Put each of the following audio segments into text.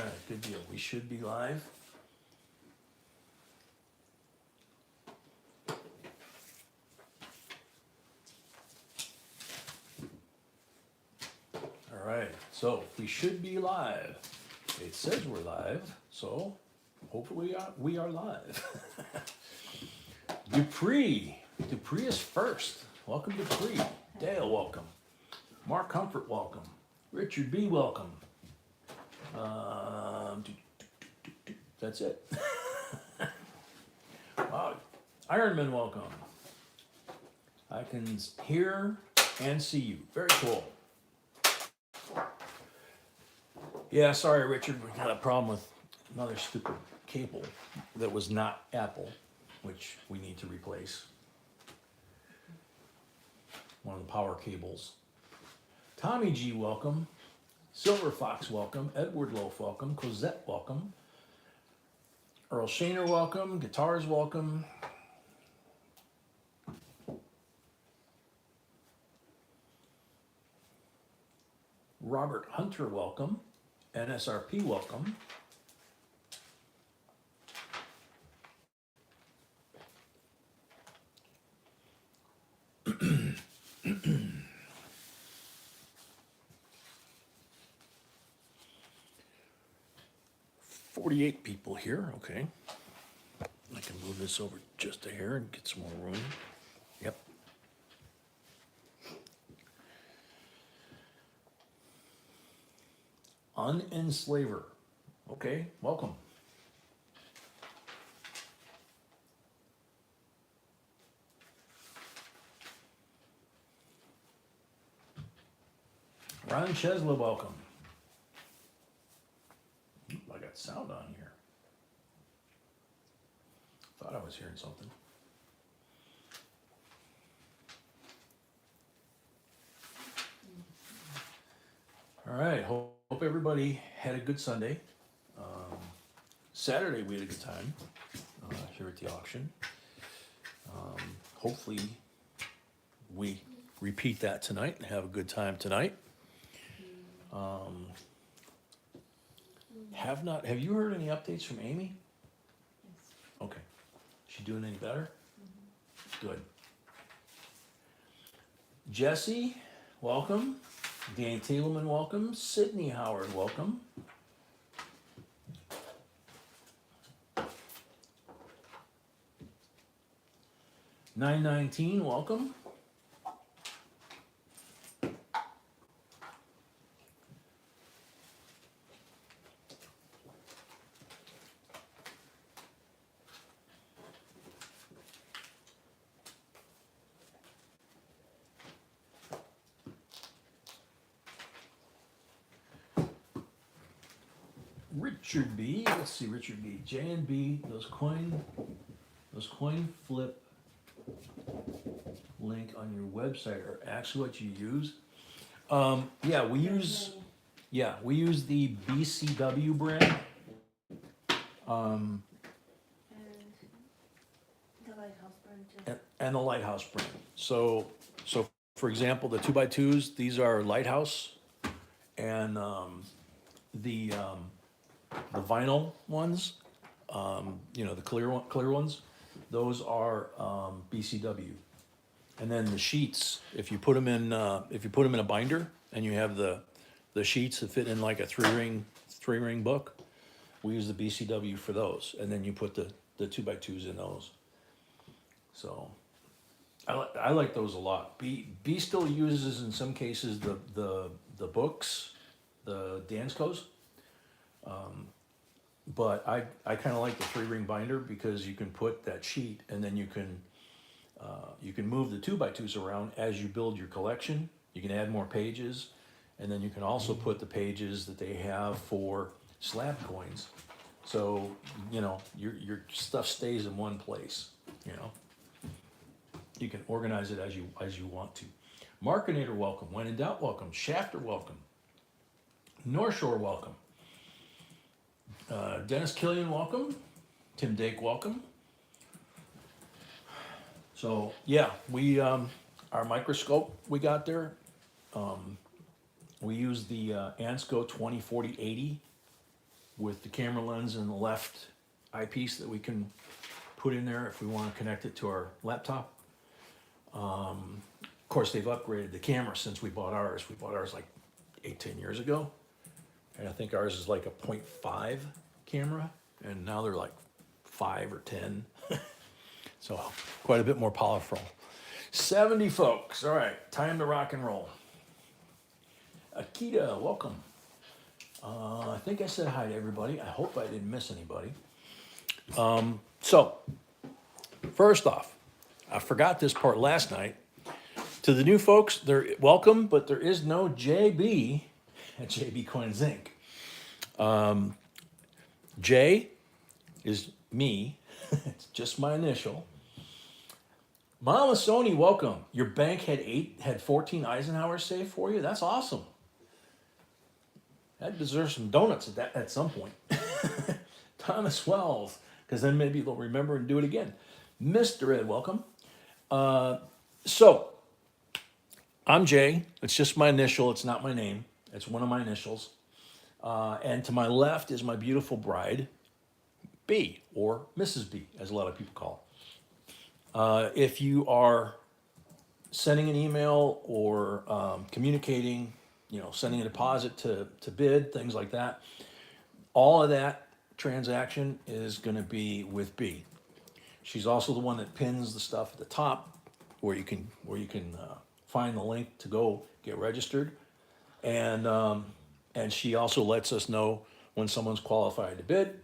right, good deal. We should be live. All right, so we should be live. It says we're live, so hopefully we are live. Dupree is first. Welcome, Dupree. Dale, welcome. Mark Comfort, welcome. Richard B, welcome. That's it. Wow. Ironman, welcome. I can hear and see you. Very cool. Yeah, sorry, Richard. We got a problem with another stupid cable that was not Apple, which we need to replace. One of the power cables. Tommy G, welcome. Silver Fox, welcome. Edward Loaf, welcome. Cosette, welcome. Earl Shaner, welcome. Guitars, welcome. Robert Hunter, welcome. NSRP, welcome. 48 people here, okay. I can move this over just a hair and get some more room. Yep. Unenslaver. Okay, welcome. Ron Chesla, welcome. I got sound on here. Thought I was hearing something. All right, hope everybody had a good Sunday. Saturday we had a good time here at the auction. Hopefully we repeat that tonight and have a good time tonight. Have you heard any updates from Amy? Yes. Okay. She doing any better? Good. Jesse, welcome. Danny Tableman, welcome. Sydney Howard, welcome. $9.19, welcome. Richard B, let's see, Richard B, J and B, those coin flip link on your website are actually what you use. Yeah, we use the BCW brand. And the lighthouse brand too. And the Lighthouse brand. So for example, the 2x2s, these are Lighthouse, and the vinyl ones, the clear ones, those are BCW. And then the sheets, if you put them in a binder, and you have the sheets that fit in like a three ring book, we use the BCW for those, and then you put the 2x2s in those. So I like those a lot. B still uses in some cases the books, the Danskos. But I kind of like the 3-ring binder because you can put that sheet, and then you can move the 2x2s around as you build your collection. You can add more pages, and then you can also put the pages that they have for slab coins. So your stuff stays in one place. You can organize it as you want to. Markinator, welcome. When in doubt, welcome. Shafter, welcome. North Shore, welcome. Dennis Killian, welcome. Tim Dake, welcome. So yeah, we our microscope we got there. We use the Ansco 2040-80 with the camera lens and the left eyepiece that we can put in there if we want to connect it to our laptop. Of course, they've upgraded the camera since we bought ours. We bought ours like 10 years ago. And I think ours is like a 0.5 camera. And now they're like 5 or 10. So quite a bit more powerful. 70 folks. All right, time to rock and roll. Akita, welcome. I think I said hi to everybody. I hope I didn't miss anybody. So, first off, I forgot this part last night. To the new folks, they're welcome, but there is no JB at JB Coins Inc. J is me. It's just my initial. Mama Sony, welcome. Your bank had 14 Eisenhowers saved for you. That's awesome. That deserves some donuts at some point. Thomas Wells, because then maybe they'll remember and do it again. Mr. Ed, welcome. So, I'm Jay. It's just my initial. It's not my name. It's one of my initials. And to my left is my beautiful bride, B, or Mrs. B, as a lot of people call her. If you are sending an email or communicating, sending a deposit to bid, things like that, all of that transaction is going to be with B. She's also the one that pins the stuff at the top where you can find the link to go get registered, and she also lets us know when someone's qualified to bid,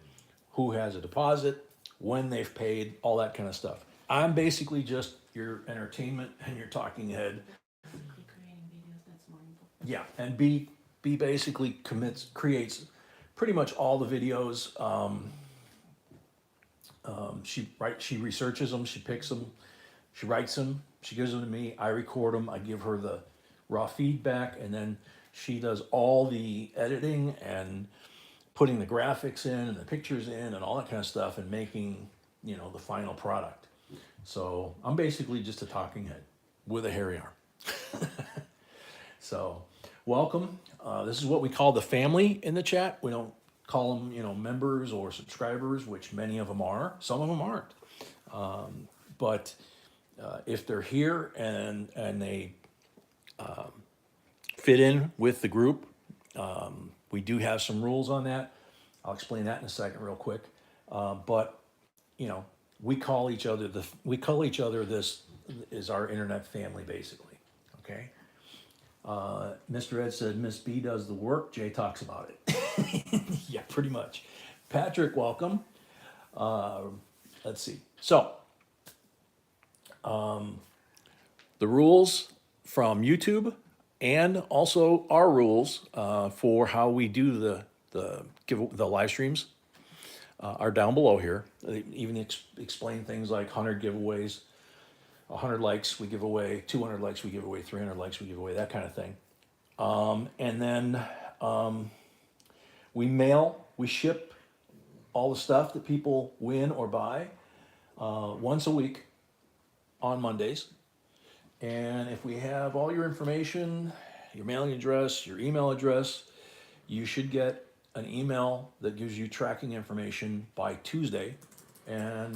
who has a deposit, when they've paid, all that kind of stuff. I'm basically just your entertainment and your talking head. Creating videos, that's more important. Yeah, and B basically creates pretty much all the videos. She researches them, she picks them, she writes them, she gives them to me. I record them, I give her the raw feedback, and then she does all the editing and putting the graphics in and the pictures in and all that kind of stuff and making the final product. So I'm basically just a talking head with a hairy arm. So welcome. This is what we call the family in the chat. We don't call them, members or subscribers, which many of them are. Some of them aren't. But if they're here and they fit in with the group, we do have some rules on that. I'll explain that in a second, real quick. But we call each other this is our internet family, basically. Okay. Mr. Ed said Miss B does the work. Jay talks about it. Yeah, pretty much. Patrick, welcome. Let's see. So, the rules from YouTube and also our rules for how we do the live streams are down below here. They even explain things like 100 giveaways, 100 likes we give away, 200 likes we give away, 300 likes we give away, that kind of thing. And then we ship all the stuff that people win or buy once a week on Mondays. And if we have all your information, your mailing address, your email address, you should get an email that gives you tracking information by Tuesday, and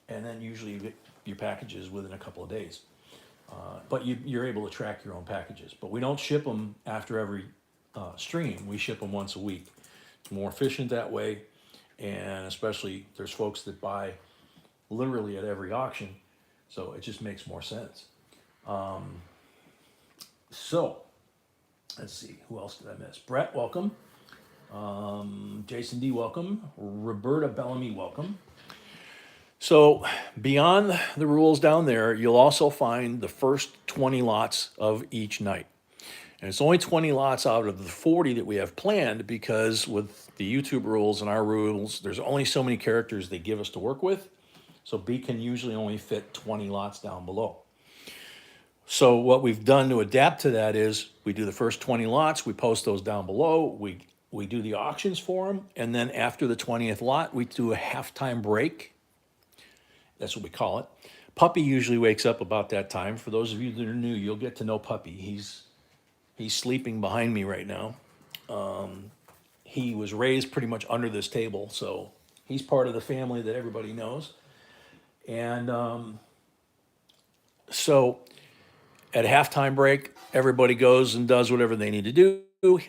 then usually you get your packages within a couple of days. But you're able to track your own packages. But we don't ship them after every stream. We ship them once a week. It's more efficient that way, and especially there's folks that buy literally at every auction, so it just makes more sense. So let's see, who else did I miss? Brett, welcome. Jason D, welcome. Roberta Bellamy, welcome. So beyond the rules down there, you'll also find the first 20 lots of each night. And it's only 20 lots out of the 40 that we have planned, because with the YouTube rules and our rules, there's only so many characters they give us to work with. So B can usually only fit 20 lots down below. So what we've done to adapt to that is we do the first 20 lots, we post those down below, we do the auctions for them, and then after the 20th lot, we do a halftime break. That's what we call it. Puppy usually wakes up about that time. For those of you that are new, you'll get to know Puppy. He's sleeping behind me right now. he was raised pretty much under this table, so he's part of the family that everybody knows. And so at halftime break, everybody goes and does whatever they need to do.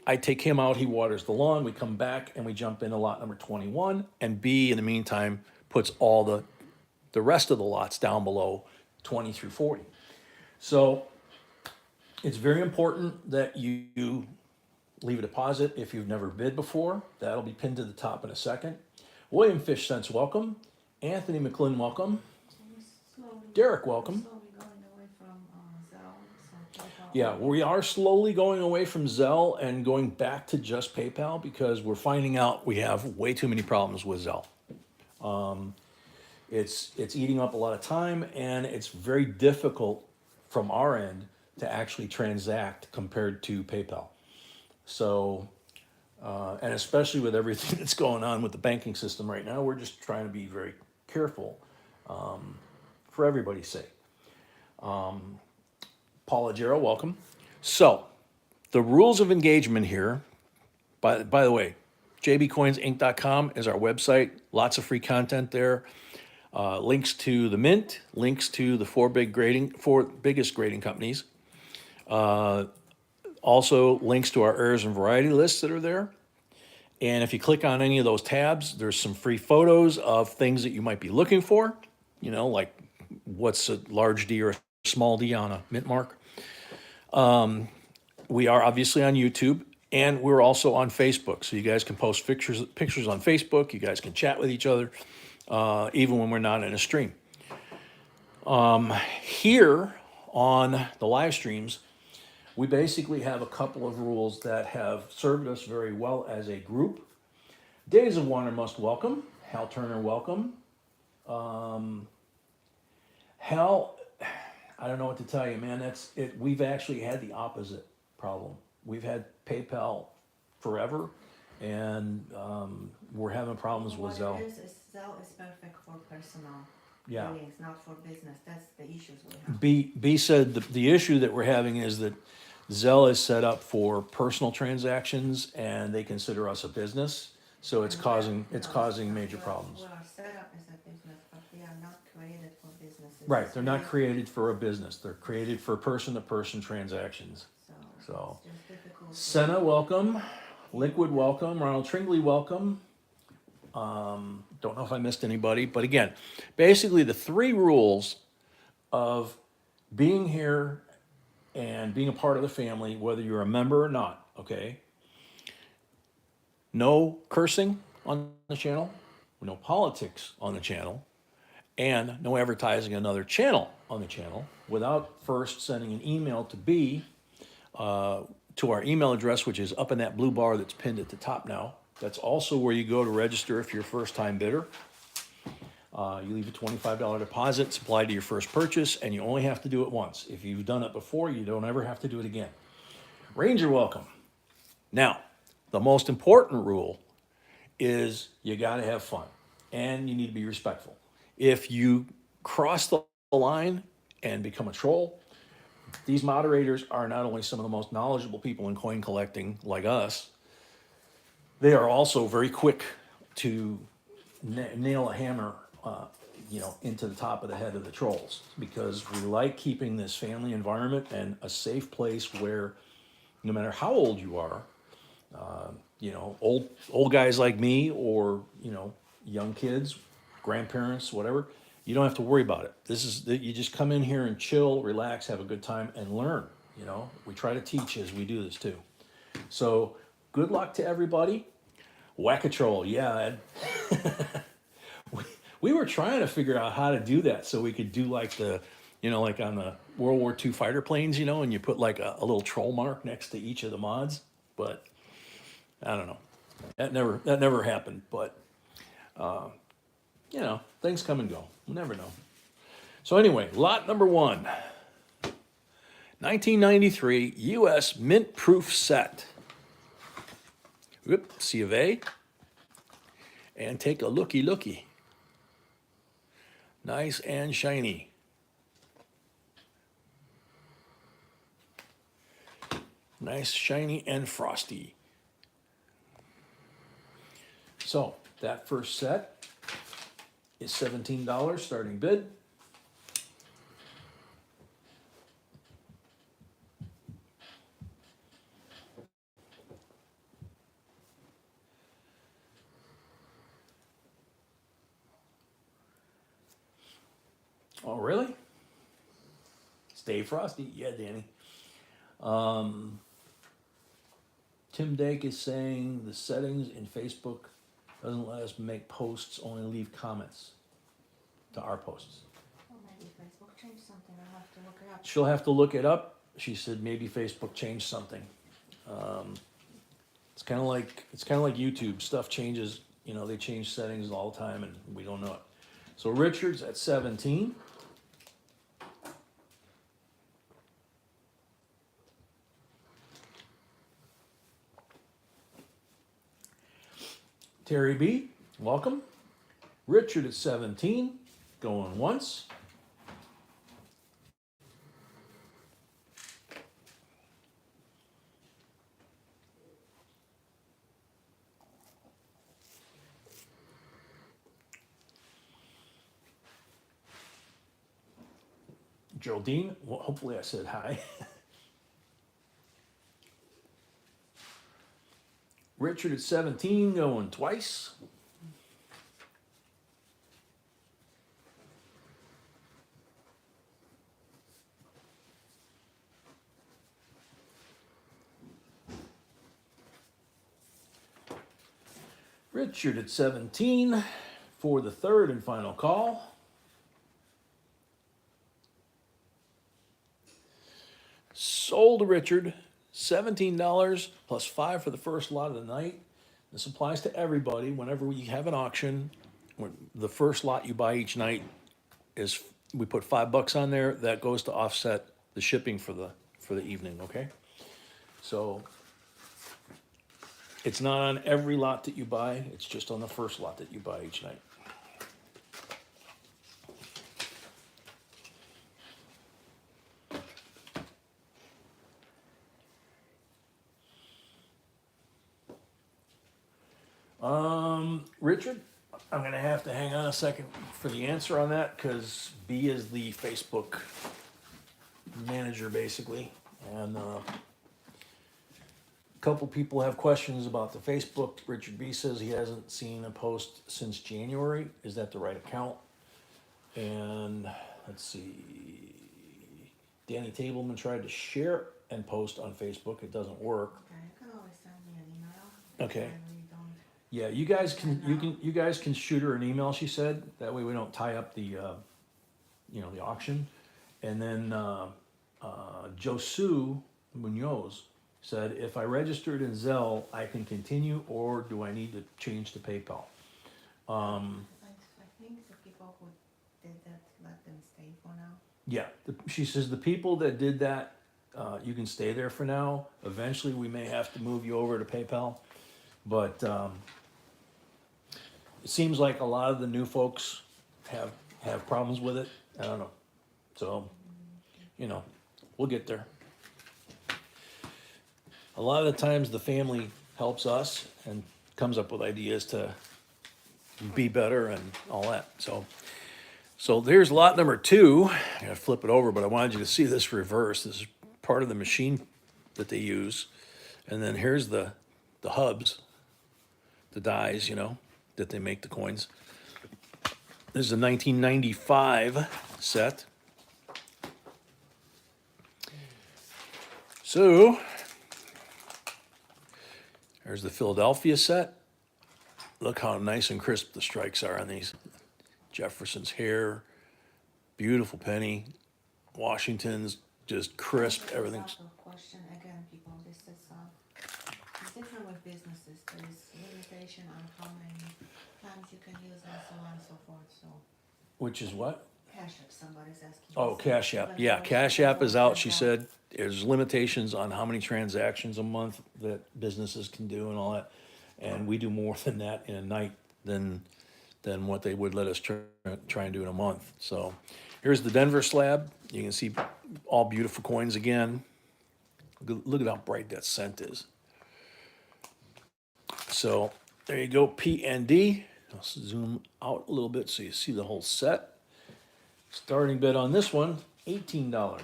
I take him out, he waters the lawn, we come back and we jump into lot number 21. And B, in the meantime, puts all the rest of the lots down below 20 through 40. So it's very important that you leave a deposit if you've never bid before. That'll be pinned to the top in a second. William Fish Sense, welcome. Anthony McClin, welcome. Derek, welcome. Slowly going away from Zelle, so PayPal. Yeah, we are slowly going away from Zelle and going back to just PayPal because we're finding out we have way too many problems with Zelle. It's eating up a lot of time and it's very difficult from our end to actually transact compared to PayPal. So, and especially with everything that's going on with the banking system right now, we're just trying to be very careful for everybody's sake. Paula Jarrow, welcome. So, the rules of engagement here, by the way, jbcoinsinc.com is our website. Lots of free content there. Links to the Mint, links to the four biggest grading companies. Also links to our errors and variety lists that are there. And if you click on any of those tabs, there's some free photos of things that you might be looking for, like what's a large D or a small D on a mint mark. We are obviously on YouTube and we're also on Facebook. So you guys can post pictures on Facebook. You guys can chat with each other, even when we're not in a stream. Here on the live streams, we basically have a couple of rules that have served us very well as a group. Days of Wonder must welcome. Hal Turner, welcome. Hal, I don't know what to tell you, man. That's it. We've actually had the opposite problem. We've had PayPal forever, and we're having problems with Zelle. What it is Zelle is perfect for personal Yeah. billings, not for business. That's the issues we have. B said the issue that we're having is that Zelle is set up for personal transactions, and they consider us a business, so it's causing major problems. We are set up as a business, but we are not created for businesses. Right, they're not created for a business. They're created for person-to-person transactions. So, it's just difficult. Senna, welcome. Liquid, welcome. Ronald Tringley, welcome. Don't know if I missed anybody, but again, basically the three rules of being here and being a part of the family, whether you're a member or not, okay? No cursing on the channel, no politics on the channel, and no advertising another channel on the channel without first sending an email to B, to our email address, which is up in that blue bar that's pinned at the top now. That's also where you go to register if you're a first-time bidder. You leave a $25 deposit, it's applied to your first purchase, and you only have to do it once. If you've done it before, you don't ever have to do it again. Ranger, welcome. Now, the most important rule is you gotta have fun, and you need to be respectful. If you cross the line and become a troll, these moderators are not only some of the most knowledgeable people in coin collecting like us, they are also very quick to nail a hammer, into the top of the head of the trolls, because we like keeping this family environment and a safe place where no matter how old you are, old guys like me or, young kids, grandparents, whatever, you don't have to worry about it. You just come in here and chill, relax, have a good time, and learn. We try to teach as we do this too. So good luck to everybody. Whack a troll, yeah. we were trying to figure out how to do that so we could do like like on the World War II fighter planes, and you put like a little troll mark next to each of the mods. But I don't know. That never happened. But things come and go. You never know. So anyway, lot number 1. 1993 U.S. mint proof set. Whoop, C of A. And take a looky. Nice and shiny. Nice, shiny, and frosty. So that first set is $17 starting bid. Oh, really? Stay frosty? Yeah, Danny. Tim Dake is saying the settings in Facebook doesn't let us make posts, only leave comments to our posts. Well, maybe Facebook changed something, I'll have to look it up. She'll have to look it up. She said maybe Facebook changed something. It's kind of like YouTube. Stuff changes. You know, they change settings all the time, and we don't know it. So Richard's at 17. Terry B, welcome. Richard at 17, going once. Geraldine, well, hopefully I said hi. Richard at 17, going twice. Richard at 17 for the third and final call. Sold to Richard, $17 plus 5 for the first lot of the night. This applies to everybody. Whenever we have an auction, when the first lot you buy each night is, we put $5 on there. That goes to offset the shipping for the evening. Okay, so it's not on every lot that you buy. It's just on the first lot that you buy each night. Richard, I'm gonna have to hang on a second for the answer on that, because B is the Facebook manager basically, and a couple people have questions about the Facebook. Richard B says he hasn't seen a post since January. Is that the right account? And let's see, Danny Tableman tried to share and post on Facebook. It doesn't work. Okay, you can always send me an email. Okay. I really don't. Yeah, you guys can shoot her an email, she said. That way we don't tie up the the auction. And then Josu Munoz said, if I registered in Zelle, I can continue, or do I need to change to PayPal? I think the people who did that, let them stay for now. Yeah, she says the people that did that, you can stay there for now. Eventually, we may have to move you over to PayPal, but it seems like a lot of the new folks have problems with it. I don't know, so we'll get there. A lot of the times, the family helps us and comes up with ideas to be better and all that. So there's lot number 2. I gotta flip it over, but I wanted you to see this reverse. This is part of the machine that they use. And then here's the hubs, the dies, that they make the coins. This is a 1995 set. So, there's the Philadelphia set. Look how nice and crisp the strikes are on these. Jefferson's hair, beautiful penny. Washington's just crisp, everything's. Question again, people. This is it's different with businesses. There is limitation on how many times you can use and so on and so forth. So Which is what? Cash App, somebody's asking. Oh, Cash App. Yeah, Cash App is out. She said there's limitations on how many transactions a month that businesses can do and all that. And we do more than that in a night than what they would let us try and do in a month. So here's the Denver slab. You can see all beautiful coins again. Look at how bright that cent is. So There you go, P and D. I'll zoom out a little bit so you see the whole set. Starting bid on this one, $18.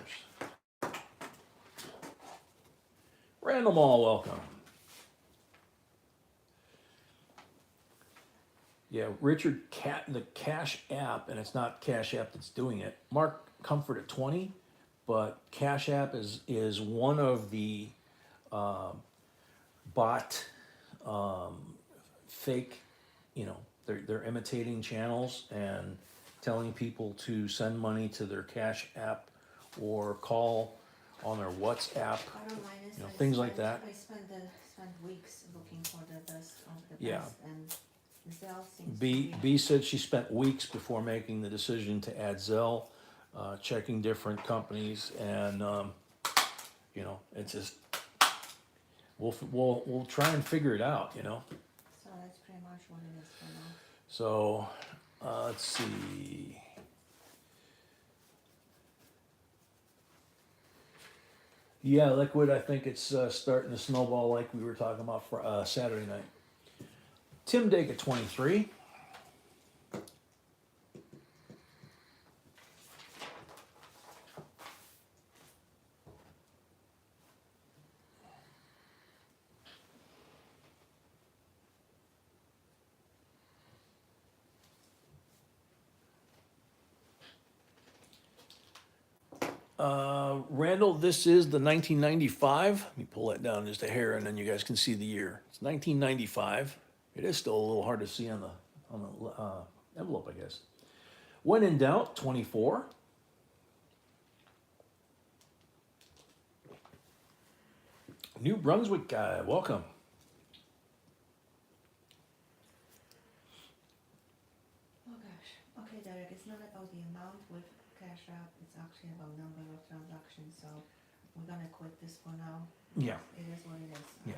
Random all welcome. Yeah, Richard Cat, the Cash App, and it's not Cash App that's doing it. Mark Comfort at 20, but Cash App is one of the bot fake, they're imitating channels and telling people to send money to their Cash App or call on their WhatsApp, I don't mind this. things like that. I spent weeks looking for the best of the Yeah. best, and Zelle seems to B be. said she spent weeks before making the decision to add Zelle, checking different companies, and it's just we'll try and figure it out, So that's pretty much what it is for now. So let's see. Yeah, liquid. I think it's starting to snowball like we were talking about for Saturday night. Tim Dake at 23. Randall, this is the 1995. Let me pull that down just a hair, and then you guys can see the year. It's 1995. It is still a little hard to see on the envelope, I guess. When in doubt, 24. New Brunswick guy, welcome. Oh gosh. Okay, Derek. It's not about the amount with Cash App. It's actually about number of transactions. So we're gonna quit this for now. Yeah. It is what it is. Yeah.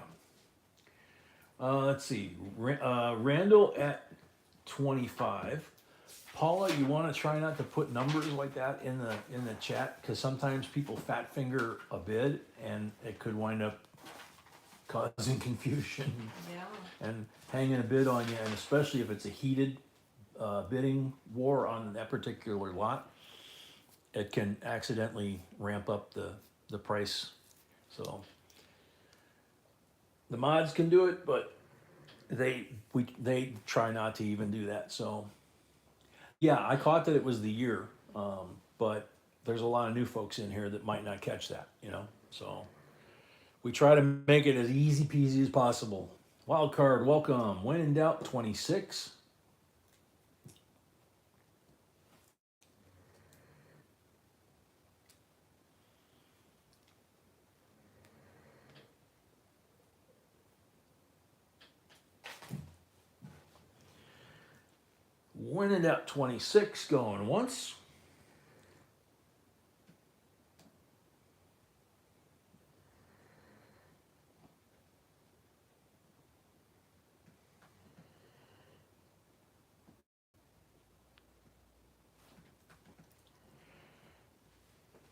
Let's see. Randall at 25. Paula, you want to try not to put numbers like that in the chat, because sometimes people fat finger a bid and it could wind up causing confusion Yeah. and hanging a bid on you, and especially if it's a heated bidding war on that particular lot, it can accidentally ramp up the price. So the mods can do it, but they try not to even do that. So yeah, I caught that it was the year, but there's a lot of new folks in here that might not catch that, So we try to make it as easy peasy as possible. Wild card, welcome. When in doubt, 26. When in doubt, 26, going once.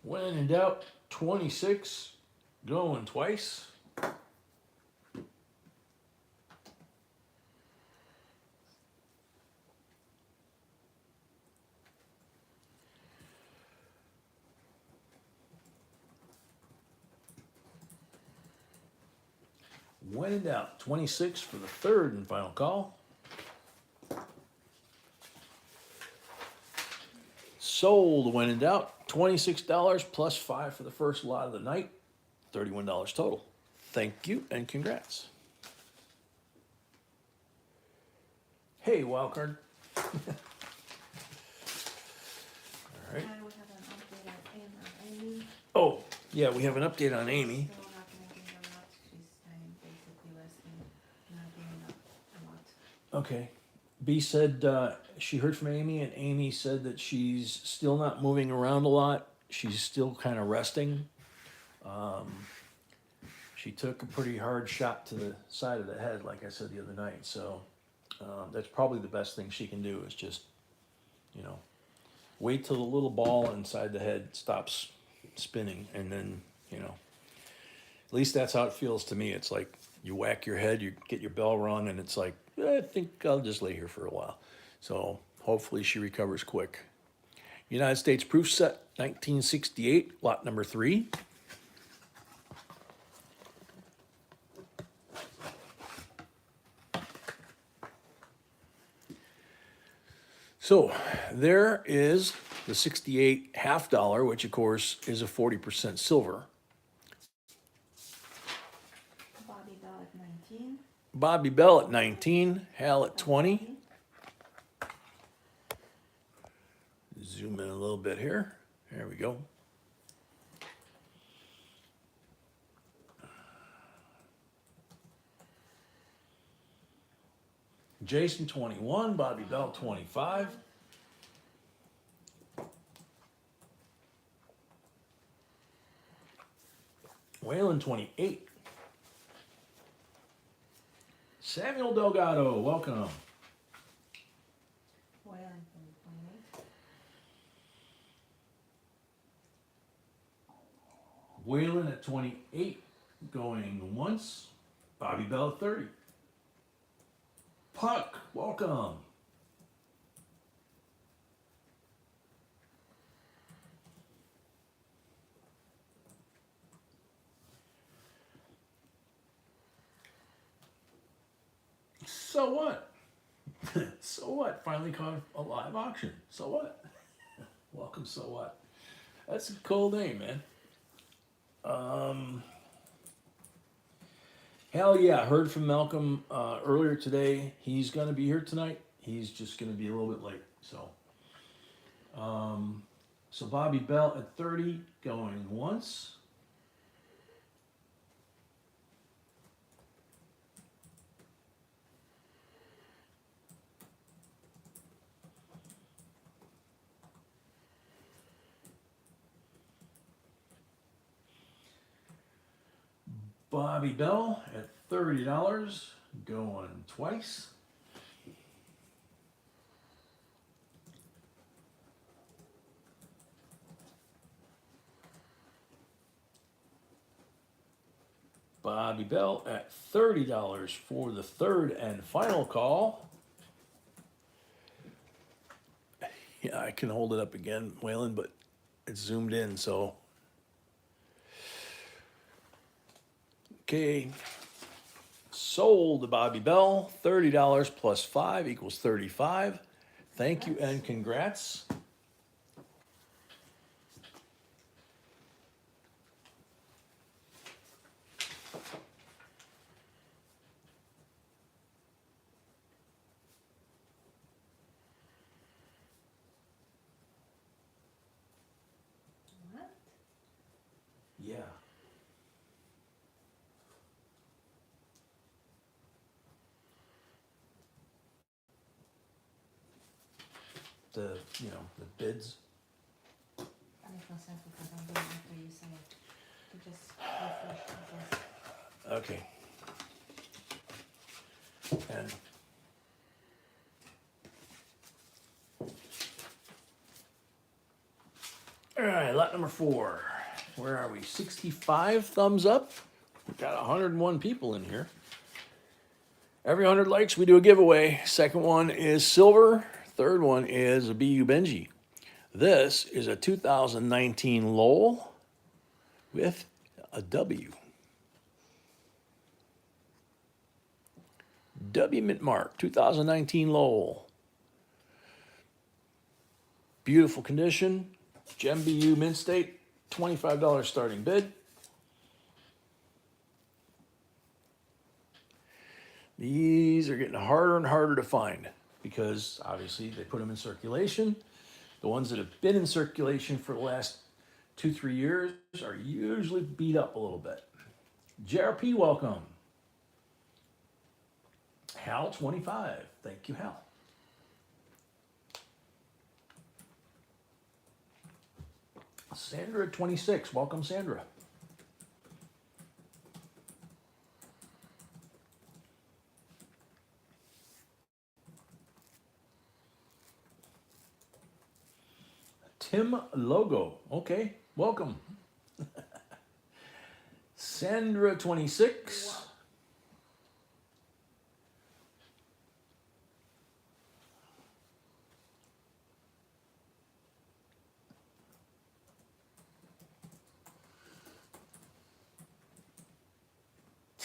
When in doubt, 26, going twice. When in doubt, 26 for the third and final call. Sold when in doubt, $26 plus 5 for the first lot of the night, $31 total. Thank you and congrats. Hey, wildcard. All right. And we have an update on Amy. Oh, yeah, we have an update on Amy. Still not making a lot. She's staying basically resting, not getting up a lot. Okay. B said she heard from Amy, and Amy said that she's still not moving around a lot. She's still kind of resting. She took a pretty hard shot to the side of the head, like I said the other night. So that's probably the best thing she can do is just, wait till the little ball inside the head stops spinning, and then, at least that's how it feels to me. It's like you whack your head, you get your bell rung, and it's like, I think I'll just lay here for a while. So hopefully she recovers quick. United States proof set, 1968, lot number 3. So there is the 68 half dollar, which of course is a 40% silver. Bobby Bell at 19. Bobby Bell at 19, Hal at 20. Zoom in a little bit here. There we go. Jason 21, Bobby Bell 25. Waylon 28. Samuel Delgado, welcome. Whalen from 28. Waylon at 28, going once. Bobby Bell at 30. Puck, welcome. So what? So what? Finally caught a live auction. So what? Welcome, so what? That's a cool name, man. Hell yeah, heard from Malcolm earlier today. He's gonna be here tonight. He's just gonna be a little bit late. So Bobby Bell at 30, going once. Bobby Bell at $30, going twice. Bobby Bell at $30 for the third and final call. Yeah, I can hold it up again, Waylon, but it's zoomed in, so. Okay. Sold to Bobby Bell, $30 plus 5 equals 35. Thank you and congrats. What? Yeah. The bids. That makes no sense because I'm doing after you say it. To just refresh this. Okay. And all right, lot number 4. Where are we? 65 thumbs up. We've got 101 people in here. Every 100 likes, we do a giveaway. Second one is silver. Third one is a BU Benji. This is a 2019 Lowell with a W. W mint mark, 2019 Lowell. Beautiful condition. Gem BU mint state, $25 starting bid. These are getting harder and harder to find because obviously they put them in circulation. The ones that have been in circulation for the last 2-3 years are usually beat up a little bit. JRP, welcome. Hal, 25. Thank you, Hal. Sandra, 26. Welcome, Sandra. Tim Logo. Okay, welcome. Sandra, 26.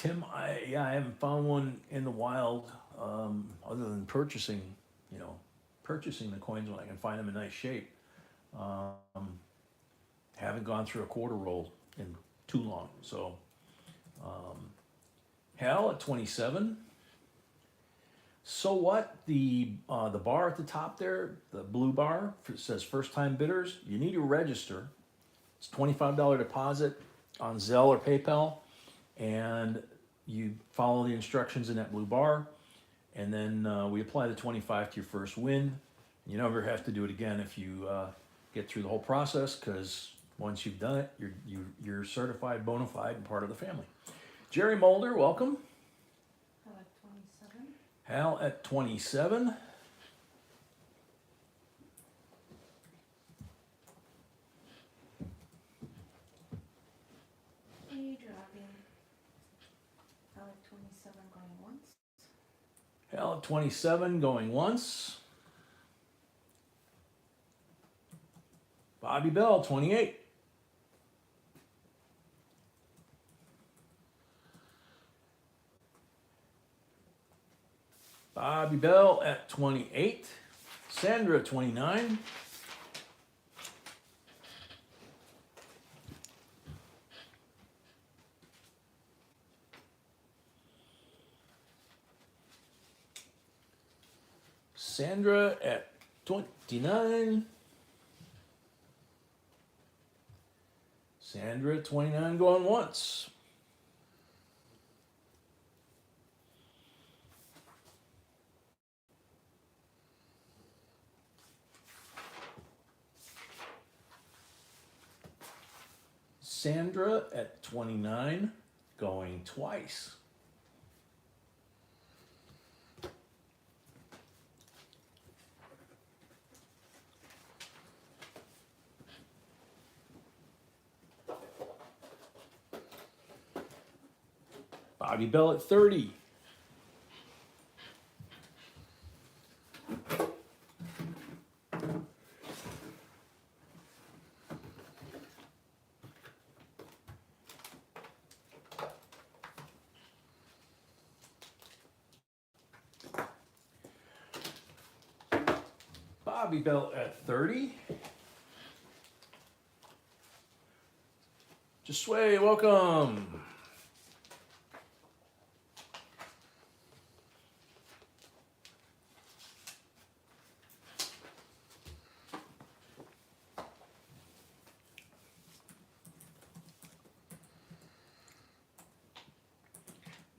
Tim, I haven't found one in the wild, other than purchasing, purchasing the coins when I can find them in nice shape. Haven't gone through a quarter roll in too long, so, Hal at 27. So what, the bar at the top there, the blue bar, it says first time bidders, you need to register. It's $25 deposit on Zelle or PayPal, and you follow the instructions in that blue bar, and then we apply the 25 to your first win. You never have to do it again if you get through the whole process, because once you've done it, you're certified, bona fide, and part of the family. Jerry Mulder, welcome. I like 27. Hal at 27. Hey, dropping. I like 27 going once. Hal at 27 going once. Bobby Bell, 28. Bobby Bell at 28. Sandra, 29. Sandra at 29. Sandra at 29 going once. Sandra at 29 going twice. Bobby Bell at 30. Bobby Bell at 30. Josue, welcome.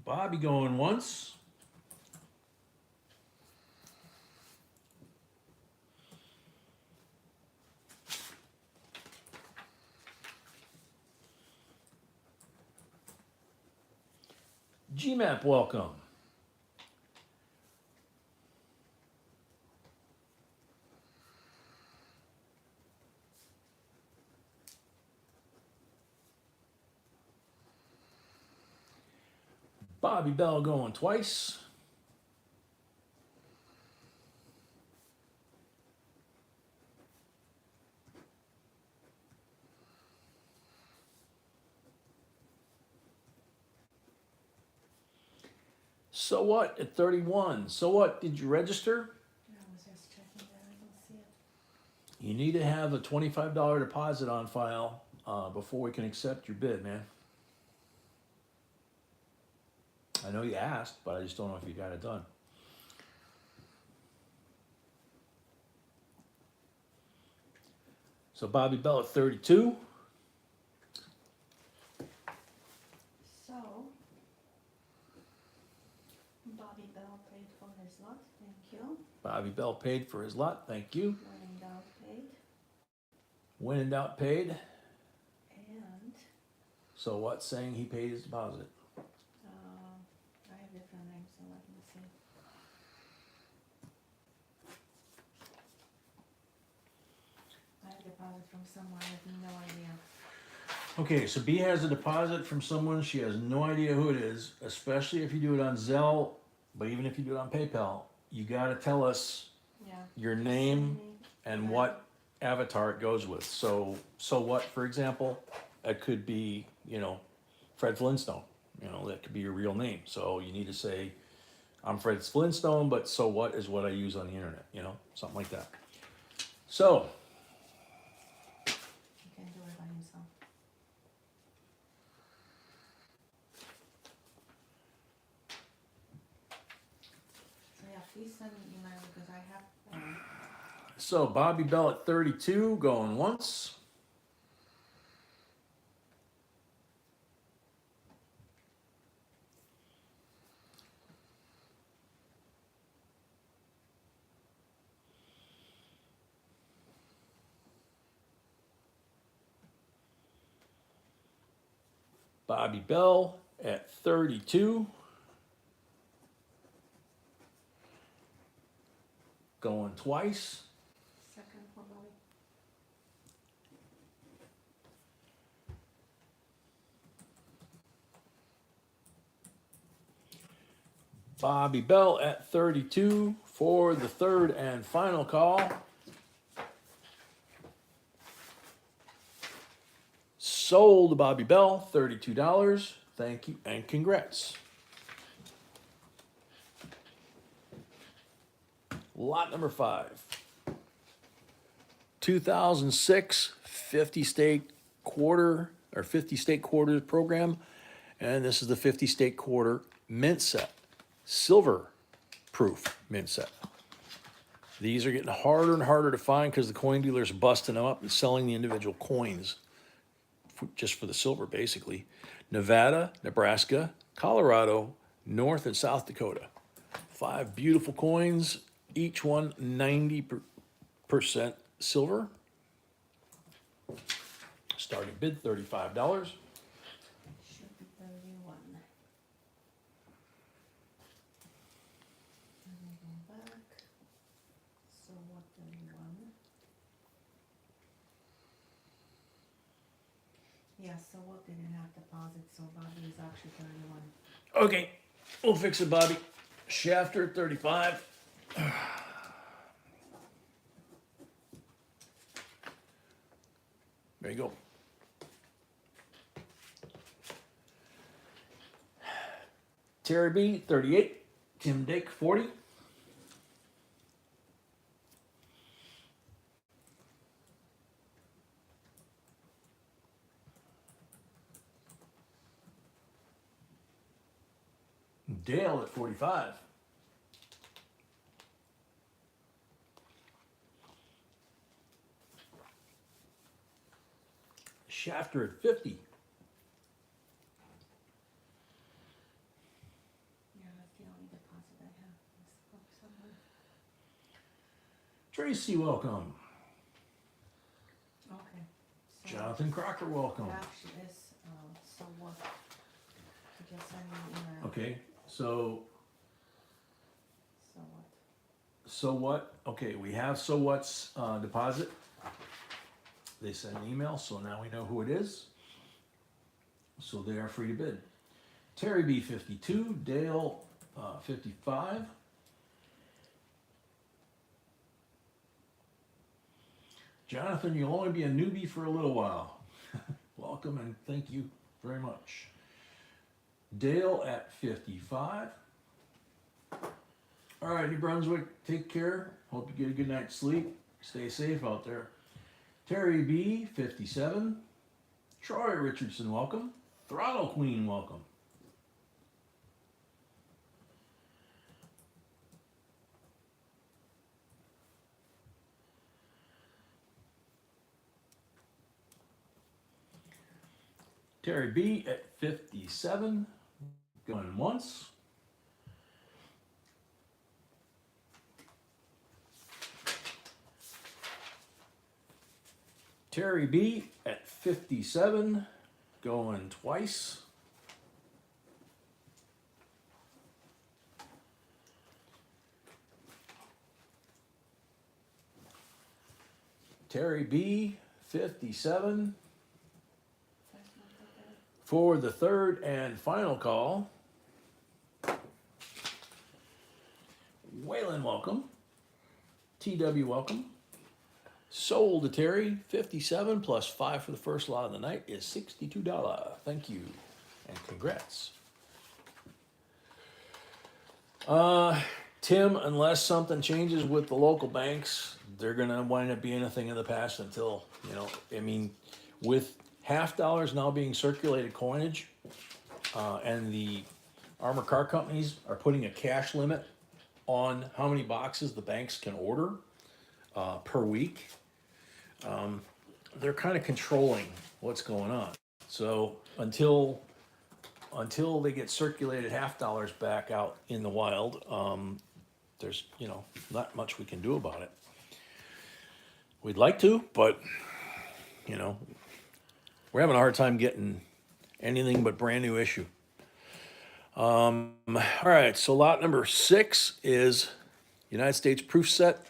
Bobby going once. GMAP, welcome. Bobby Bell going twice. So what at 31? So what, did you register? I was just checking that. I don't see it. You need to have a $25 deposit on file before we can accept your bid, man. I know you asked, but I just don't know if you got it done. So Bobby Bell at 32. So, Bobby Bell paid for his lot. Thank you. Bobby Bell paid for his lot, thank you. When in doubt, paid. When in doubt, paid. And So what's saying he paid his deposit? I have different names, so let me see. I have deposit from someone, I have no idea. Okay, so B has a deposit from someone, she has no idea who it is, especially if you do it on Zelle, but even if you do it on PayPal, you gotta tell us Yeah. your name and Yeah. what avatar it goes with. So what, for example, it could be, Fred Flintstone. You know, that could be your real name. So you need to say, I'm Fred Flintstone, but so what is what I use on the internet, you know, something like that. So, He can do it by himself. So yeah, please send me an email because I have, so Bobby Bell at 32 going once. Bobby Bell at 32 going twice. second for Bobby. Bobby Bell at 32 for the third and final call. Sold to Bobby Bell, $32. Thank you and congrats. Lot number 5. 2006 50 state quarter or 50 state quarters program. And this is the 50 state quarter mint set. Silver proof mint set. These are getting harder and harder to find because the coin dealers are busting them up and selling the individual coins just for the silver, basically. Nevada, Nebraska, Colorado, North and South Dakota. 5 beautiful coins, each one 90% silver. Starting bid $35. Should be 31. Let me go back. So what, 31? Yeah, so what didn't have deposit, so Bobby is actually 31. Okay, we'll fix it, Bobby. Shafter 35. There you go. Terry B, 38. Tim Dake, 40. Dale at 45. Shafter at 50. Yeah, that's the only deposit I have. Let's look somewhere. Tracy, welcome. Okay. So Jonathan Crocker, welcome. it actually is, so what? You just send me an email. Okay, so So what? so what? Okay, we have so what's deposit. They sent an email, so now we know who it is. So they are free to bid. Terry B, 52. Dale, 55. Jonathan, you'll only be a newbie for a little while. Welcome and thank you very much. Dale at 55. All right, New Brunswick, take care. Hope you get a good night's sleep. Stay safe out there. Terry B, 57. Troy Richardson, welcome. Throttle Queen, welcome. Terry B at 57. Going once. Terry B at 57, going twice. Terry B, 57, for the third and final call. Waylon, welcome. TW, welcome. Sold to Terry, 57 plus 5 for the first lot of the night is $62. Thank you and congrats. Tim, unless something changes with the local banks, they're gonna wind up being a thing of the past until, I mean, with half dollars now being circulated coinage, and the armored car companies are putting a cash limit on how many boxes the banks can order, per week. They're kind of controlling what's going on. So until they get circulated half dollars back out in the wild, there's, not much we can do about it. We'd like to, but, you know, we're having a hard time getting anything but brand new issue. All right, so lot number 6 is United States proof set.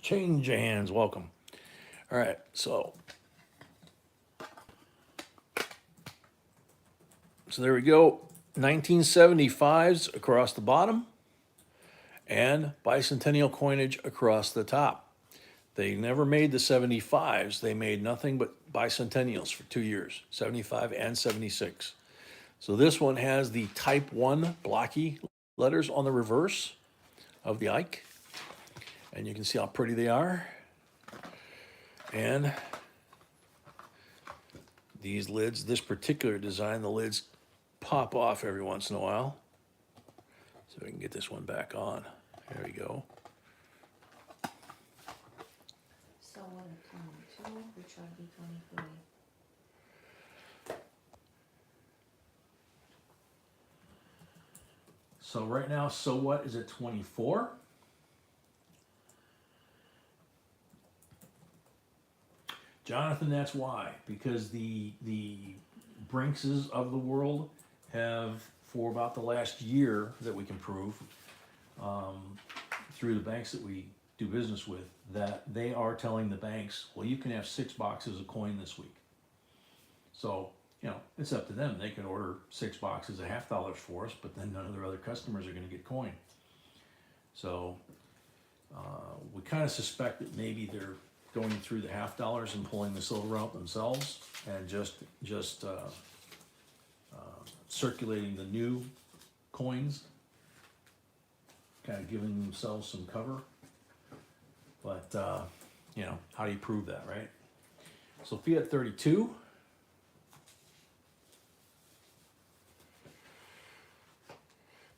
Change of hands, welcome. All right, so there we go. 1975s across the bottom and bicentennial coinage across the top. They never made the 75s. They made nothing but bicentennials for 2 years, 75 and 76. So this one has the type 1 blocky letters on the reverse of the Ike. And you can see how pretty they are. And these lids, this particular design, the lids pop off every once in a while. So we can get this one back on. There we go. So what are 22, which would be 23? So right now, so what is it, 24? Jonathan, that's why, because the Brinkses of the world have, for about the last year that we can prove, through the banks that we do business with, that they are telling the banks, well, you can have 6 boxes of coin this week. So, it's up to them. They can order 6 boxes of half dollars for us, but then none of their other customers are gonna get coin. So, we kind of suspect that maybe they're going through the half dollars and pulling the silver out themselves and just circulating the new coins, kind of giving themselves some cover. But, how do you prove that, right? So Fiat 32.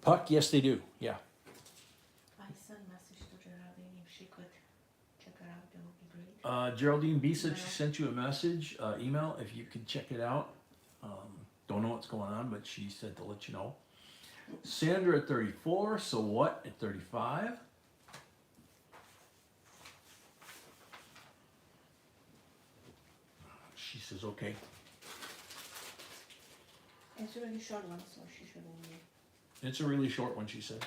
Puck, yes they do, yeah. I sent a message to Geraldine, if she could check it out, that would be great. Geraldine B said she sent you a message, email, if you could check it out. Don't know what's going on, but she said to let you know. Sandra at 34, so what at 35? She says, okay. It's a really short one, so she should only. It's a really short one, she said.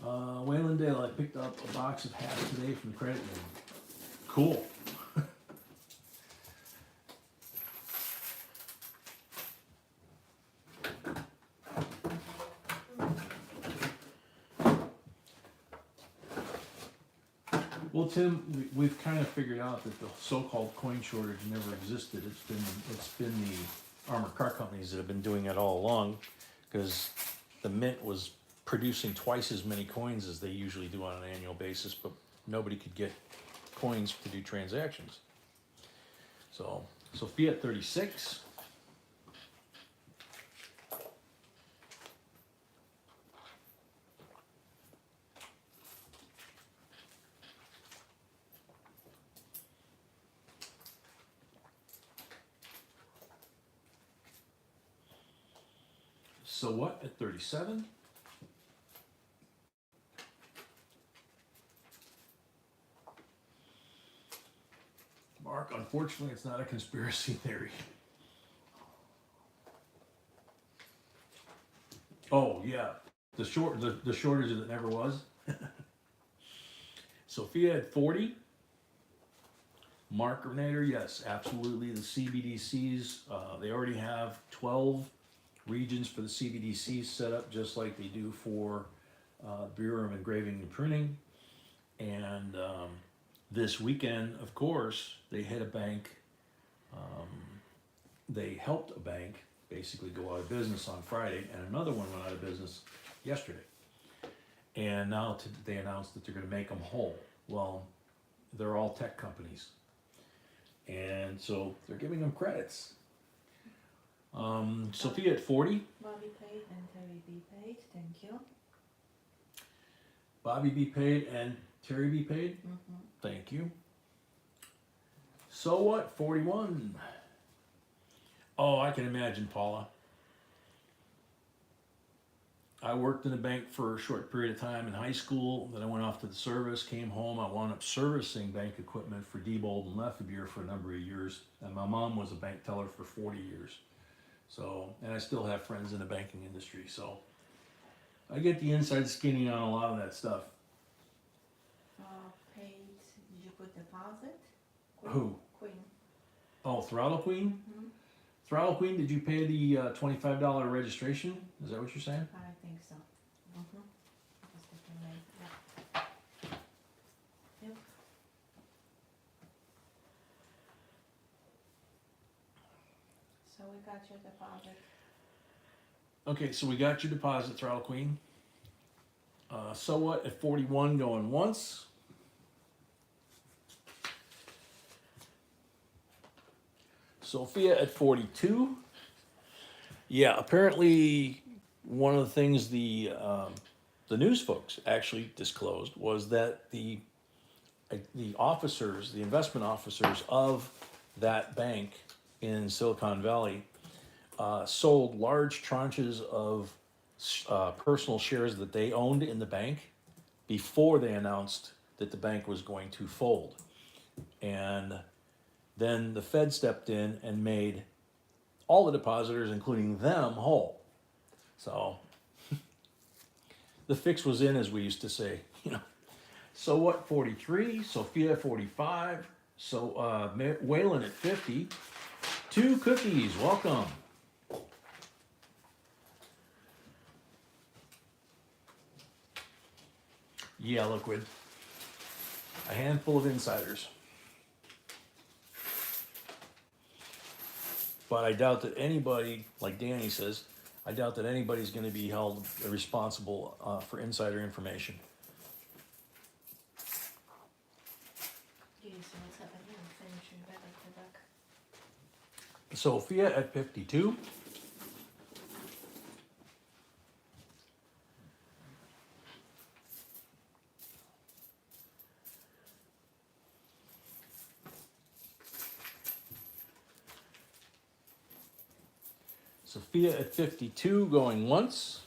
Waylandale, I picked up a box of hats today from the credit union. Cool. Well, Tim, we've kind of figured out that the so-called coin shortage never existed. It's been the armored car companies that have been doing it all along, because the mint was producing twice as many coins as they usually do on an annual basis, but nobody could get coins to do transactions. So Fiat 36. So what at 37? Mark, unfortunately, it's not a conspiracy theory. Oh yeah, the shortage that never was. Sophia at 40. Mark Renator, yes, absolutely. The CBDCs, they already have 12 regions for the CBDCs set up, just like they do for Bureau of Engraving and Printing. And this weekend, of course, they hit a bank they helped a bank basically go out of business on Friday, and another one went out of business yesterday. And now they announced that they're gonna make them whole. Well, they're all tech companies. And so they're giving them credits. Sophia at 40, Bobby paid and Terry B paid, thank you. Bobby be paid and Terry be paid, Mm-hmm. thank you. So what, 41? Oh, I can imagine, Paula. I worked in a bank for a short period of time in high school, then I went off to the service, came home, I wound up servicing bank equipment for Diebold and Lefebvre for a number of years, and my mom was a bank teller for 40 years. So, and I still have friends in the banking industry, so I get the inside skinny on a lot of that stuff. Paid, did you put deposit? Who? Queen. Oh, Throttle Queen? Mm-hmm. Throttle Queen, did you pay the $25 registration? Is that what you're saying? I think so. Mm-hmm. Just a minute, yeah. Yep. So we got your deposit. Okay, so we got your deposit, Throttle Queen. So what at 41 going once? Sophia at 42. Yeah, apparently one of the things the news folks actually disclosed was that the officers, the investment officers of that bank in Silicon Valley, sold large tranches of personal shares that they owned in the bank before they announced that the bank was going to fold. And then the Fed stepped in and made all the depositors, including them, whole. So the fix was in, as we used to say. So what, 43, Sophia 45, so Waylon at 50, 2 cookies, welcome. Yeah, Liquid. A handful of insiders. But I doubt that anybody, like Danny says, I doubt that anybody's going to be held responsible for insider information. Yes, what's happening? Finishing back at the back. Sophia at 52. Sophia at 52 going once.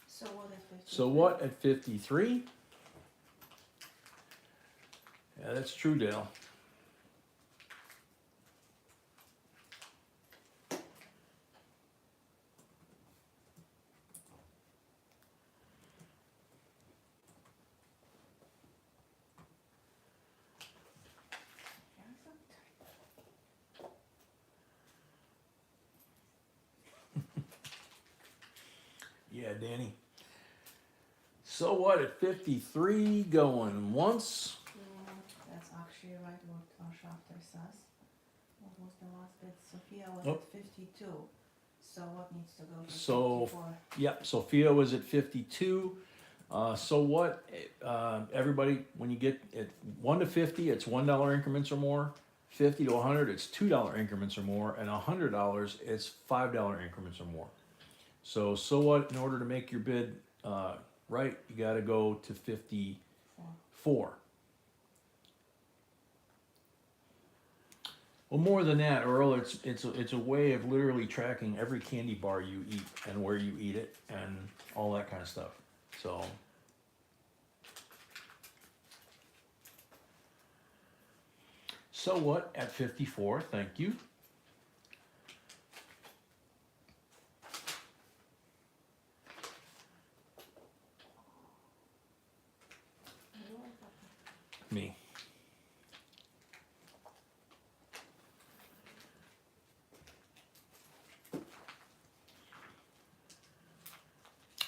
So what at 53? So what at 53? Yeah, that's true, Dale. Yeah, Danny. So what at 53 going once? That's actually right what our Shafter says. What was the last bit? Sophia was Oh. at 52. So what needs to go to So 54? Yep, Sophia was at 52. So what, everybody, when you get at 1 to 50, it's $1 increments or more. 50 to 100, it's $2 increments or more. And $100, it's $5 increments or more. So what, in order to make your bid right, you got to go to 54. Well, more than that, Earl, it's a way of literally tracking every candy bar you eat and where you eat it and all that kind of stuff. So what at 54? Thank you. Me.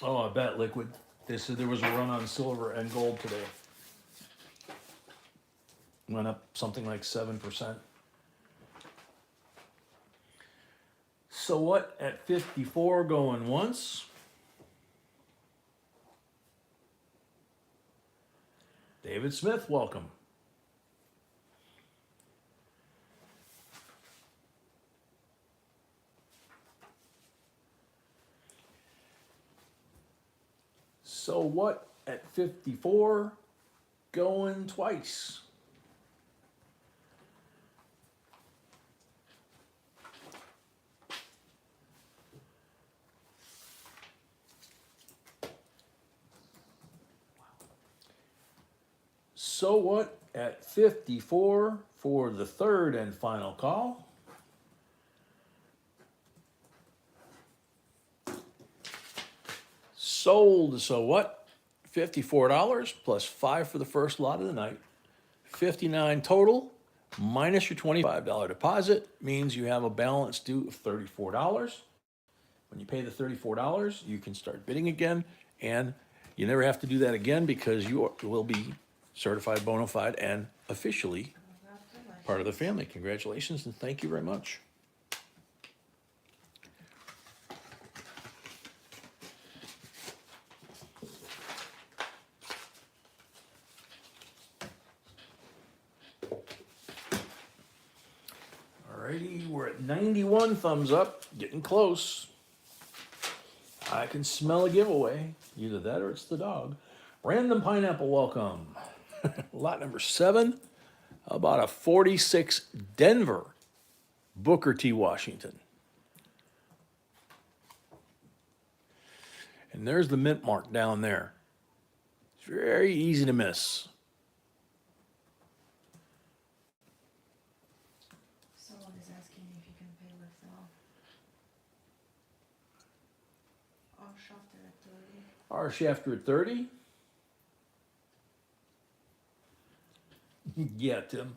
Oh, I bet liquid. They said there was a run on silver and gold today. Went up something like 7%. So what at 54 going once? David Smith, welcome. So what at 54 going twice? So what at 54 for the third and final call? Sold. So what? $54 plus 5 for the first lot of the night. 59 total minus your $25 deposit means you have a balance due of $34. When you pay the $34, you can start bidding again, and you never have to do that again because you will be certified bona fide and officially part of the family. Congratulations and thank you very much. Alrighty, we're at 91 thumbs up, getting close. I can smell a giveaway. Either that or it's the dog. Random pineapple, welcome. Lot number 7, about a 46 Denver, Booker T. Washington. And there's the mint mark down there. It's very easy to miss. Someone is asking if you can pay with our shafter at 30. Our shafter at 30. Yeah, Tim.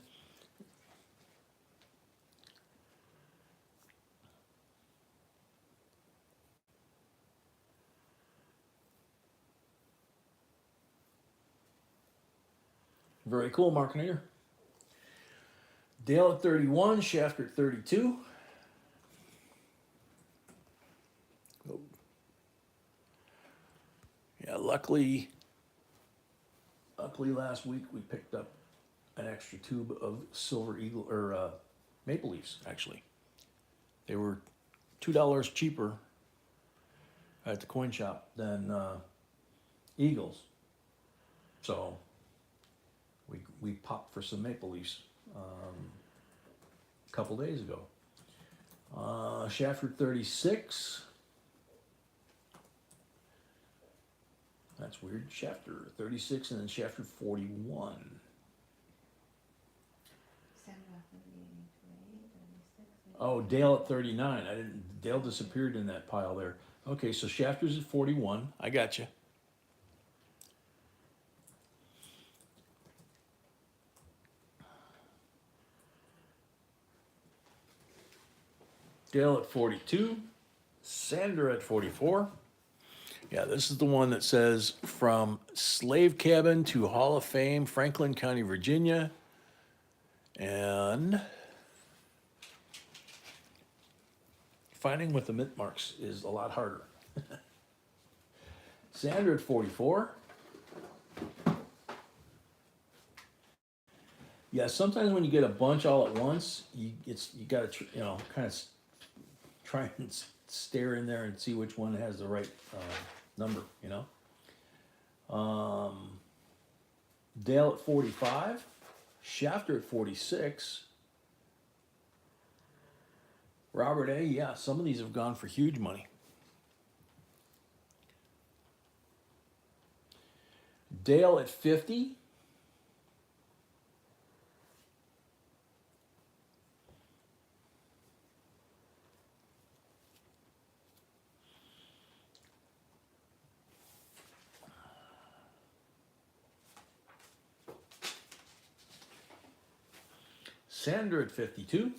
Very cool, Markinator. Dale at 31, Shafter at 32. Oh. Yeah, luckily last week we picked up an extra tube of Silver Eagle, or Maple Leafs, actually. They were $2 cheaper at the coin shop than Eagles. So we popped for some Maple Leafs a couple days ago. Shafter 36. That's weird. Shafter 36 and then Shafter 41. Oh, Dale at 39. I didn't. Dale disappeared in that pile there. Okay, so Shafter's at 41. I got you. Dale at 42. Sandra at 44. Yeah, this is the one that says from slave cabin to Hall of Fame, Franklin County, Virginia. And finding with the mint marks is a lot harder. Sandra at 44. Yeah, sometimes when you get a bunch all at once, you got to kind of try and stare in there and see which one has the right number. Dale at 45, Shafter at 46. Robert A. Yeah, some of these have gone for huge money. Dale at 50. Sandra at 52.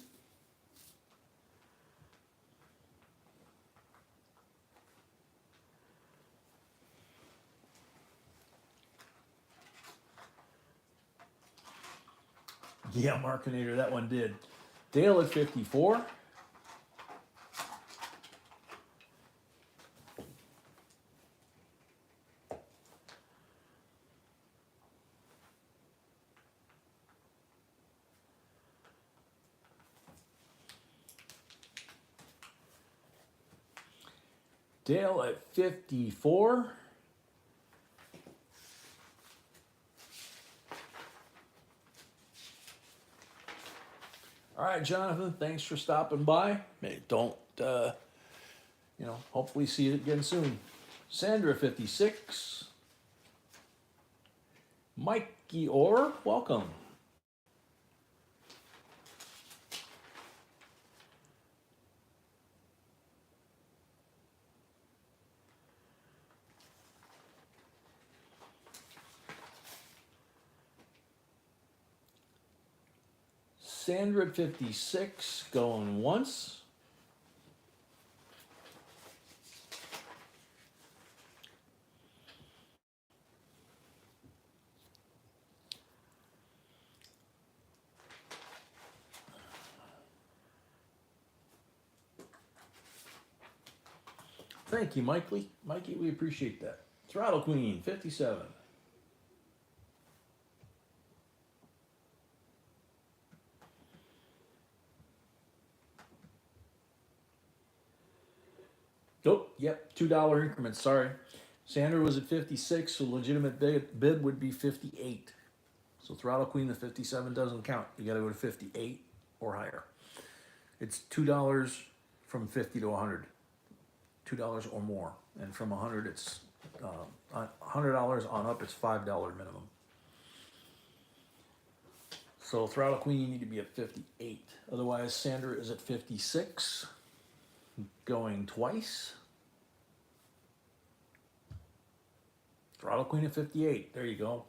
Yeah, Markinator, that one did. Dale at 54. Dale at 54. All right, Jonathan, thanks for stopping by. Hey, don't, hopefully see you again soon. Sandra, 56. Mikey Orr, welcome. Sandra, 56, going once. Thank you, Mikey. Mikey, we appreciate that. Throttle Queen, 57. Oh, yep, $2 increments, sorry. Sandra was at 56, so legitimate bid would be 58. So Throttle Queen, the 57 doesn't count. You gotta go to 58 or higher. It's $2 from 50 to 100. $2 or more. And from 100, it's $100 on up, it's $5 minimum. So Throttle Queen, you need to be at 58. Otherwise, Sandra is at 56, going twice. Throttle Queen at 58. There you go.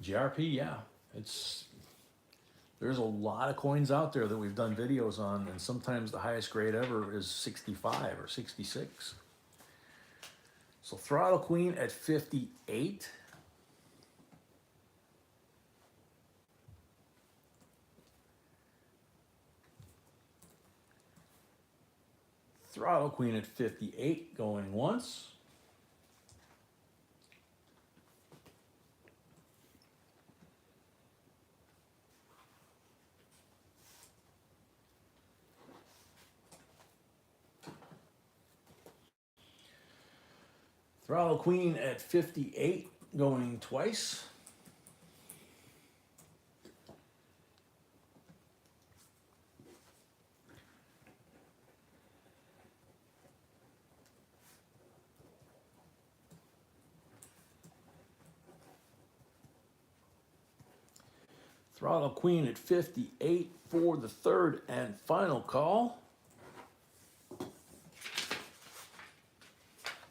GRP, yeah. There's a lot of coins out there that we've done videos on, and sometimes the highest grade ever is 65 or 66. So Throttle Queen at 58. Throttle Queen at 58, going once. Throttle Queen at 58, going twice. Throttle Queen at 58 for the third and final call.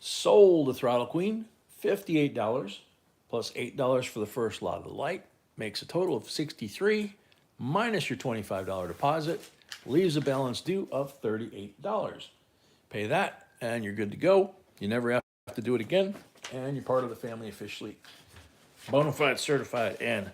Sold to Throttle Queen, $58 plus $8 for the first lot of the light. Makes a total of $63 minus your $25 deposit. Leaves a balance due of $38. Pay that and you're good to go. You never have to do it again. And you're part of the family officially. Bona fide, certified, and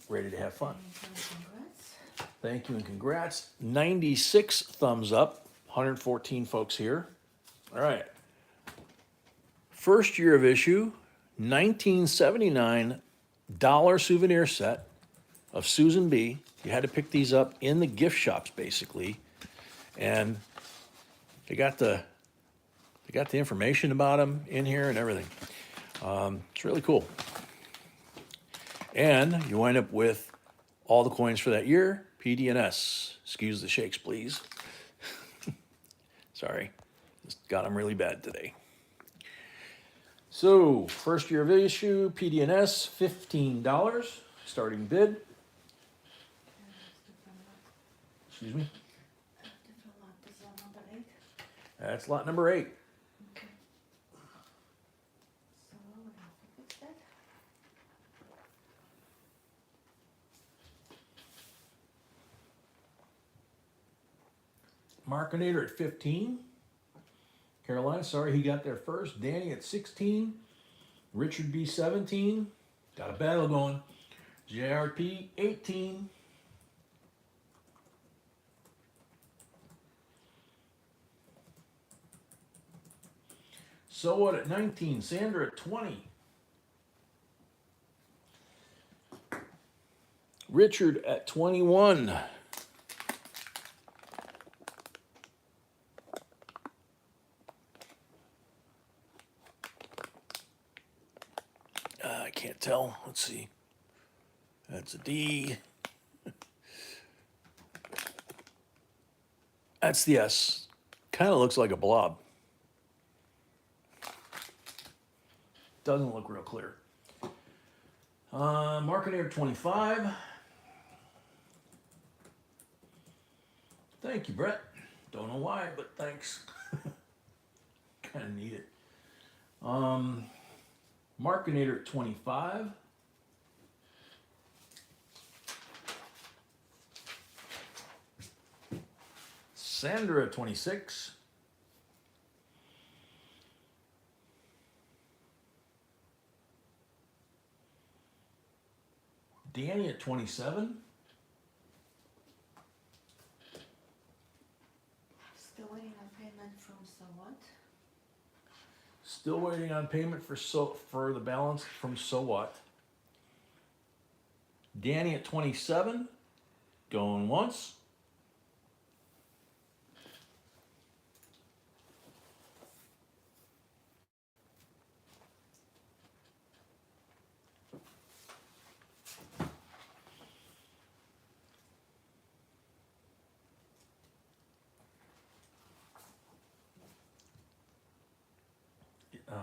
ready to have fun. Congrats. Thank you and congrats. 96 thumbs up. 114 folks here. All right. First year of issue, 1979 dollar souvenir set of Susan B. You had to pick these up in the gift shops basically, and they got the information about them in here and everything. It's really cool. And you wind up with all the coins for that year, PD&S. Excuse the shakes, please. Sorry, just got them really bad today. So, first year of issue, PD&S, $15, starting bid. Excuse me? Different lot, this is lot number 8. That's lot number 8. Okay. So we have to fix that. Markinator at 15. Carolina, sorry, he got there first. Danny at 16. Richard B 17. Got a battle going. JRP 18. So what at 19? Sandra at 20. Richard at 21. I can't tell. Let's see. That's a D. That's the S. Kind of looks like a blob. Doesn't look real clear. Marketeer 25. Thank you, Brett. Don't know why, but thanks. Kind of need it. Marketeer 25. Sandra 26. Danny at 27. Still waiting on payment from someone. Still waiting on payment for the balance from So What. Danny at 27. Going once.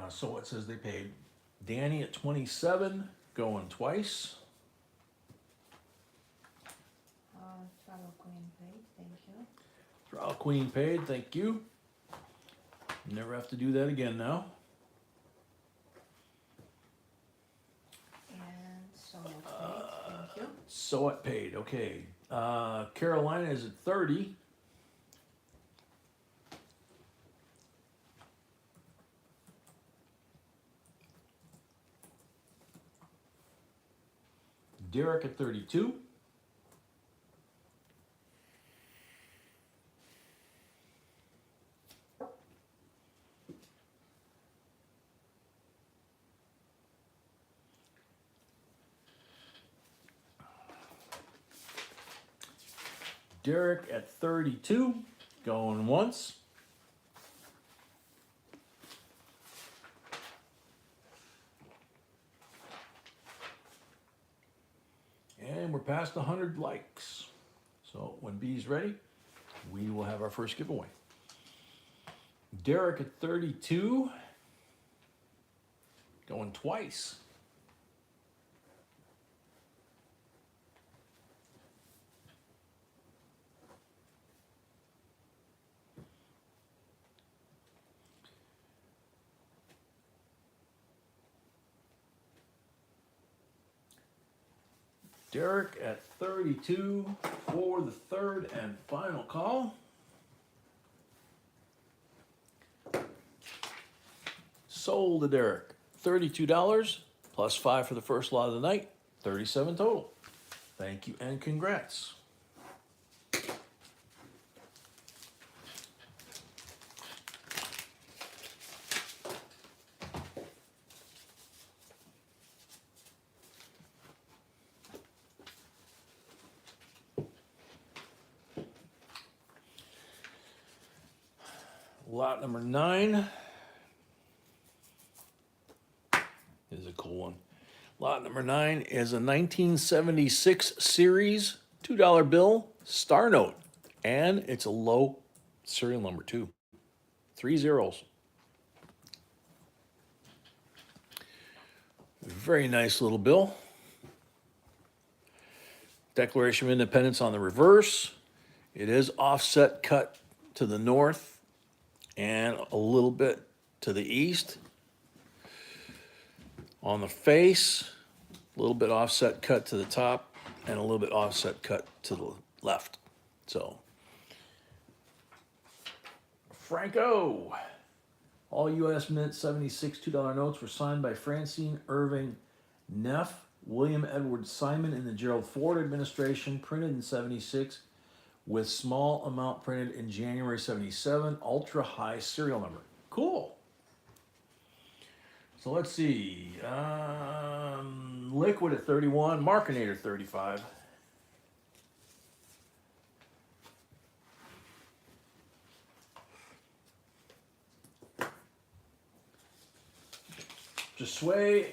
So What says they paid. Danny at 27. Going twice. Travel Queen paid, thank you. Trial Queen paid, thank you. Never have to do that again now. And so paid, thank you. So What paid, okay. Carolina is at 30. Derek at 32. Derek at 32, going once. And we're past 100 likes. So when B's ready, we will have our first giveaway. Derek at 32, going twice. Derek at 32 for the third and final call. Sold to Derek. $32 plus 5 for the first lot of the night. 37 total. Thank you and congrats. Lot number 9 is a cool one. Lot number 9 is a 1976 series $2 bill star note, and it's a low serial number too. 3 zeros. Very nice little bill. Declaration of Independence on the reverse. It is offset cut to the north and a little bit to the east. On the face, a little bit offset cut to the top and a little bit offset cut to the left. So, Franco, All U.S. Mint 76 $2 notes were signed by Francine Irving Neff, William Edward Simon in the Gerald Ford administration, printed in 76, with small amount printed in January 77, ultra high serial number. Cool. So let's see. Liquid at 31, Markinator 35. Josue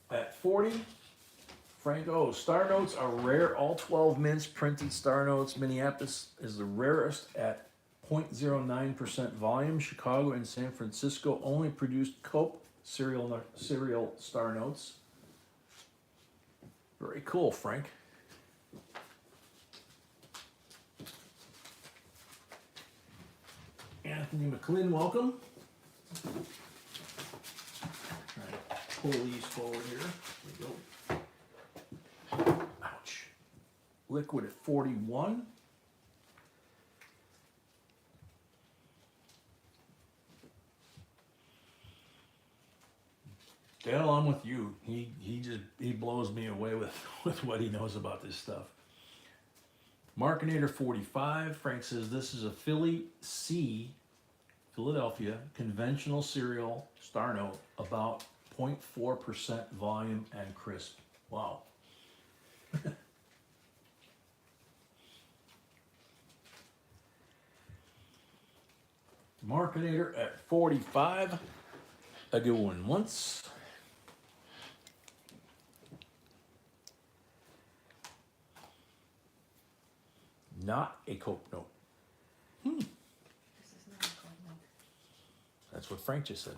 at 40. Franco, Star Notes are rare. All 12 mints printed Star Notes. Minneapolis is the rarest at 0.09% volume. Chicago and San Francisco only produced Cope serial Star Notes. Very cool, Frank. Anthony McLean, welcome. Try to pull these forward here. There we go. Ouch. Liquid at 41. Dale, I'm with you. He blows me away with what he knows about this stuff. Markinator 45. Frank says this is a Philly C, Philadelphia, conventional cereal Star Note, about 0.4% volume and crisp. Wow. Markinator at 45. A good one once. Not a Coke note. This is not a cold milk. That's what Frank just said.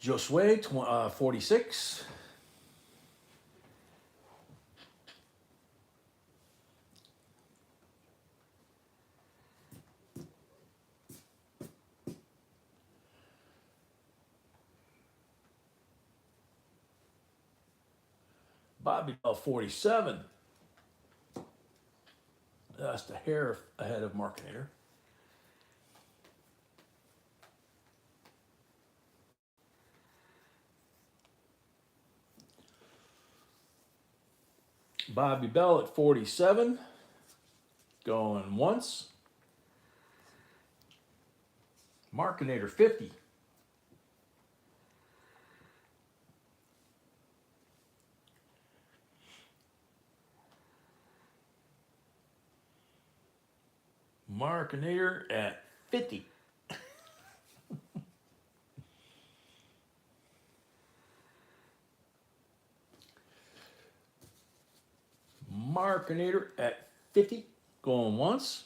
Josue, 46. Bobby Bell, 47. Just a hair ahead of Markinator. Bobby Bell at 47. Going once. Markinator 50. Markinator at 50. Markinator at 50. Going once.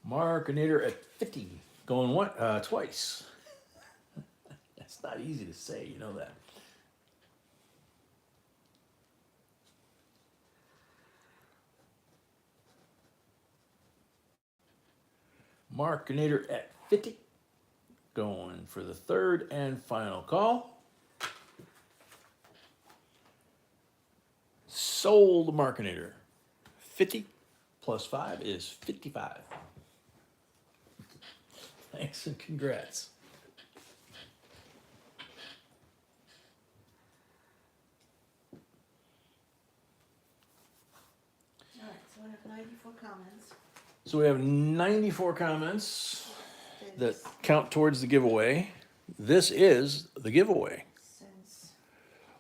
Markinator at 50. Going one, twice. That's not easy to say, you know that. Markinator at 50. Going for the third and final call. Sold Markinator. 50 plus 5 is 55. Thanks and congrats. All right, so I have 94 comments. So we have 94 comments that Since, count towards the giveaway. This is the giveaway. since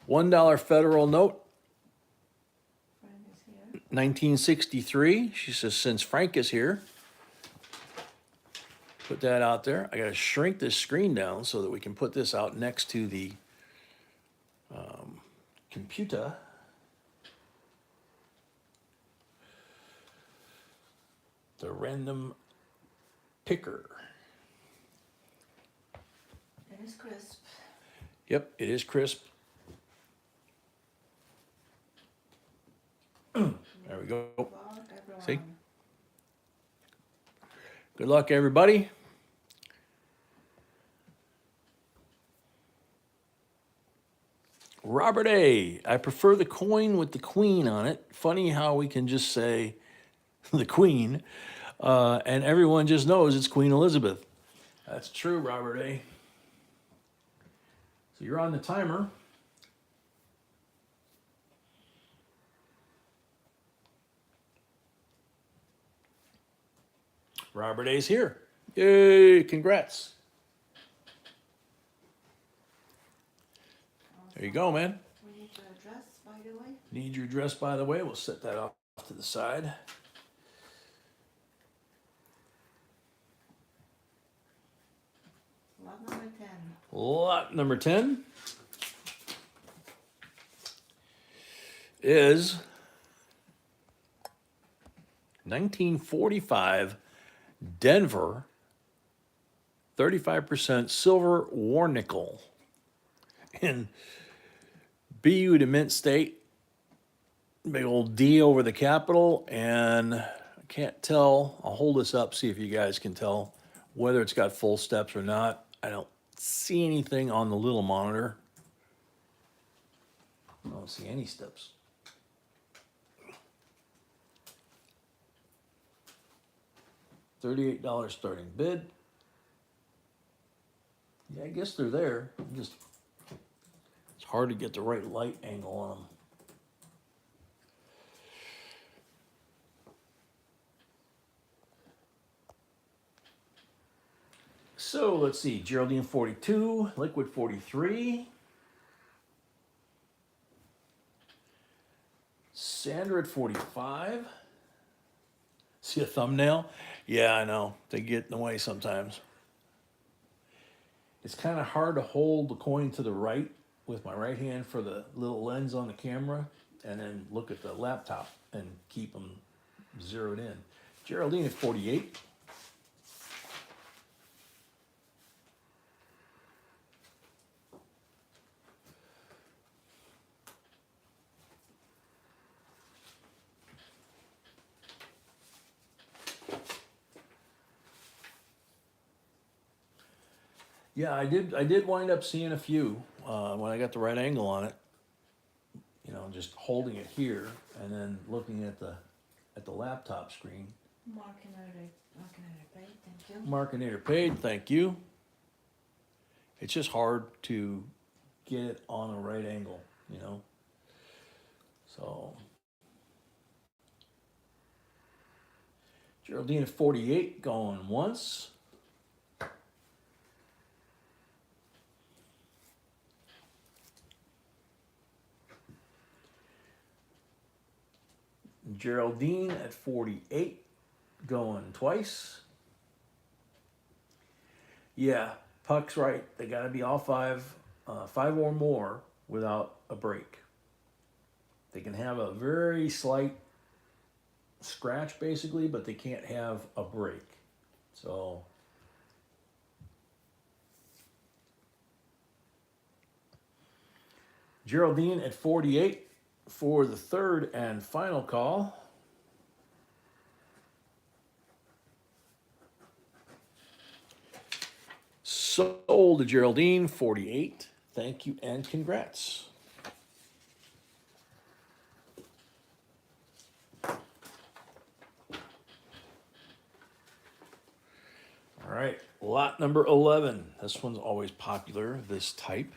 $1 federal note, Frank is here. 1963. She says, since Frank is here, put that out there. I got to shrink this screen down so that we can put this out next to the computer. The random picker. It is crisp. Yep, it is crisp. There we go. Well, everyone. See? Good luck, everybody. Robert A. I prefer the coin with the queen on it. Funny how we can just say the queen, and everyone just knows it's Queen Elizabeth. That's true, Robert A. So you're on the timer. Robert A's here. Yay, congrats. There you go, man. We need your address, by the way. Need your address, by the way. We'll set that off to the side. Lot number 10. Lot number 10 is 1945 Denver 35% silver war nickel in BU to Mint State. Big old D over the capital, and I can't tell. I'll hold this up, see if you guys can tell whether it's got full steps or not. I don't see anything on the little monitor. I don't see any steps. $38 starting bid. Yeah, I guess they're there. It's hard to get the right light angle on them. So let's see, Geraldine 42, Liquid 43. Sandra at 45. See a thumbnail? Yeah, I know. They get in the way sometimes. It's kind of hard to hold the coin to the right with my right hand for the little lens on the camera and then look at the laptop and keep them zeroed in. Geraldine at 48. Yeah, I did wind up seeing a few when I got the right angle on it. You know, just holding it here and then looking at the laptop screen. Markinator paid, thank you. Markinator paid, thank you. It's just hard to get it on a right angle, you know. So Geraldine at 48 going once. Geraldine at 48 going twice. Yeah, Puck's right. They got to be all five or more without a break. They can have a very slight scratch basically, but they can't have a break. So Geraldine at 48 for the third and final call. Sold to Geraldine, 48. Thank you and congrats. All right, lot number 11. This one's always popular, this type.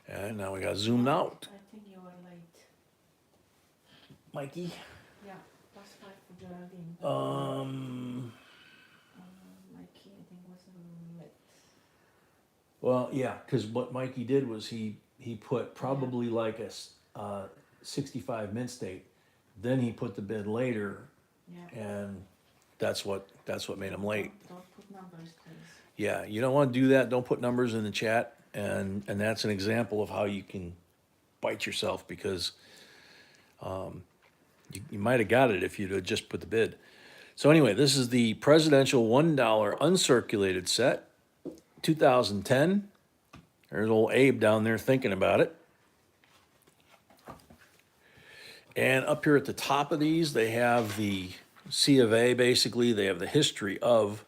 And now we got zoomed out. I think you were late. Mikey. Yeah, +5 for Geraldine. Mikey, I think was late. Well, yeah, because what Mikey did was he put probably like a 65 mint state, then he put the bid later, Yeah. and that's what made him late. Don't put numbers, please. Yeah, you don't want to do that. Don't put numbers in the chat, and that's an example of how you can bite yourself because you might have got it if you'd have just put the bid. So anyway, this is the presidential $1 uncirculated set, 2010. There's old Abe down there thinking about it. And up here at the top of these, they have the C of A, basically. They have the history of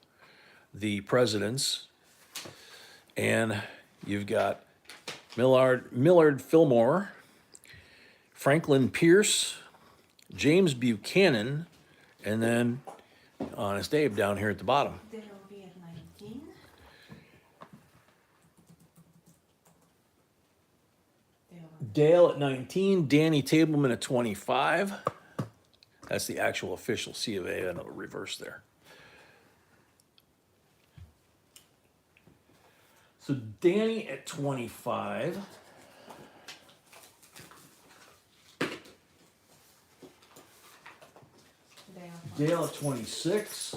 the presidents. And you've got Millard Fillmore, Franklin Pierce, James Buchanan, and then Honest Dave down here at the bottom. They'll be at 19. Dale at 19, Danny Tableman at 25. That's the actual official C of A, another reverse there. So Danny at 25. Dale at 26.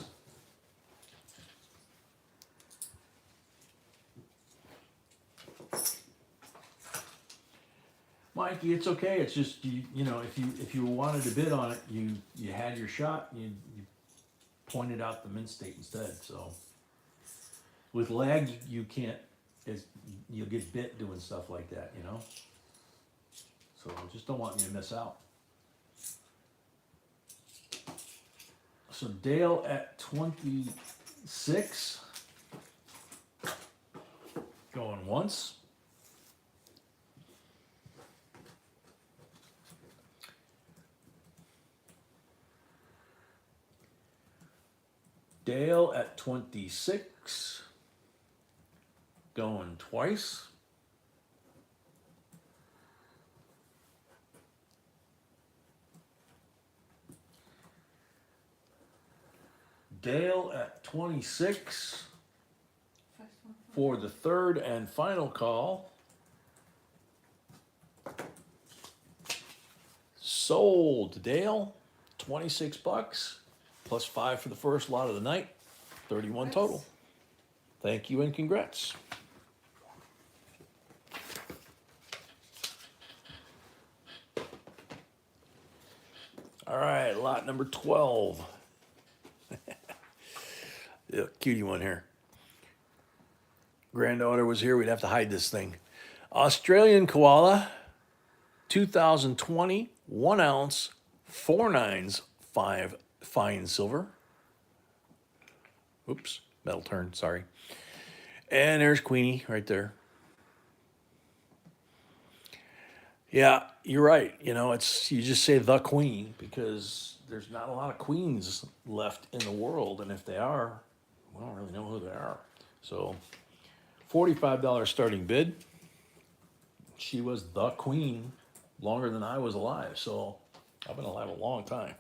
Mikey, it's okay. It's just you know if you wanted to bid on it, you had your shot. You pointed out the mint state instead. So with lag, you can't. You'll get bit doing stuff like that. You know. So just don't want you to miss out. So Dale at 26. Going once. Dale at 26. Going twice. Dale at 26 for the third and final call. Sold, Dale, 26 bucks, plus 5 for the first lot of the night, 31 total. Thank you and congrats. All right, lot number 12. Yeah, cutie one here. Granddaughter was here, we'd have to hide this thing. Australian koala, 2020, 1 ounce, 4 nines, 5 fine silver. Oops, metal turn, sorry. And there's Queenie right there. Yeah, you're right. You know, you just say the queen because there's not a lot of queens left in the world, and if they are, we don't really know who they are. So, $45 starting bid. She was the queen longer than I was alive, so I've been alive a long time.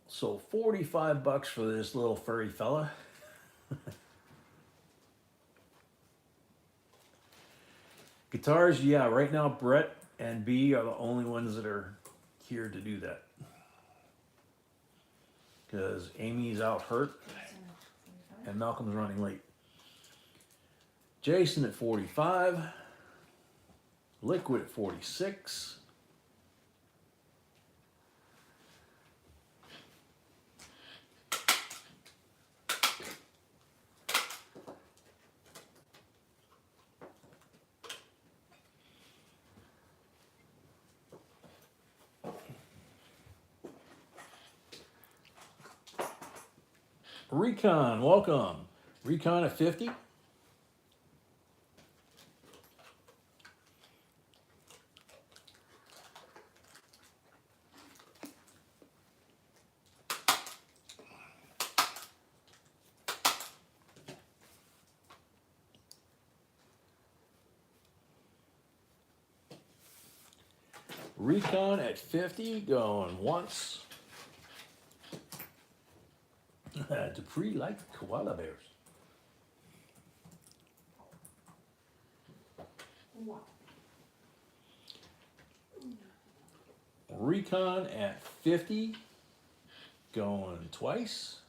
So 45 bucks for this little furry fella. Guitars, yeah, right now Brett and B are the only ones that are here to do that. Because Amy's out hurt and Malcolm's running late. Jason at 45. Liquid at 46. Recon, welcome. Recon at 50. Recon at 50, going once. Dupree like koala bears. Wow. Recon at 50, going twice.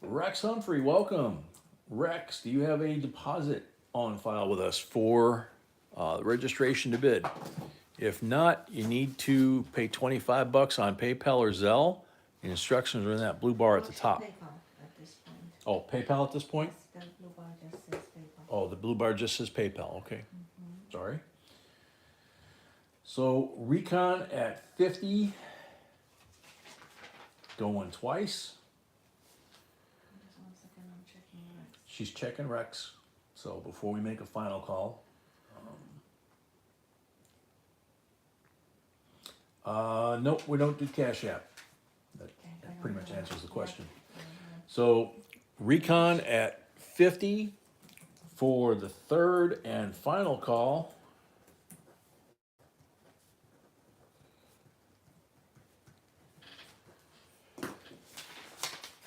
Rex Humphrey, welcome. Rex, do you have a deposit on file with us for registration to bid? If not, you need to pay 25 bucks on PayPal or Zelle. The instructions are in that blue bar at the top. PayPal at this point. Oh, PayPal at this point? Yes, the blue bar just says PayPal. Oh, the blue bar just says PayPal, okay. Sorry. So recon at 50, going twice. Just 1 second, I'm checking that. She's checking Rex. So before we make a final call. Nope, we don't do Cash App. That pretty much answers the question. So recon at 50 for the third and final call.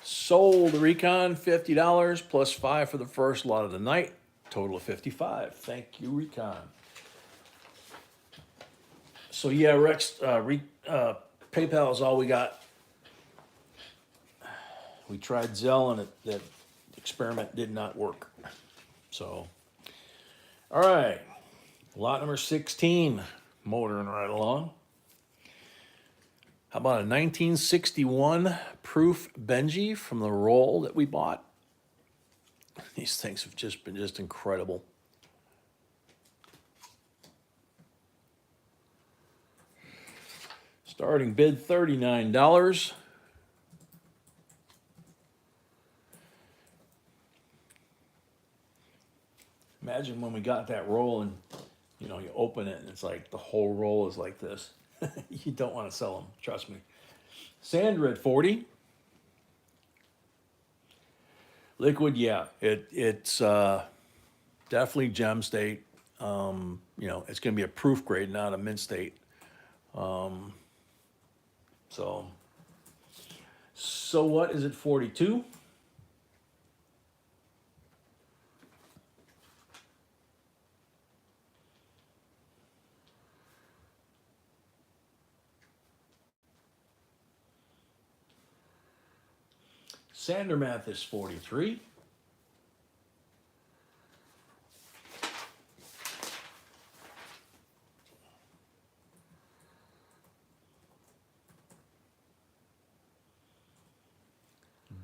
Sold recon $50 plus 5 for the first lot of the night. Total of 55. Thank you, recon. So yeah, Rex, PayPal is all we got. We tried Zelle and that experiment did not work. So, all right, lot number 16, motoring right along. How about a 1961 proof Benji from the roll that we bought? These things have just been incredible. Starting bid $39. Imagine when we got that roll and you open it and it's like the whole roll is like this. You don't want to sell them, trust me. Sandra at 40. Liquid, yeah, it's definitely gem state. It's going to be a proof grade, not a mint state. So what is it? 42. Sander Mathis 43.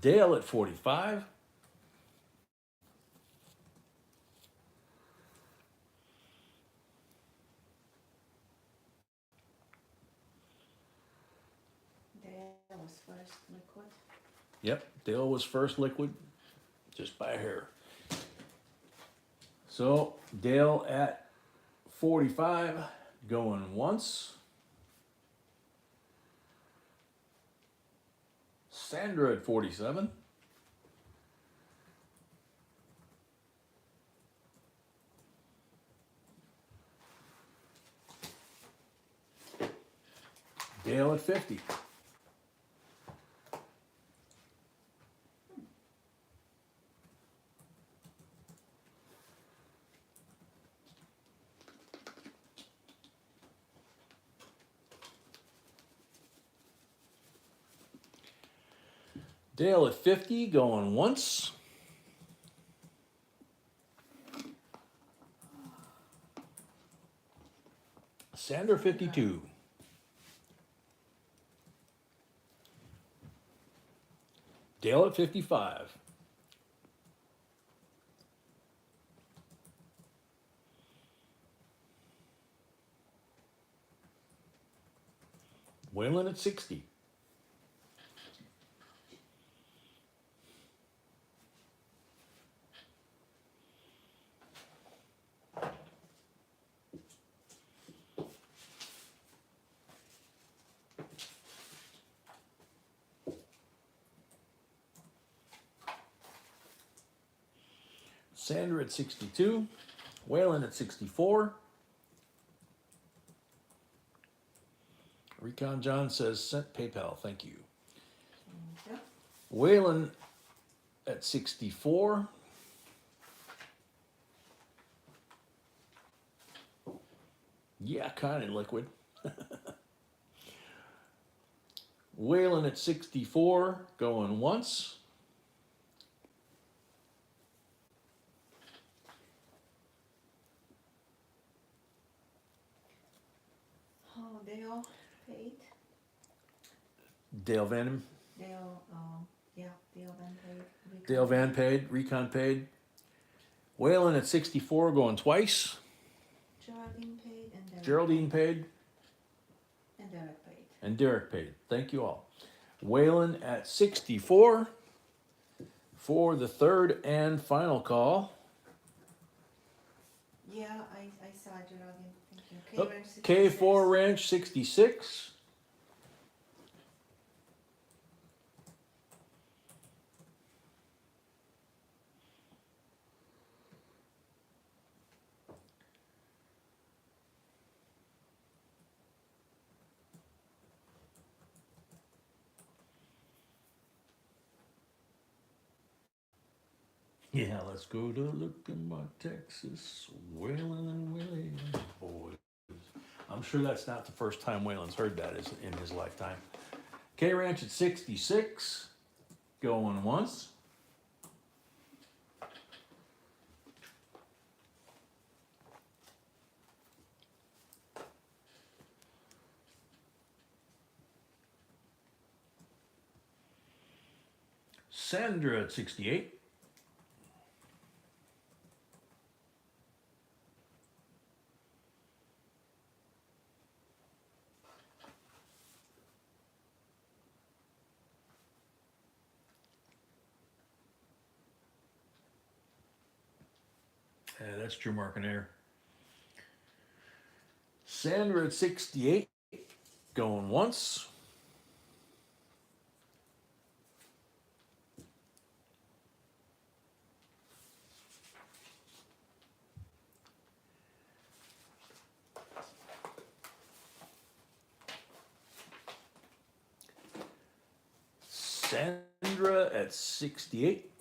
Dale at 45. That was first liquid. Yep, Dale was first liquid, just by a hair. So Dale at 45, going once. Sandra at 47. Dale at 50. Dale at 50, going once. Sandra 52. Dale at 55. Waylon at 60. Sandra at 62. Waylon at 64. Recon John says, sent PayPal, thank you. Okay. Waylon at 64. Yeah, kind of liquid. Waylon at 64, going once. Oh, Dale paid. Dale Van, Dale, Dale Van paid. Dale Van paid, Recon paid. Waylon at 64, going twice. Geraldine paid and then. Geraldine paid. And Derek paid. Thank you all. Whalen at 64 for the third and final call. Yeah, I saw Geraldine, thank you. Oh, Ranch 66. K4 Ranch 66. Yeah, let's go to look in my Texas. Waylon and Willie, boys. I'm sure that's not the first time Waylon's heard that in his lifetime. K Ranch at 66. Going once. Sandra at 68. Yeah, that's Drew Markinair. Sandra at 68. Going once. Sandra at 68.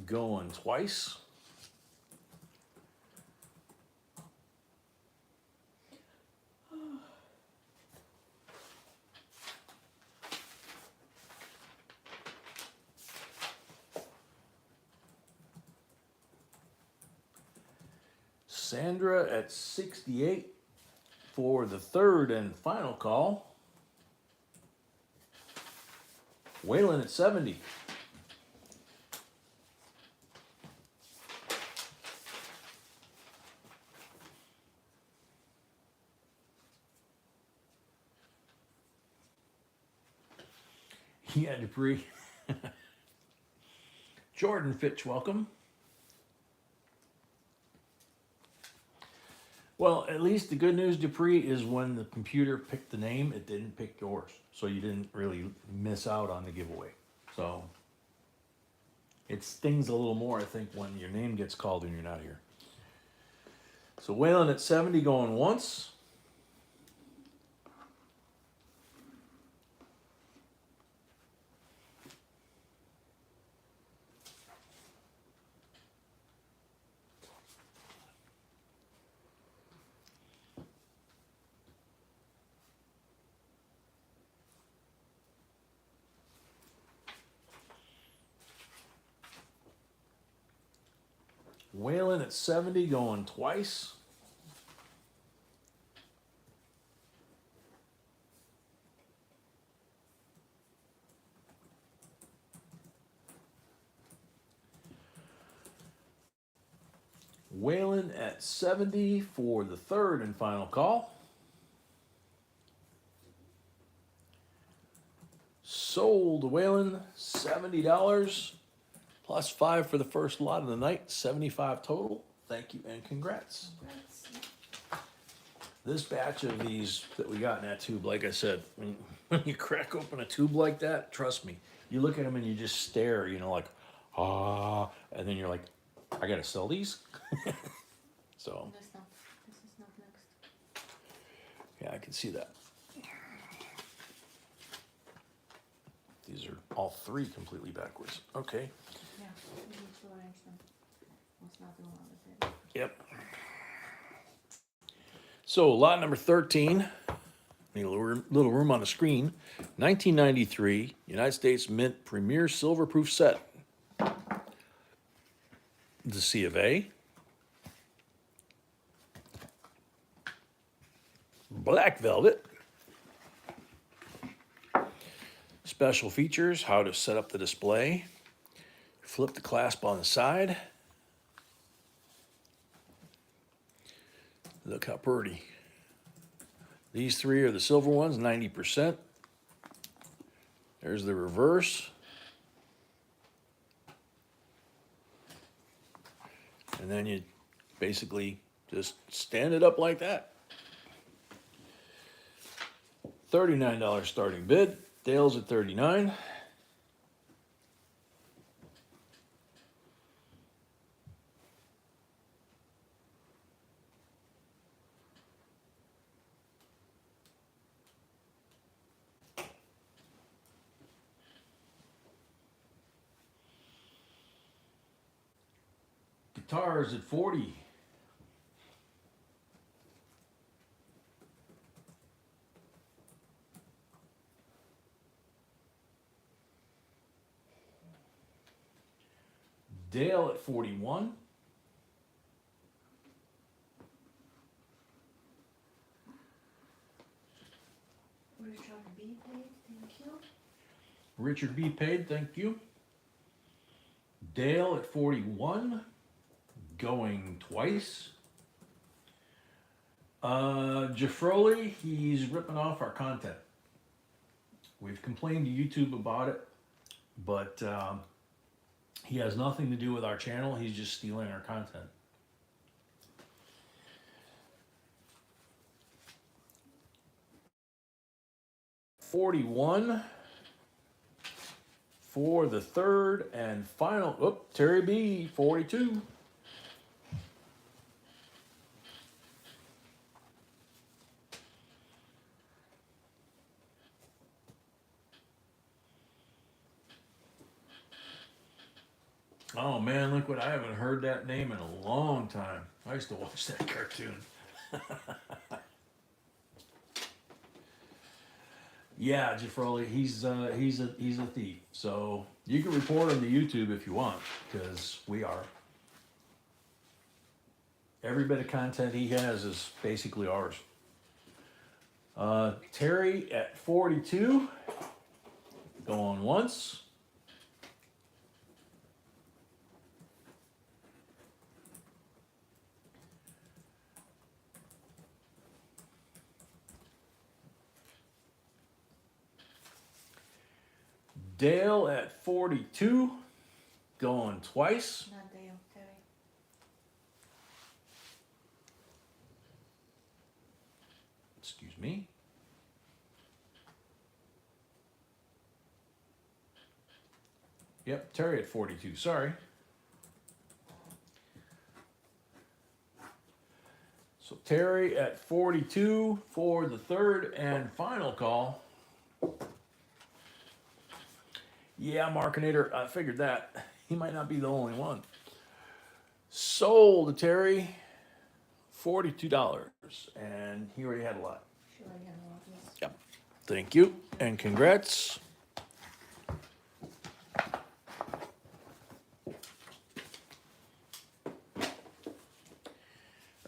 Going twice. Sandra at 68 for the third and final call. Waylon at 70. Yeah, Dupree. Jordan Fitch, welcome. Well, at least the good news, Dupree, is when the computer picked the name, it didn't pick yours. So you didn't really miss out on the giveaway. So it stings a little more, I think, when your name gets called and you're not here. So Waylon at 70 going once. Waylon at 70 going twice. Waylon at 70 for the third and final call. Sold Waylon, $70 plus 5 for the first lot of the night, 75 total. Thank you and congrats. Congrats. This batch of these that we got in that tube, like I said, when you crack open a tube like that, trust me, you look at them and you just stare, like, and then you're like, I gotta sell these. So, This is not next. yeah, I can see that. These are all three completely backwards. Okay. Yeah, we need to arrange them. Let's not do all of it. Yep. So lot number 13, need a little room on the screen. 1993 United States Mint Premier Silver Proof Set. The C of A. Black velvet. Special features, how to set up the display. Flip the clasp on the side. Look how pretty. These three are the silver ones, 90%. There's the reverse. And then you basically just stand it up like that. $39 starting bid. Dale's at 39. Guitars at 40. Dale at 41. Richard B. paid, thank you. Richard B. paid, thank you. Dale at 41. Going twice. Jafroli, he's ripping off our content. We've complained to YouTube about it, but he has nothing to do with our channel. He's just stealing our content. $41 for the third and final. Oop, Terry B, 42. Oh man, look what I haven't heard that name in a long time. I used to watch that cartoon. Yeah, Jafroli, he's a thief. So you can report him to YouTube if you want, because we are. Every bit of content he has is basically ours. Terry at 42, going once. Dale at 42, going twice. Not Dale, Terry. Excuse me. Yep, Terry at 42, sorry. So Terry at 42 for the third and final call. Yeah, Markinator, I figured that. He might not be the only one. Sold to Terry, $42. And he already had a lot. Sure, I have a lot, yes. Yep. Thank you and congrats.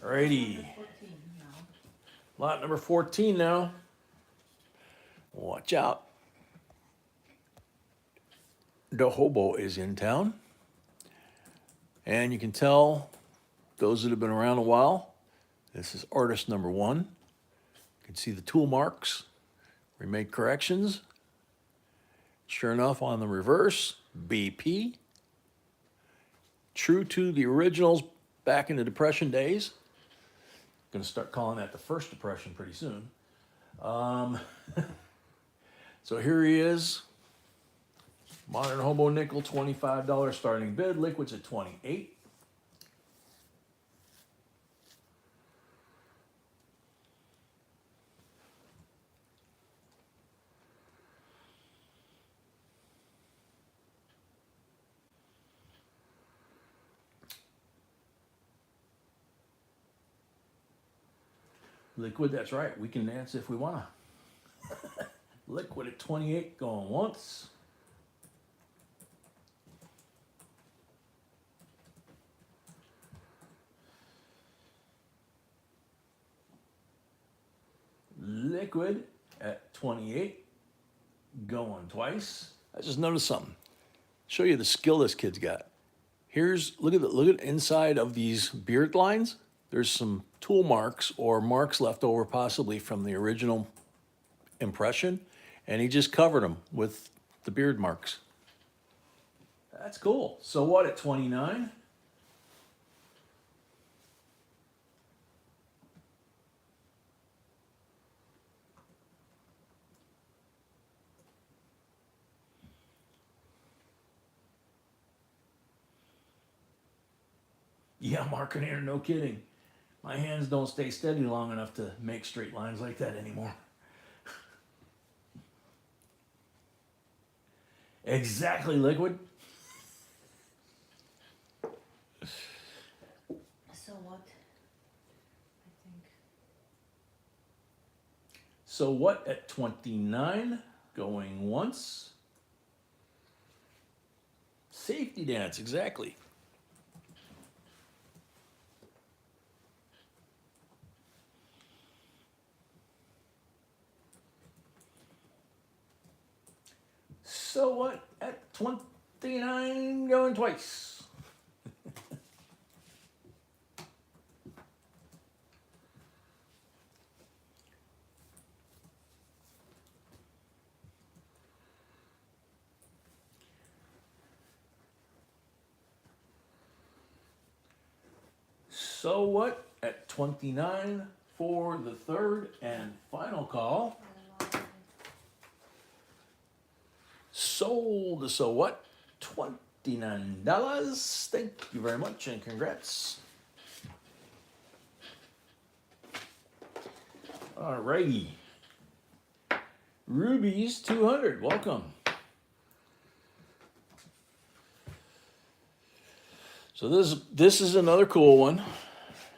Alrighty. Number 14 now. Lot number 14 now. Watch out. The hobo is in town. And you can tell, those that have been around a while, this is artist number 1. You can see the tool marks. We made corrections. Sure enough, on the reverse, BP. True to the originals back in the Depression days. Going to start calling that the first Depression pretty soon. So here he is. Modern Hobo Nickel, $25 starting bid. Liquids at 28. Liquid, that's right. We can dance if we want to. Liquid at 28, going once. Liquid at 28, going twice. I just noticed something. Show you the skill this kid's got. Look at inside of these beard lines. There's some tool marks or marks left over possibly from the original impression, and he just covered them with the beard marks. That's cool. So what at 29? Yeah, marketing, no kidding. My hands don't stay steady long enough to make straight lines like that anymore. Exactly, Liquid. So what? I think. So what at 29? Going once. Safety dance, exactly. So what at 29? Going twice. So what at 29 for the third and final call? Sold. So what? $29. Thank you very much and congrats. Alrighty. Ruby's 200. Welcome. So this is another cool one,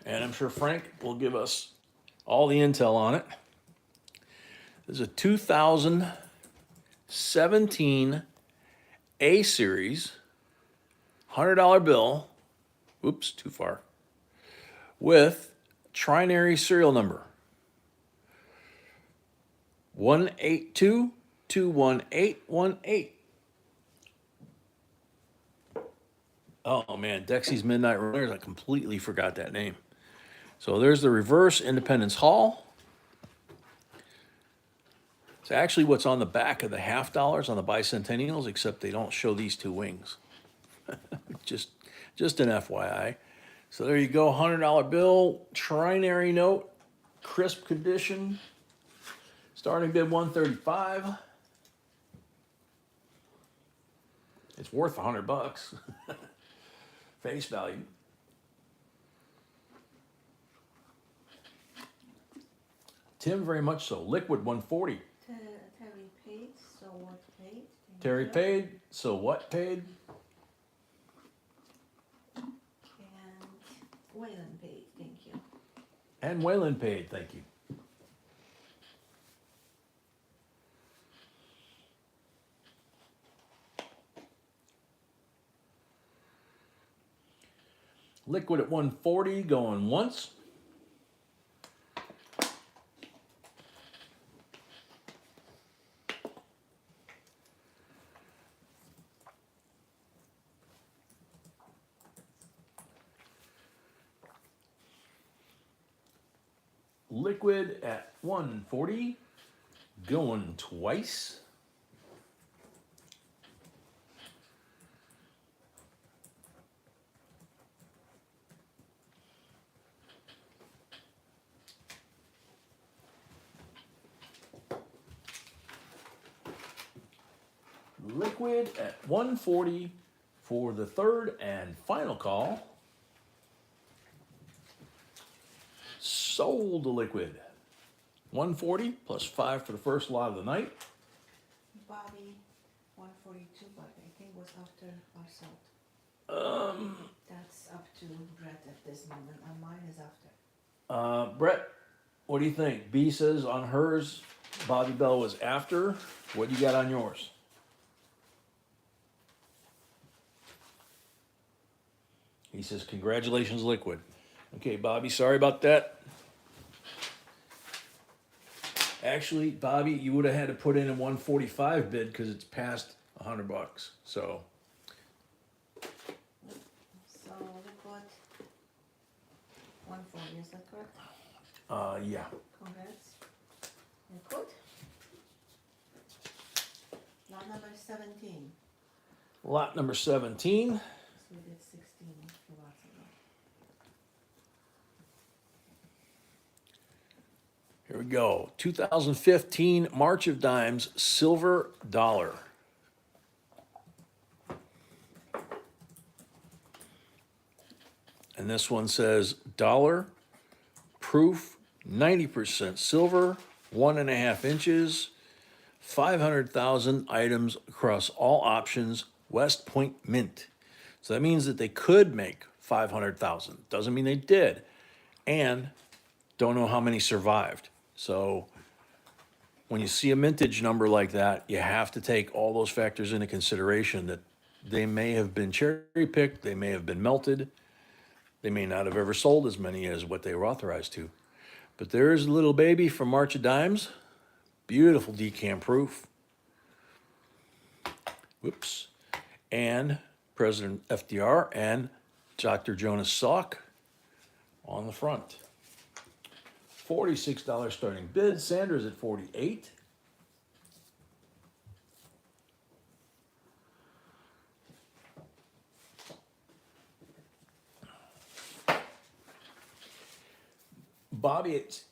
and I'm sure Frank will give us all the intel on it. There's a 2017 A series $100 bill. Oops, too far. With trinary serial number 182-21818. Oh man, Dexy's Midnight Runners. I completely forgot that name. So there's the reverse Independence Hall. It's actually what's on the back of the half dollars on the bicentennials, except they don't show these two wings. just an FYI. So there you go, $100 bill, trinary note, crisp condition. Starting bid 135. It's worth $100. Face value. Tim, very much so. Liquid 140. Terry paid, so what paid? Terry paid, so what paid? And Wayland paid, thank you. And Wayland paid, thank you. Liquid at 140, going once. Liquid at 140, going twice. Liquid at 140 for the third and final call. Sold the liquid. 140 plus 5 for the first lot of the night. Bobby, 142, but I think was after our salt. That's up to Brett at this moment, and mine is after. Brett, what do you think? B says on hers, Bobby Bell was after. What do you got on yours? He says, congratulations, Liquid. Okay, Bobby, sorry about that. Actually, Bobby, you would have had to put in a 145 bid because it's past $100. So, Liquid, 140, is that correct? yeah. Congrats. Liquid. Lot number 17. Lot number 17. So we did 16 a few lots ago. Here we go. 2015 March of Dimes silver dollar. And this one says dollar proof 90% silver, 1.5 inches, 500,000 items across all options, West Point Mint. So that means that they could make 500,000. Doesn't mean they did. And don't know how many survived. So when you see a mintage number like that, you have to take all those factors into consideration, that they may have been cherry picked, they may have been melted, they may not have ever sold as many as what they were authorized to. But there's a little baby from March of Dimes. Beautiful decant proof. Whoops. And President FDR and Dr. Jonas Salk on the front. $46 starting bid. Sandra's at 48. Bobby, it's,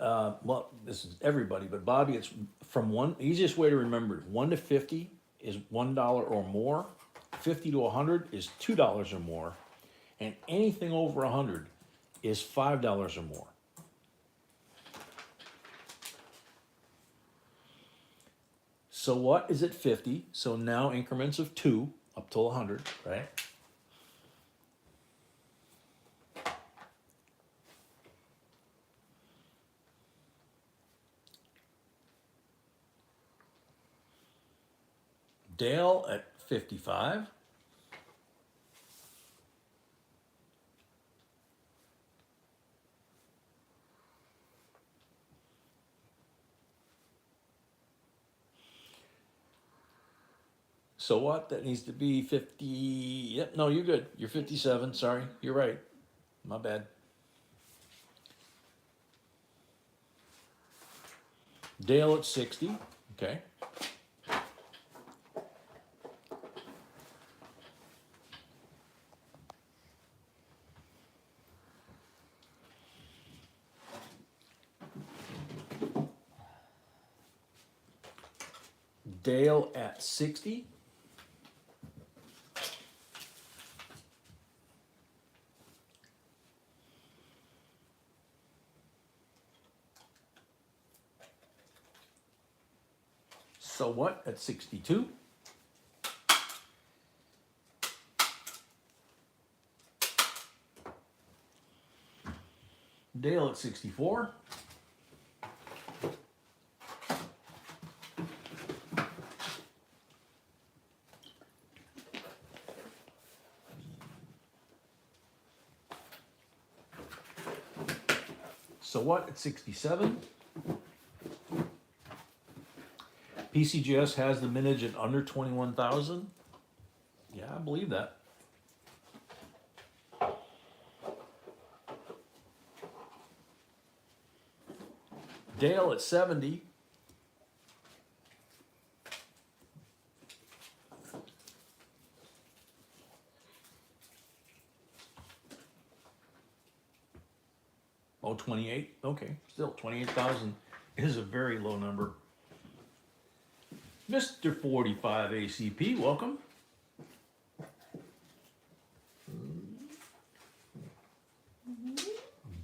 well, this is everybody, but Bobby, it's from one, easiest way to remember it, 1 to 50 is $1 or more, 50 to 100 is $2 or more, and anything over 100 is $5 or more. So what is at 50? So now increments of 2 up till 100, right? Dale at 55. So what? That needs to be 50. Yep, no, you're good. You're 57. Sorry, you're right. My bad. Dale at 60. Okay. Dale at 60. So what at 62? Dale at 64. So what at 67? PCGS has the mintage at under 21,000. Yeah, I believe that. Dale at 70. Oh, 28. Okay, still 28,000 is a very low number. Mr. 45 ACP, welcome.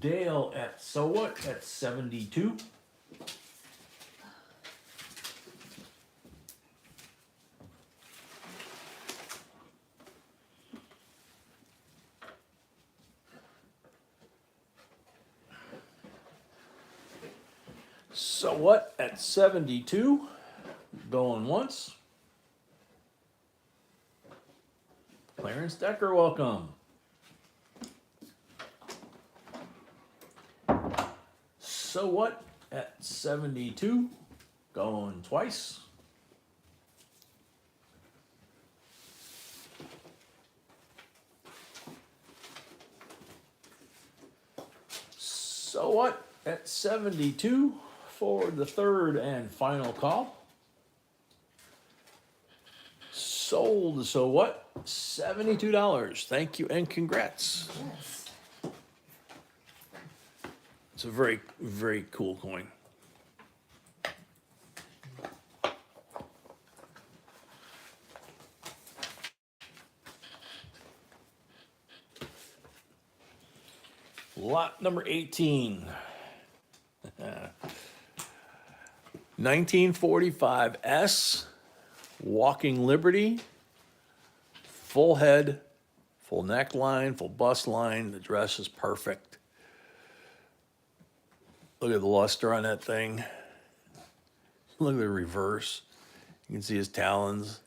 Dale at so what at 72. So what at 72? Going once. Clarence Decker, welcome. So what at 72? Going twice. So what at 72 for the third and final call? Sold. So what? $72. Thank you and congrats. Yes. It's a very, very cool coin. Lot number 18. 1945 S, Walking Liberty, full head, full neckline, full bust line. The dress is perfect. Look at the luster on that thing. Look at the reverse. You can see his talons.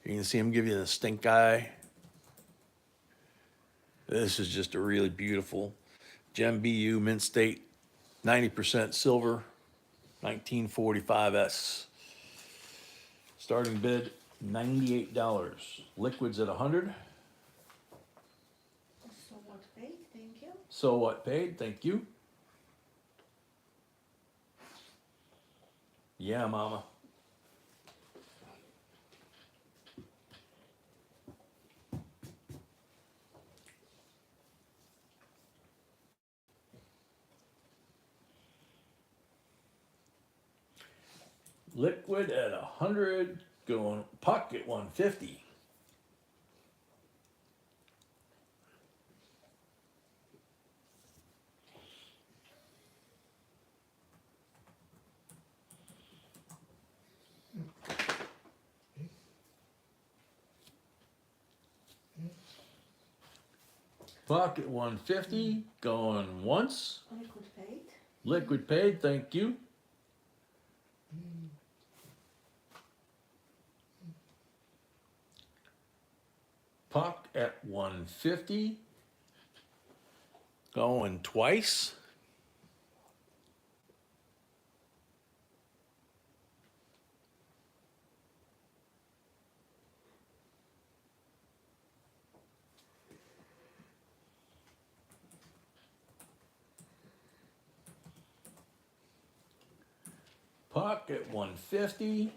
You can see him give you the stink eye. This is just a really beautiful Gem BU Mint State, 90% silver, 1945S. Starting bid, $98. Liquids at 100. So what paid? Thank you. So what paid? Thank you. Yeah, mama. Liquid at 100, going puck at 150. Puck at 150, going once. Liquid paid. Liquid paid, thank you. Puck at 150, going twice. Puck at 150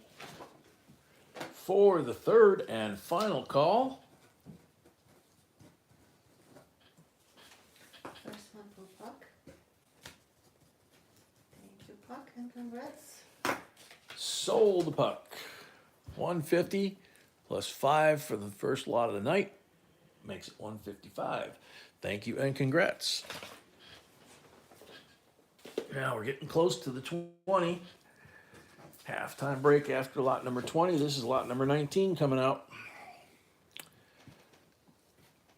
for the third and final call. First one for Puck. Thank you, Puck, and congrats. Sold the puck. 150 plus 5 for the first lot of the night makes it 155. Thank you and congrats. Now we're getting close to the 20. Halftime break after lot number 20. This is lot number 19 coming out.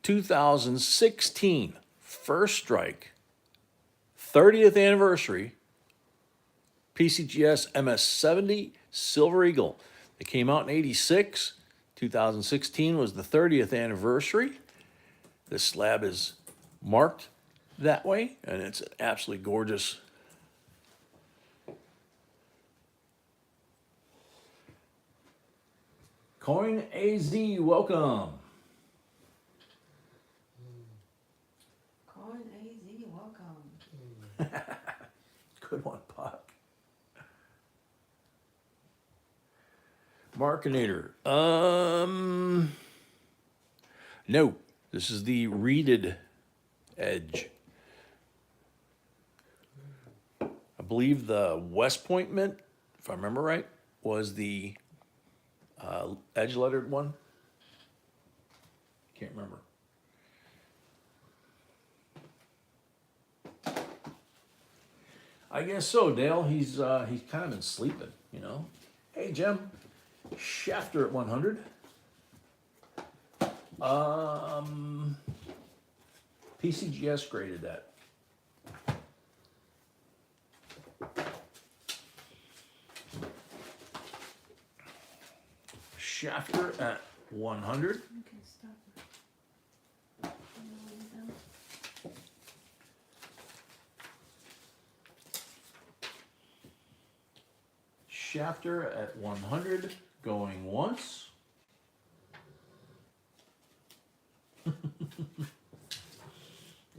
2016 First Strike 30th anniversary PCGS MS70 Silver Eagle. They came out in 86. 2016 was the 30th anniversary. This slab is marked that way, and it's an absolutely gorgeous coin. AZ, welcome. Coin AZ, welcome. Good one, Puck. Markinator. No, this is the reeded edge. I believe the West Point mint, if I remember right, was the edge lettered one. Can't remember. I guess so, Dale. He's kind of been sleeping, you know. Hey, Jim. Shafter at 100. PCGS graded that. Shafter at 100. You can stop. You know when you're done. Shafter at 100, going once. Yeah,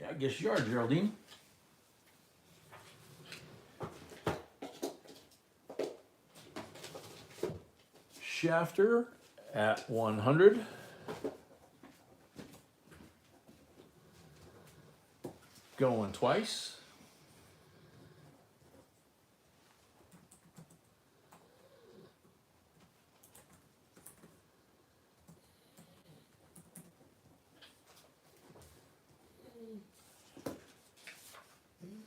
I guess you are, Geraldine. Shafter at 100. Going twice.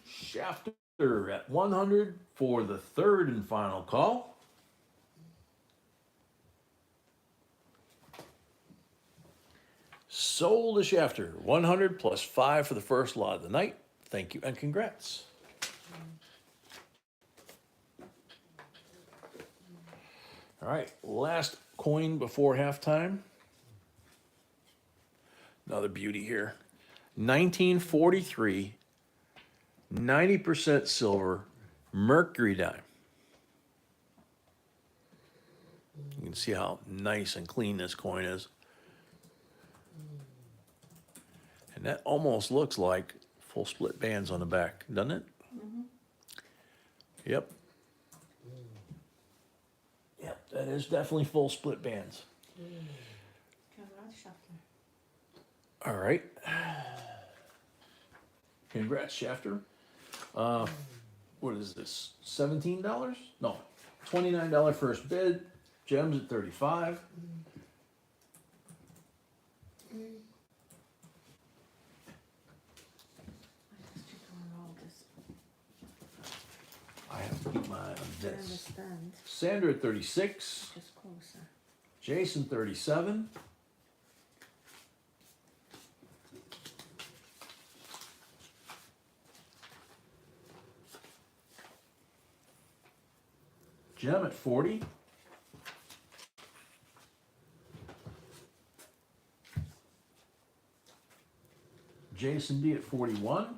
Shafter at 100 for the third and final call. Sold a shafter, 100 plus 5 for the first lot of the night. Thank you and congrats. All right, last coin before halftime. Another beauty here. 1943, 90% silver, mercury dime. You can see how nice and clean this coin is. And that almost looks like full split bands on the back, doesn't it? Mm-hmm. Yep. Yep, that is definitely full split bands. Congrats, Shafter. All right. Congrats, Shafter. What is this? $17? No, $29 first bid. Gems at 35. I just check on all this. I have to keep my eye on I this. understand. Sandra at 36. Just closer. Jason 37. Gem at 40. Jason D at 41.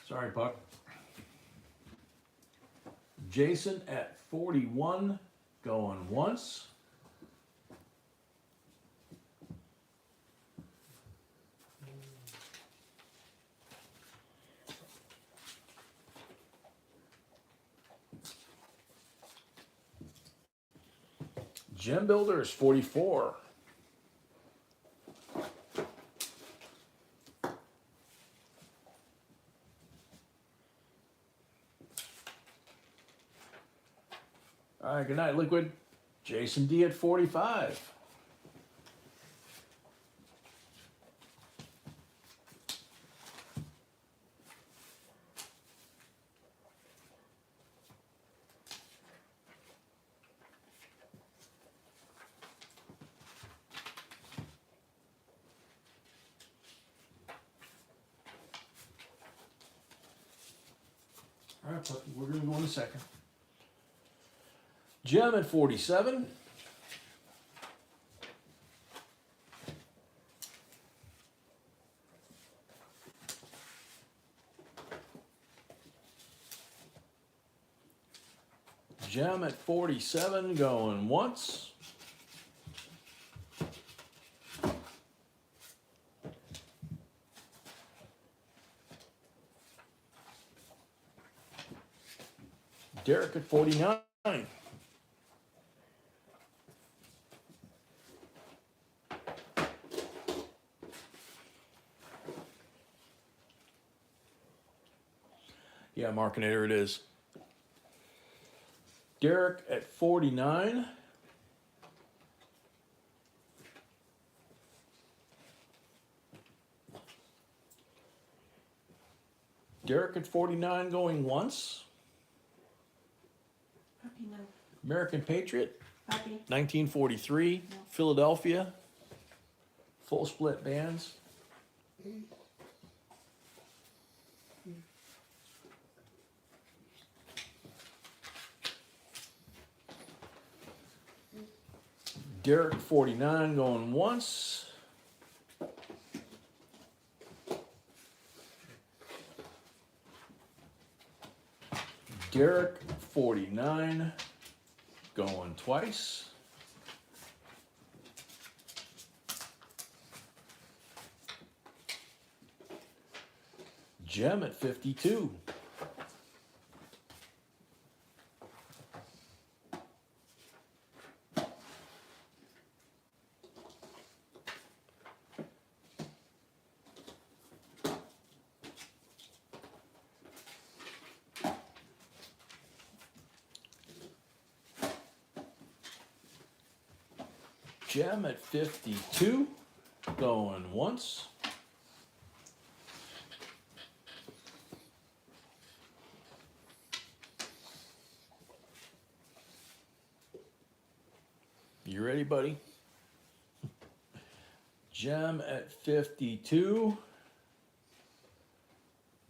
Sorry, Puck. Jason at 41, going once. Gem Builder is 44. All right, good night, Liquid. Jason D at 45. All right, Pucky, we're gonna go in a second. Gem at 47. Gem at 47, going once. Derek at 49. Yeah, Markinator it is. Derek at 49. Derek at 49 going once. Puppy, no. American Patriot, Puppy. 1943. No. Philadelphia. Full split bands. Derek 49 going once. Derek 49 going twice. Jem at 52. Jem at 52, going once. You ready, buddy? Jem at 52,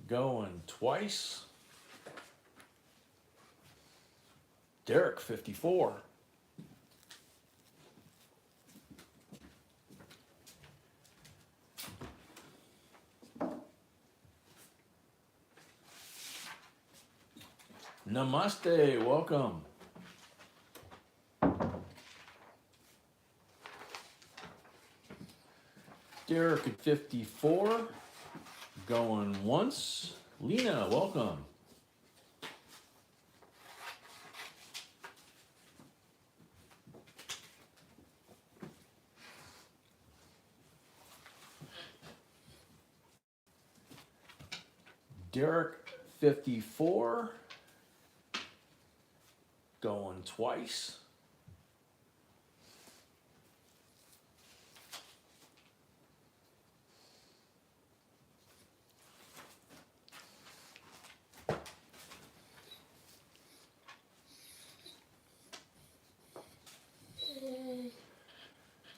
going twice. Derek 54. Namaste, welcome. Derek at 54, going once. Lena, welcome. Derek 54, going twice.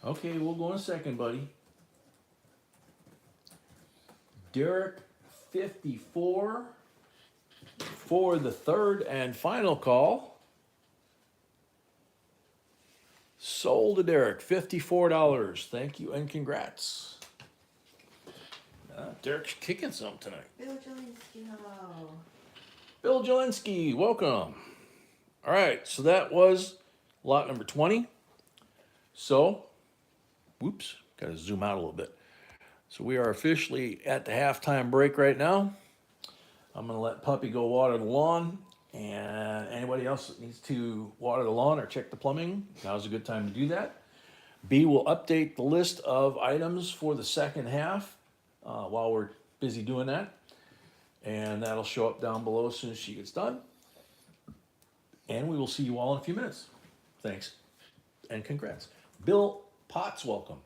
Okay, we'll go in a second, buddy. Derek 54 for the third and final call. Sold to Derek, $54. Thank you and congrats. Derek's kicking some tonight. Bill Jelinski, hello. Bill Jelinski, welcome. All right, so that was lot number 20. So, whoops, got to zoom out a little bit. So we are officially at the halftime break right now. I'm going to let Puppy go water the lawn, and anybody else that needs to water the lawn or check the plumbing, now's a good time to do that. B will update the list of items for the second half while we're busy doing that, and that'll show up down below as soon as she gets done. And we will see you all in a few minutes. Thanks and congrats. Bill Potts, welcome.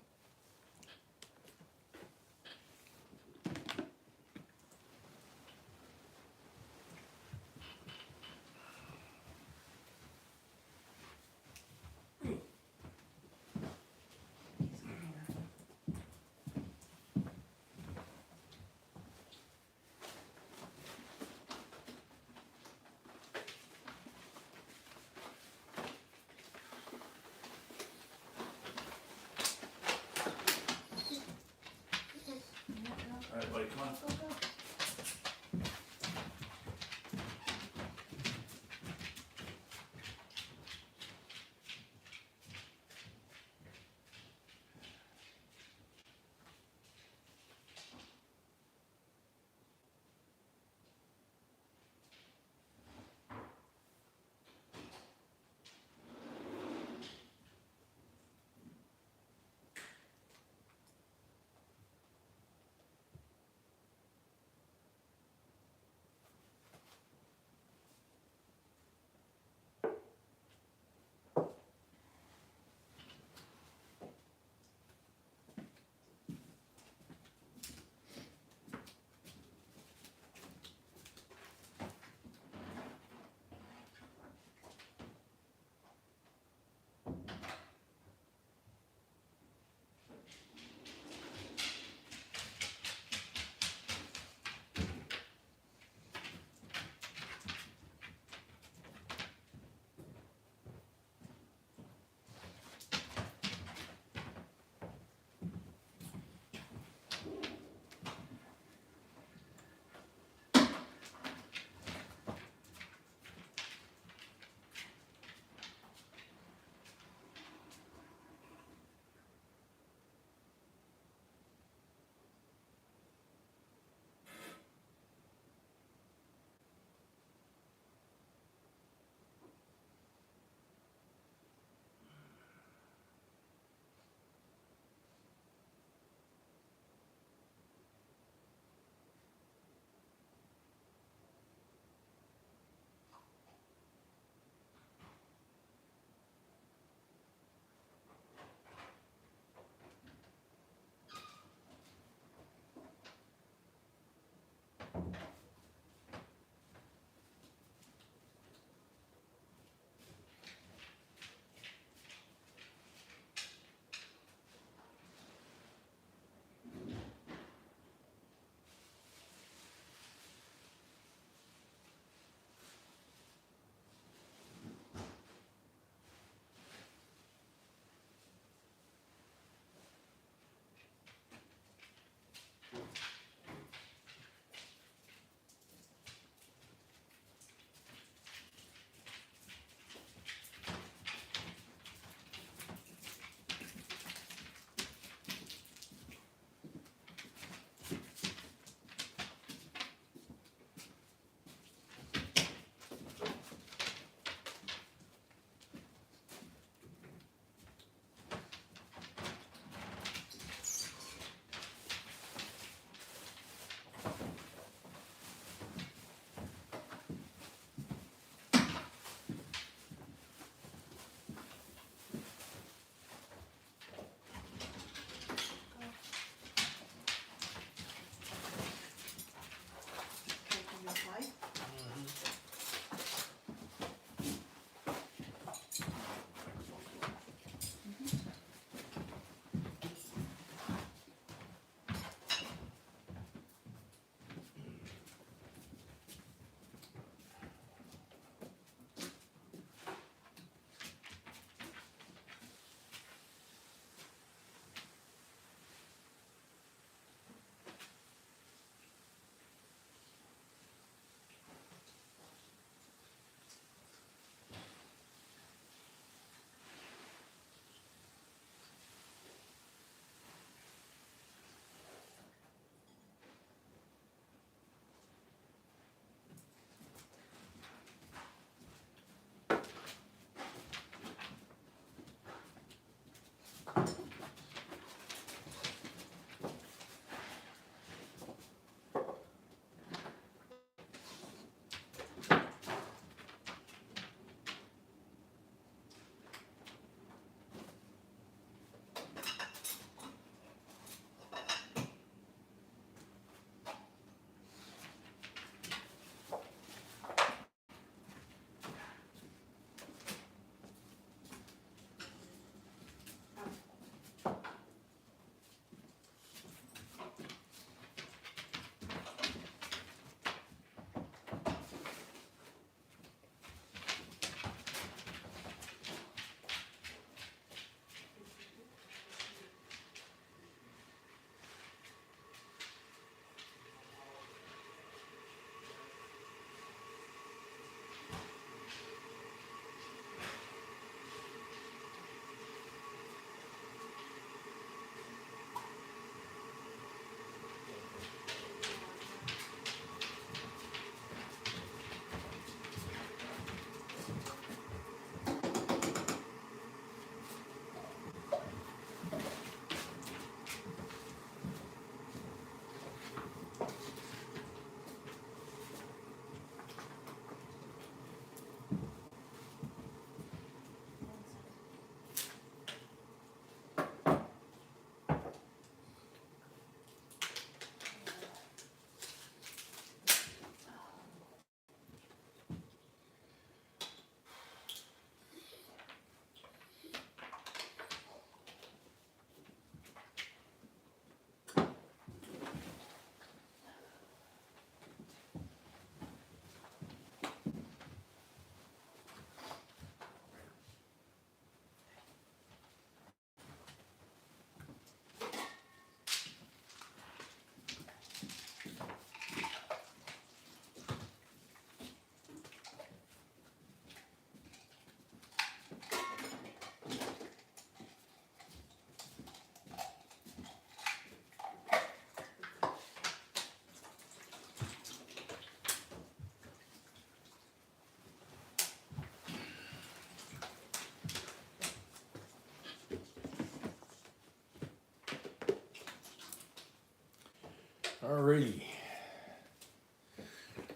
Alrighty.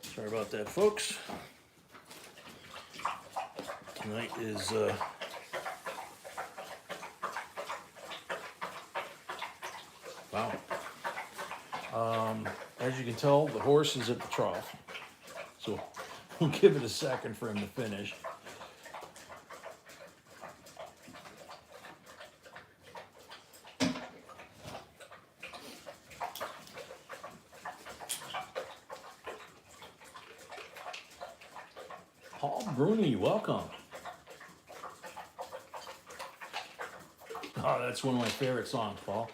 Sorry about that, folks. Tonight is, wow. As you can tell, the horse is at the trough. So we'll give it a second for him to finish. Paul Bruni, welcome. Oh, that's one of my favorite songs, Paul.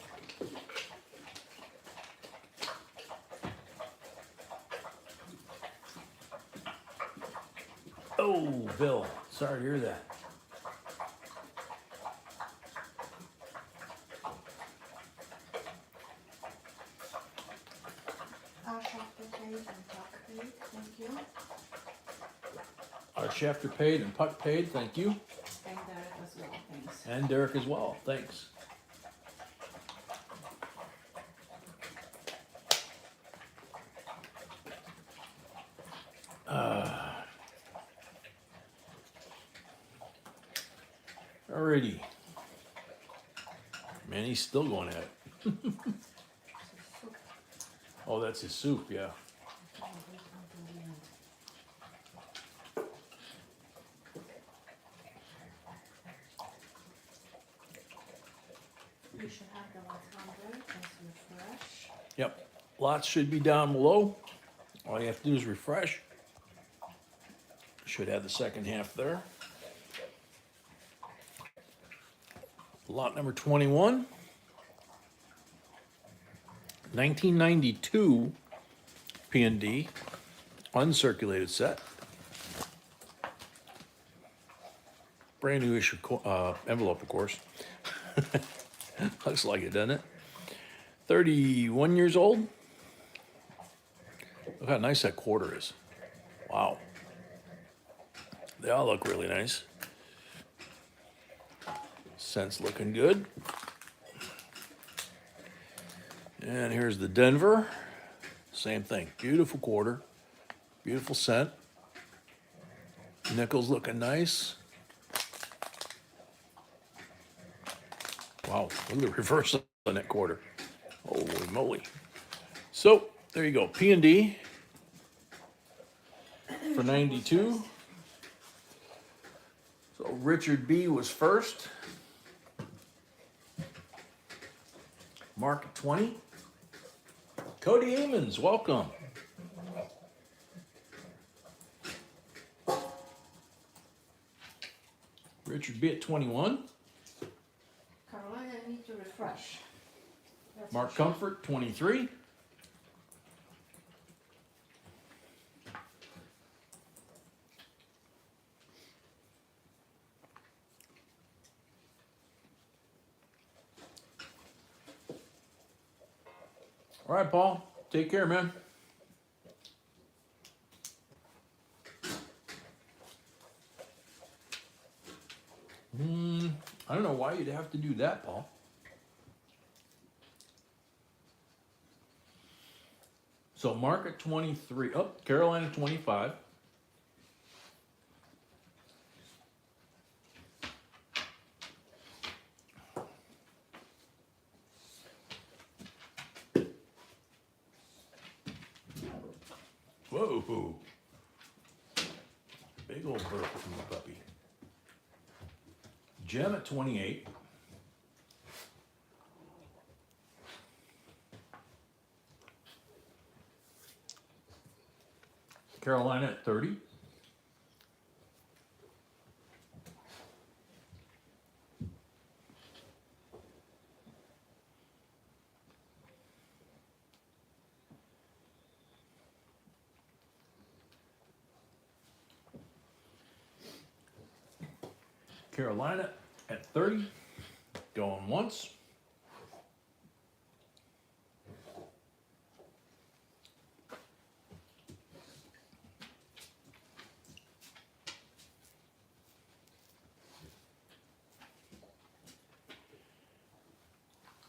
Oh, Bill, sorry to hear that. Our chapter paid and talk paid, thank you. Our chapter paid and Puck paid, thank you. And Derek as well, thanks. And Derek as well, thanks. Alrighty. Man, he's still going at it. Oh, that's his soup, yeah. You should have the 100, just refresh. Yep, lots should be down below. All you have to do is refresh. Should have the second half there. Lot number 21. 1992 P&D, uncirculated set. Brand new issue envelope, of course. Looks like it, doesn't it? 31 years old. Look how nice that quarter is. Wow. They all look really nice. Scent's looking good. And here's the Denver. Same thing. Beautiful quarter. Beautiful scent. Nickel's looking nice. Wow, look at the reverse on that quarter. Holy moly. So, there you go. P&D for 92. So Richard B was first. Mark at 20. Cody Amons, welcome. Richard B at 21. Carolina, I need to refresh. That's Mark for sure. Comfort, 23. All right, Paul. Take care, man. I don't know why you'd have to do that, Paul. So Mark at 23. Oh, Carolina 25. Whoa. Big old burp from the puppy. Jem at 28. Carolina at 30. Carolina at 30. Going once.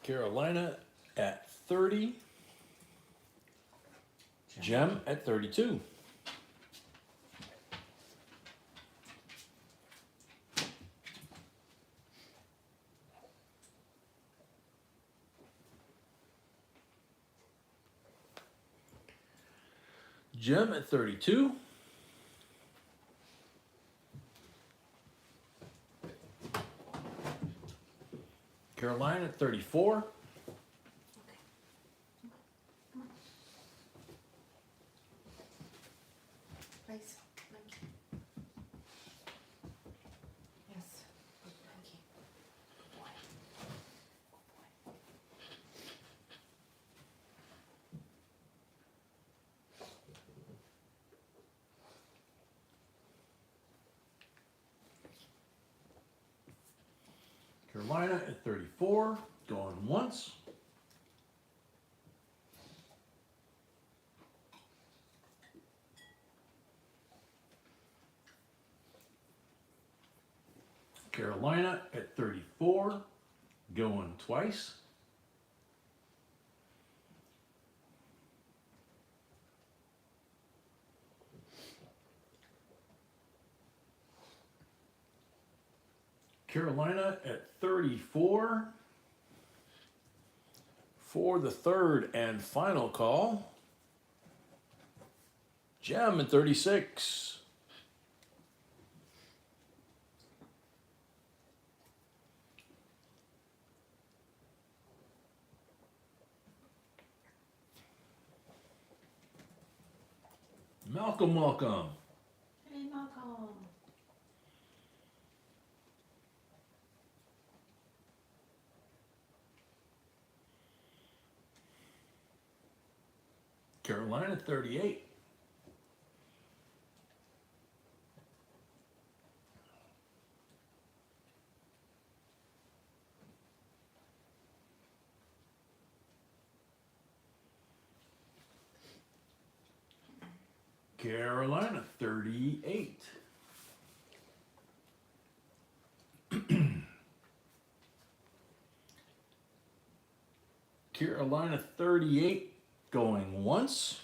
Carolina at 30. Gem at 32. Gem at 32. Carolina at 34. Okay. Come on. Please. Thank you. Yes. Good. Thank you. Good boy. Good boy. Carolina at 34. Going once. Carolina at 34. Going twice. Carolina at 34 for the third and final call. Gem at 36. Malcolm, welcome. Hey, Malcolm. Carolina 38. Carolina 38. Carolina 38 going once.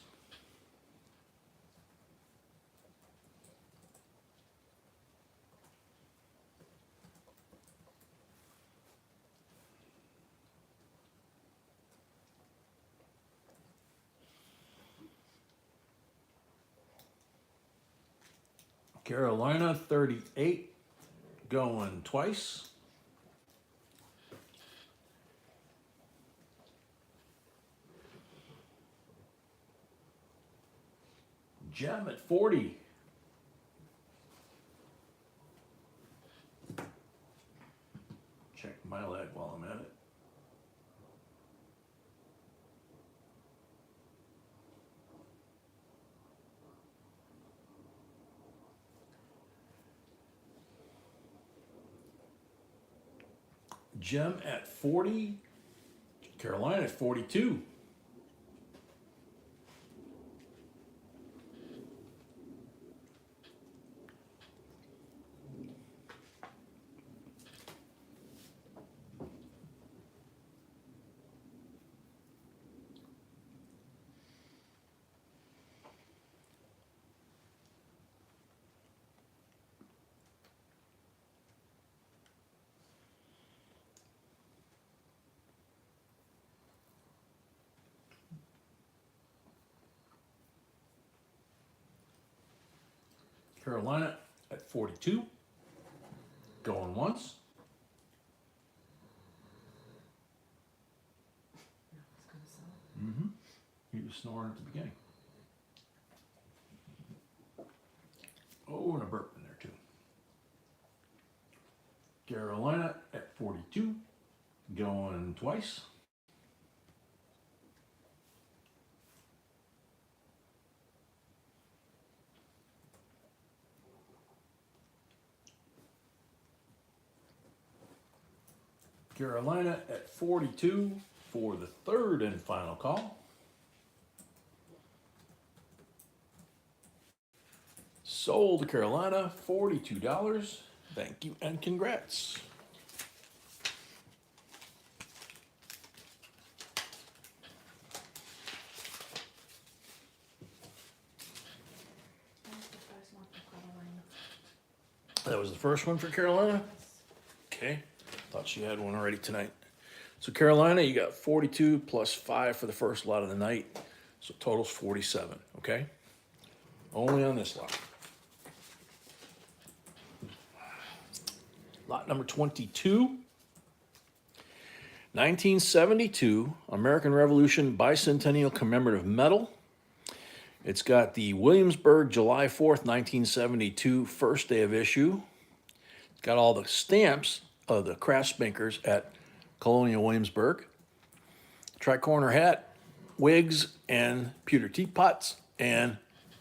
Carolina 38 going twice. Gem at 40. Check my leg while I'm at it. Gem at 40. Carolina at 42. Carolina at 42. Going once. No, it's gonna sell. Mm-hmm. He was snoring at the beginning. Oh, and a burp in there too. Carolina at 42. Going twice. Carolina at 42 for the third and final call. Sold to Carolina, $42. Thank you and congrats. That was the first one for Carolina? Okay, thought she had one already tonight. So Carolina, you got 42 plus 5 for the first lot of the night. So total's 47, okay? Only on this lot. Lot number 22. 1972 American Revolution Bicentennial Commemorative Medal. It's got the Williamsburg, July 4th, 1972, first day of issue. It's got all the stamps of the craft makers at Colonial Williamsburg. Tri-corner hat, wigs, and pewter teapots, and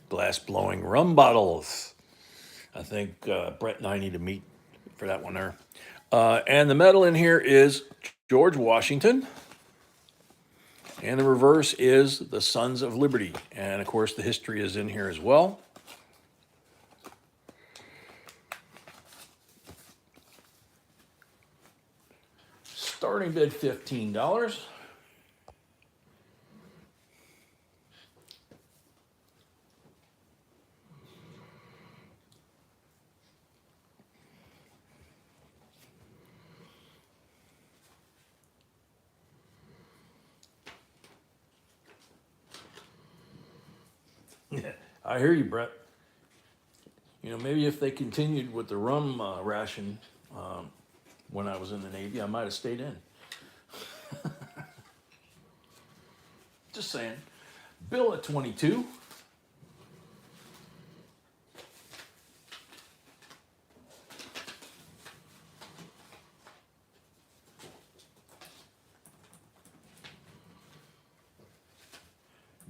glass-blowing rum bottles. I think Brett and I need to meet for that one there. And the medal in here is George Washington. And the reverse is the Sons of Liberty. And of course, the history is in here as well. Starting bid $15. I hear you, Brett. You know, maybe if they continued with the rum ration when I was in the Navy, I might have stayed in. Just saying. Bill at 22.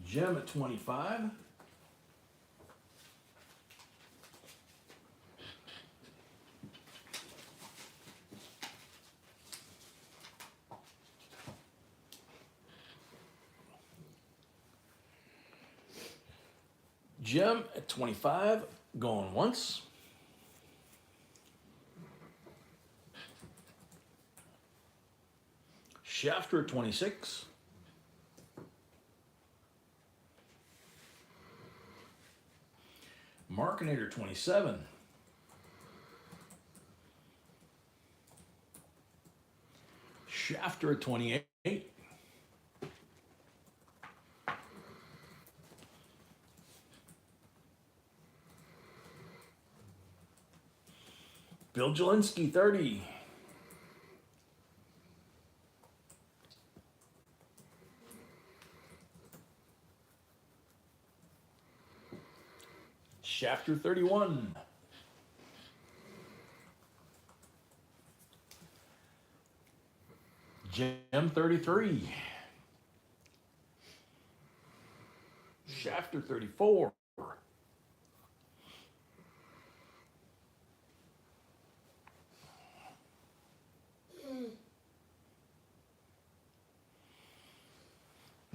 Jim at 25. Jim at 25, going once. Shafter at 26. Markinator 27. Shafter at 28. Bill Jelinski, 30. Shafter, 31. Jim, 33. Shafter, 34.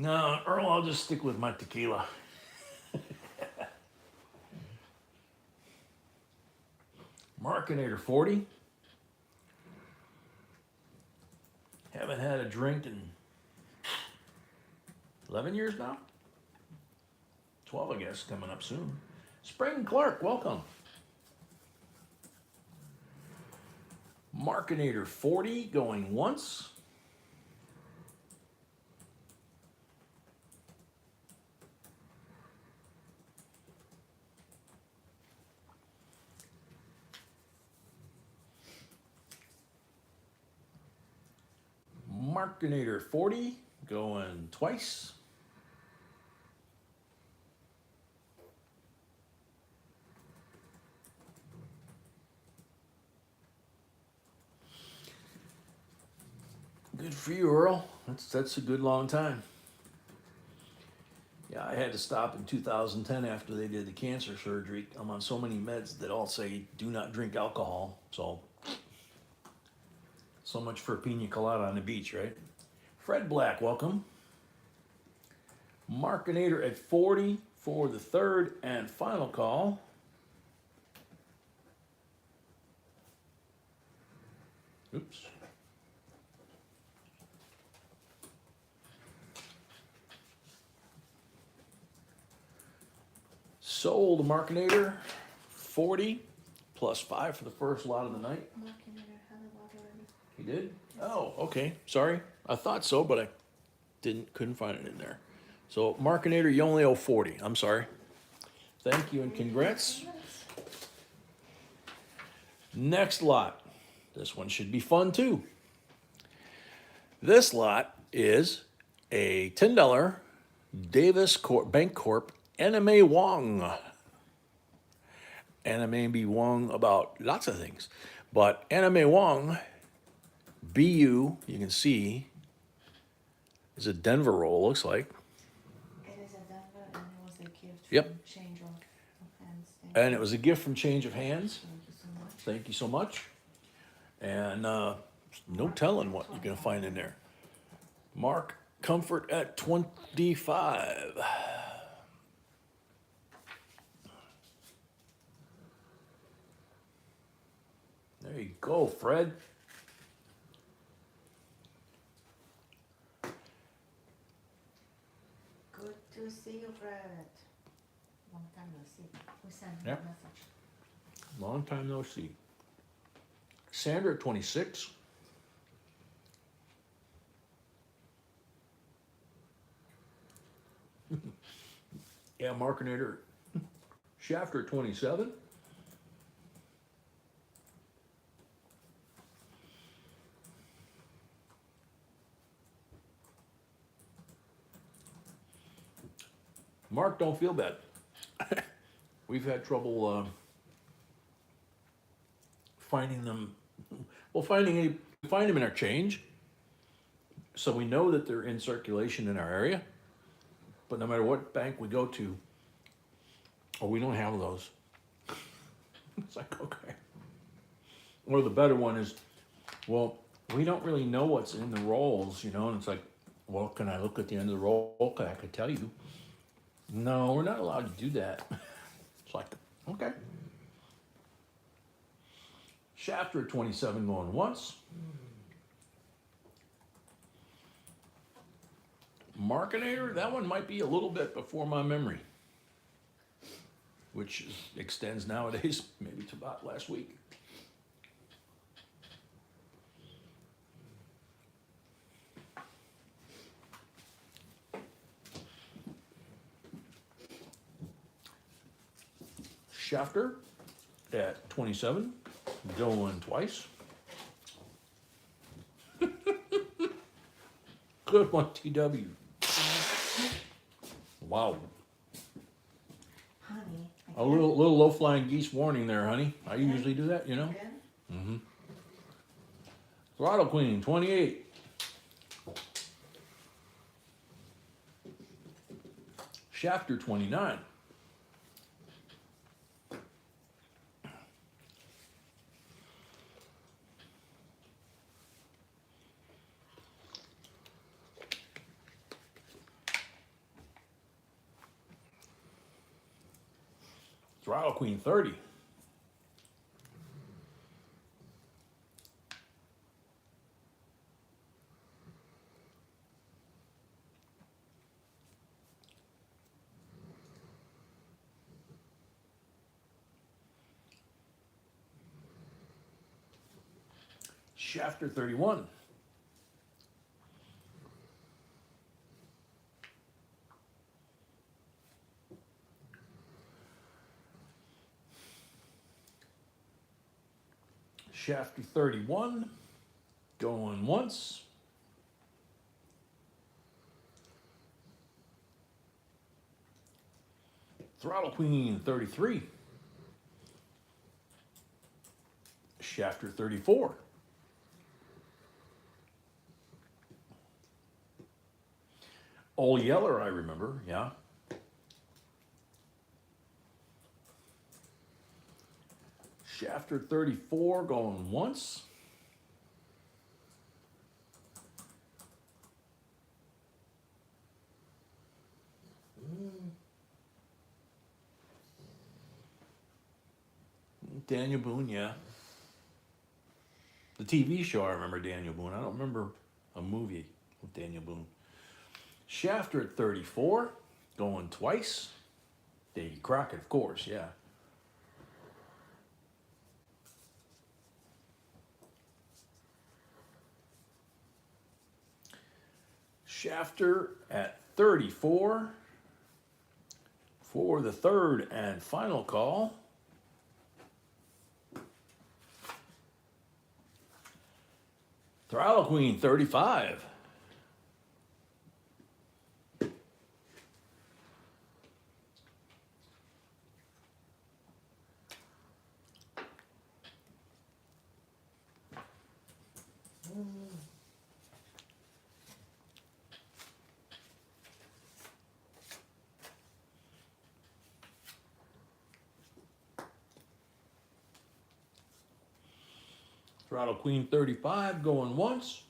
No, Earl, I'll just stick with my tequila. Markinator 40. Haven't had a drink in 11 years now? 12, I guess, coming up soon. Spring Clark, welcome. Markinator 40 going once. Markinator 40 going twice. Good for you, Earl. That's a good long time. Yeah, I had to stop in 2010 after they did the cancer surgery. I'm on so many meds that all say do not drink alcohol. So much for pina colada on the beach, right? Fred Black, welcome. Markinator at 40 for the third and final call. Oops. Sold Markinator 40 +5 for the first lot of the night. Markinator had a lot already. He did? Oh, okay, sorry. I thought so, but I couldn't find it in there. So Markinator, you only owe 40, I'm sorry. Thank you and congrats. Next lot. This one should be fun too. This lot is a $10 Davis Bank Corp NMA Wong. NMA Wong about lots of things. But NMA Wong, BU, you can see, is a Denver roll, looks like. It is a Denver and it was a gift Yep. from change of hands. Thank And you. it was a gift from Change of Hands. Thank you so much. Thank you so much. And no telling what you're going to find in there. Mark Comfort at 25. There you go, Fred. Good to see you, Fred. Long time no see. We sent him Yep. a message. Long time no see. Sandra at 26. Yeah, Markinator. Shafter at 27. Mark, don't feel bad. We've had trouble finding them. Well, find them in our change, so we know that they're in circulation in our area. But no matter what bank we go to, we don't have those. It's like, okay. Or the better one is, well, we don't really know what's in the rolls, you know, and it's like, well, can I look at the end of the roll? I could tell you. No, we're not allowed to do that. It's like, okay. Shafter 27 going once. Markinator, that one might be a little bit before my memory, which extends nowadays maybe to about last week. Shafter at 27, going twice. Good one, TW. Wow. Honey, A little low-flying geese warning there, honey. I usually do that, you know. Again? Throttle Queen, 28. Shafter, 29. Throttle Queen, 30. Shafter, 31. Shafter 31, going once. Throttle Queen 33. Shafter 34. Old Yeller, I remember, yeah. Shafter 34 going once. Daniel Boone, yeah. The TV show, I remember Daniel Boone. I don't remember a movie with Daniel Boone. Shafter at 34, going twice. Davy Crockett, of course, yeah. Shafter at 34 for the third and final call. Throttle Queen 35. Throttle Queen 35 going once.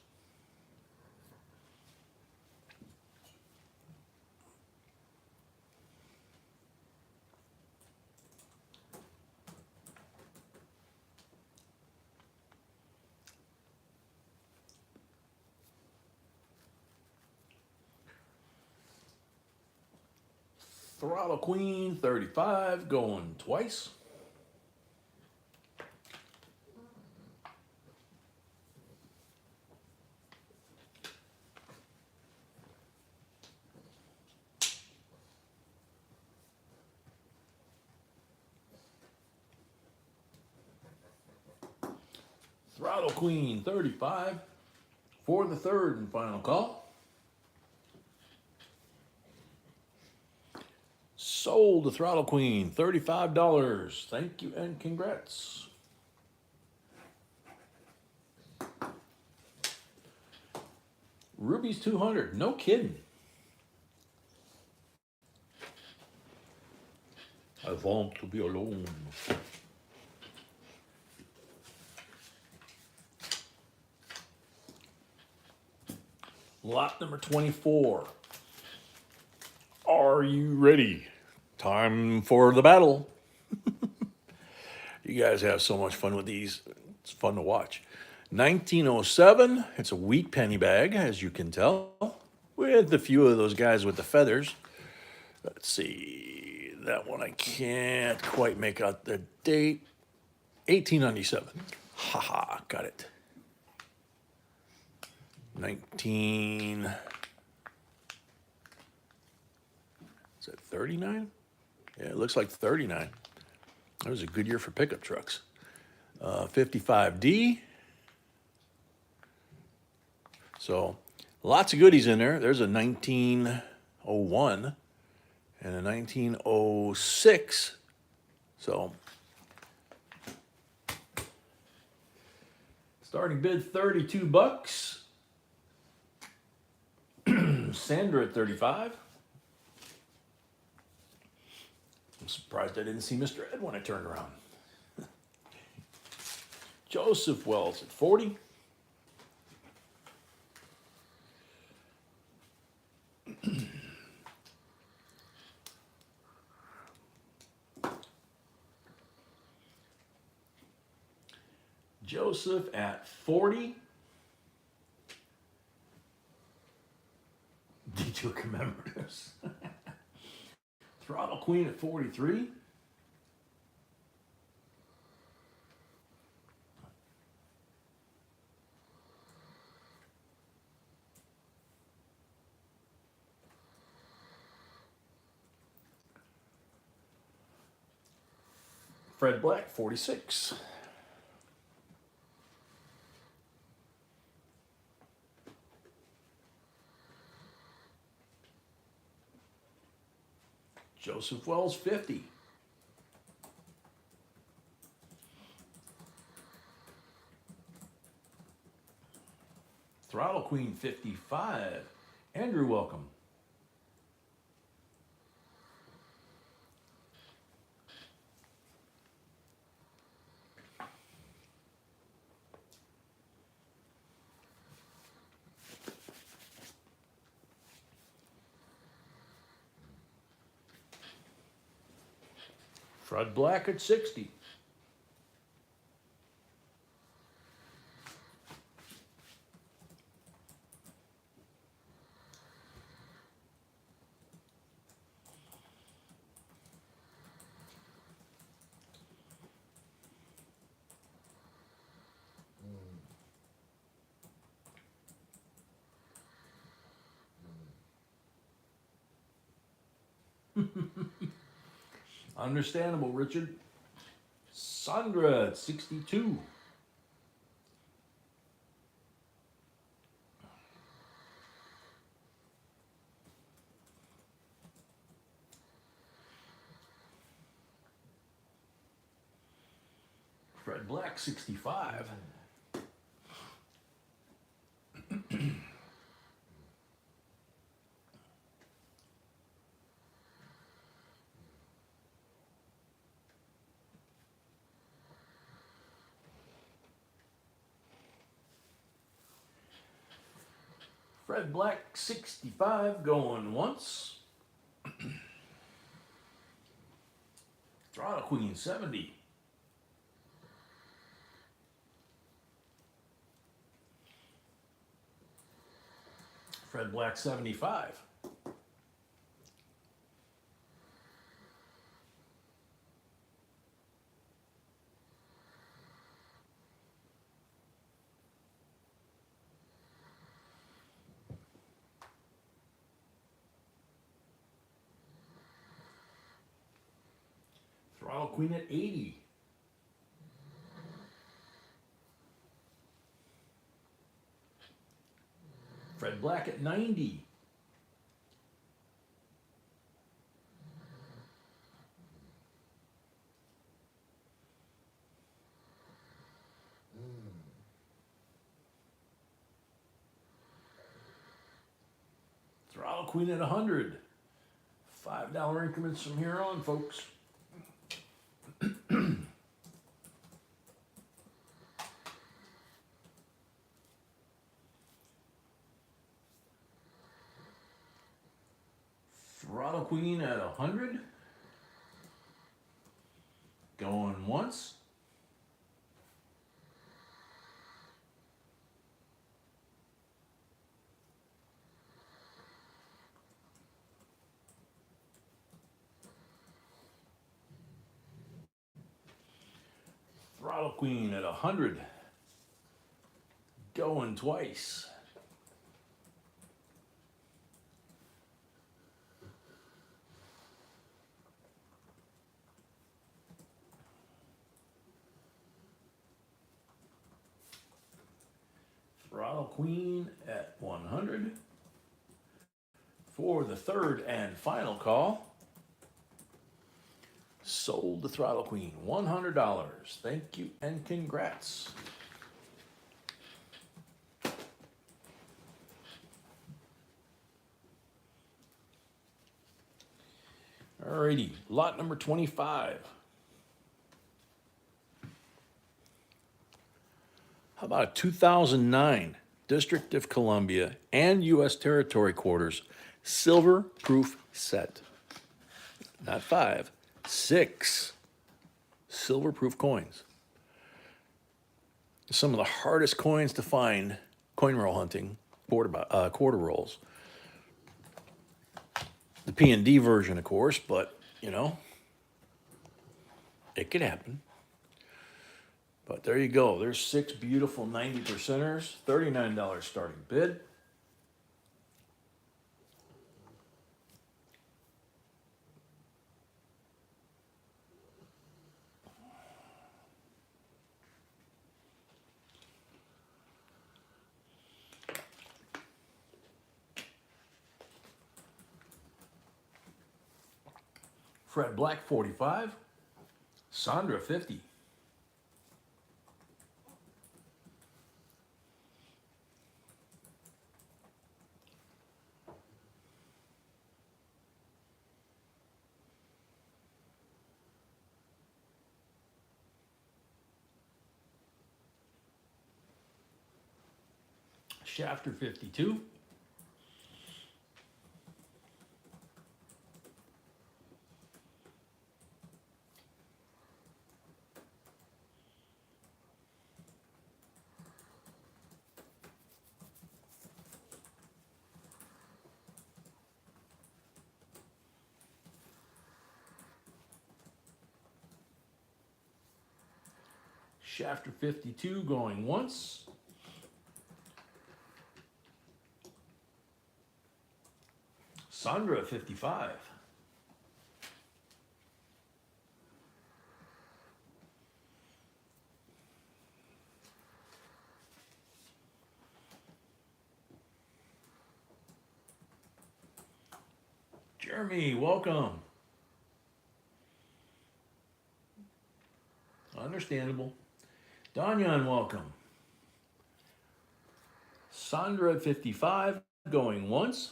Throttle Queen 35 going twice. Throttle Queen 35 for the third and final call. Sold to Throttle Queen, $35. Thank you and congrats. Ruby's 200, no kidding. I want to be alone. Lot number 24. Are you ready? Time for the battle. You guys have so much fun with these. It's fun to watch. 1907. It's a wheat penny bag, as you can tell, with a few of those guys with the feathers. Let's see. That one I can't quite make out the date. 1897. Haha, got it. 19. Is that 39? Yeah, it looks like 39. That was a good year for pickup trucks. 55D. So lots of goodies in there. There's a 1901 and a 1906. So starting bid $32. Sandra at 35. I'm surprised I didn't see Mr. Ed when I turned around. Joseph Wells at 40. Joseph at 40. Did you commemoratives? Throttle Queen at 43. Fred Black, 46. Joseph Wells, 50. Throttle Queen, 55. Andrew, welcome. Fred Black at 60. Understandable, Richard. Sandra at 62. Fred Black, 65. Fred Black, 65, going once. Throttle Queen, 70. Fred Black, 75. Throttle Queen at 80. Fred Black at 90. Throttle Queen at 100. $5 increments from here on, folks. Throttle Queen at 100. Going once. Throttle Queen at 100. Going twice. Throttle Queen at 100. For the third and final call. Sold the Throttle Queen, $100. Thank you and congrats. Alrighty, lot number 25. How about a 2009 District of Columbia and U.S. Territory Quarters silver proof set? Not 5, 6 silver proof coins. Some of the hardest coins to find coin roll hunting, quarter rolls. The P&D version, of course, but, you know, it could happen. But there you go. There's 6 beautiful 90%ers, $39 starting bid. Fred Black, 45. Sandra, 50. Shafter, 52. Shafter, 52, going once. Sandra, 55. Jeremy, welcome. Understandable. Danyan, welcome. Sandra at 55, going once.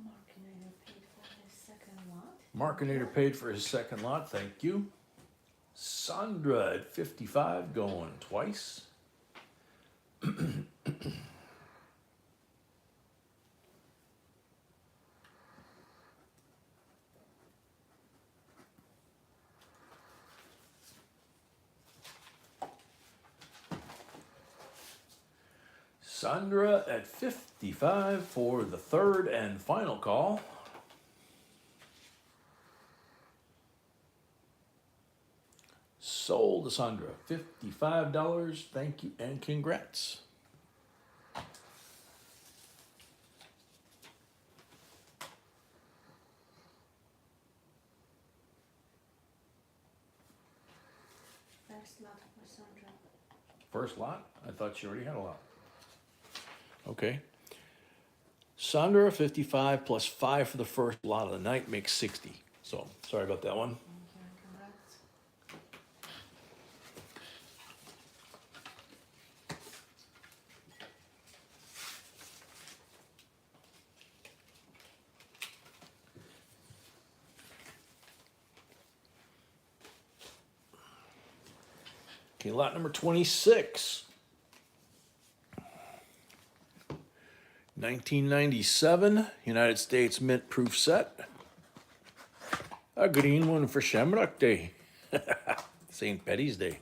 Markinator paid for his second lot. Markinator paid for his second lot, thank you. Sandra at 55, going twice. Sandra at 55 for the third and final call. Sold to Sandra, $55. Thank you and congrats. First lot for Sandra. First lot? I thought she already had a lot. Okay. Sandra, 55 plus 5 for the first lot of the night makes 60. So, sorry about that one. Thank you and congrats. Okay, lot number 26. 1997 United States Mint Proof Set. A green one for Shamrock Day. St. Patty's Day.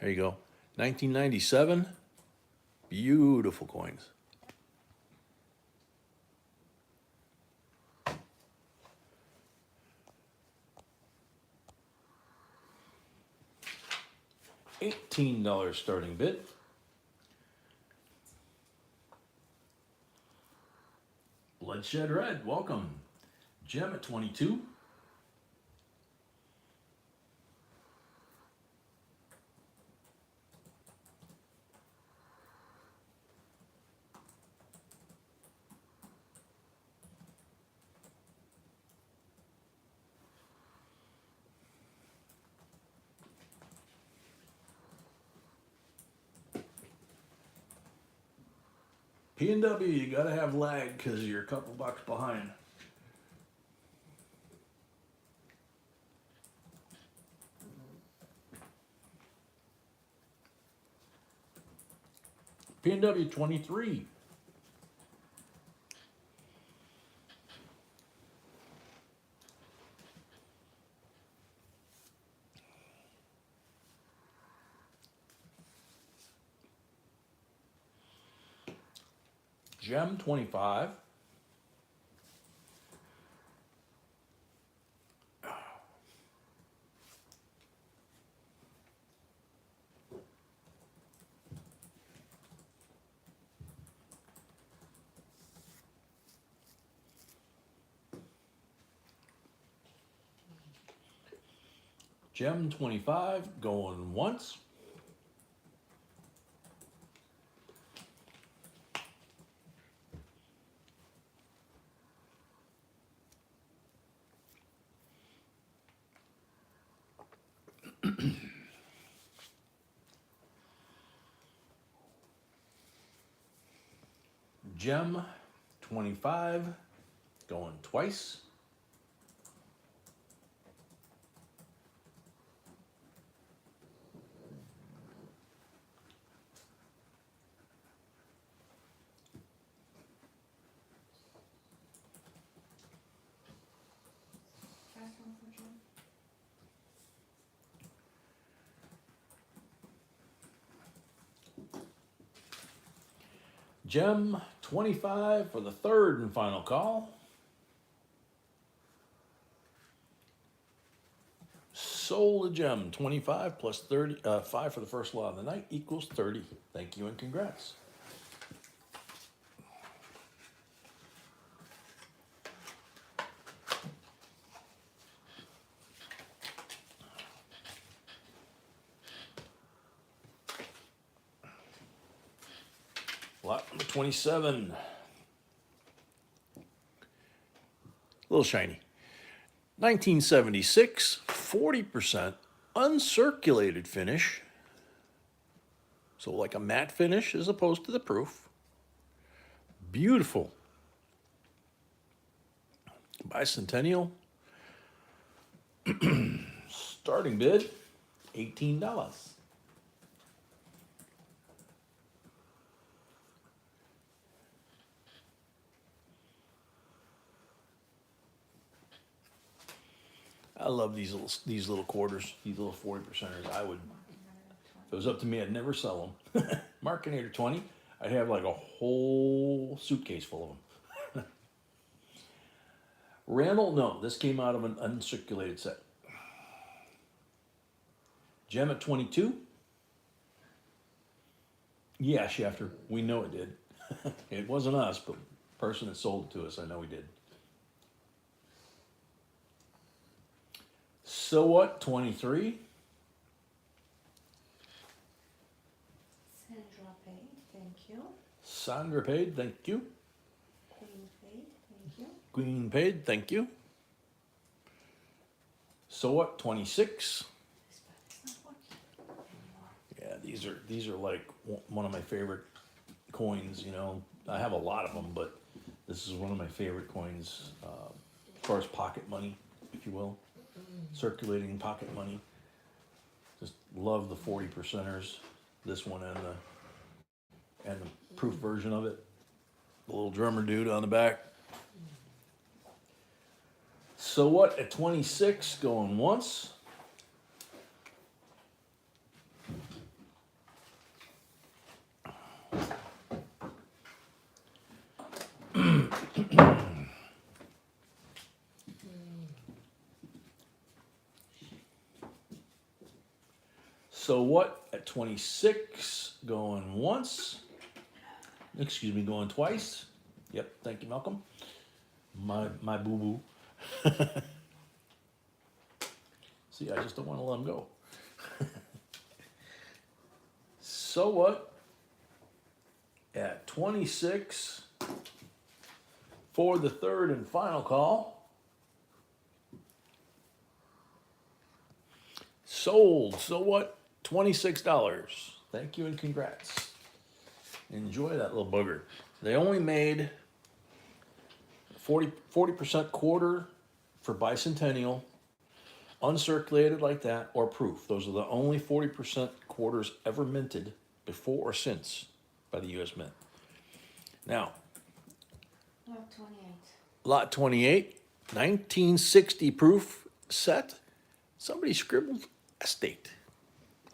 There you go. 1997. Beautiful coins. $18 starting bid. Bloodshed Red, welcome. Gem at 22. P&W, you gotta have lag because you're a couple bucks behind. P&W 23. Gem 25. Gem 25 going once. Gem 25 going twice. First one for Jim. Gem 25 for the third and final call. Sold a gem 25 plus 30, 5 for the first lot of the night equals 30. Thank you and congrats. Lot number 27. A little shiny. 1976, 40% uncirculated finish. So like a matte finish as opposed to the proof. Beautiful. Bicentennial. Starting bid, $18. I love these little quarters, these little 40%ers. I would, if it was up to me, I'd never sell them. Markinator 20, I'd have like a whole suitcase full of them. Randall, no, this came out of an uncirculated set. Gem at 22. Yeah, Schefter, we know it did. It wasn't us, but the person that sold it to us, I know he did. So what, 23. Sandra paid, thank you. Sandra paid, thank you. Queen paid, thank you. Queen paid, thank you. So what, 26. This button's not working anymore. Yeah, these are like one of my favorite coins, you know. I have a lot of them, but this is one of my favorite coins as far as pocket money, if you will. Circulating pocket money. Just love the 40%ers. This one and the proof version of it. The little drummer dude on the back. So what, at 26, going once. So what, at 26, going once. Excuse me, going twice. Yep, thank you, Malcolm. My boo-boo. See, I just don't want to let him go. So what, at 26, for the third and final call. Sold, so what, $26. Thank you and congrats. Enjoy that little bugger. They only made 40% quarter for bicentennial, uncirculated like that, or proof. Those are the only 40% quarters ever minted before or since by the U.S. Mint. Now, Lot 28. lot 28, 1960 proof set. Somebody scribbled estate,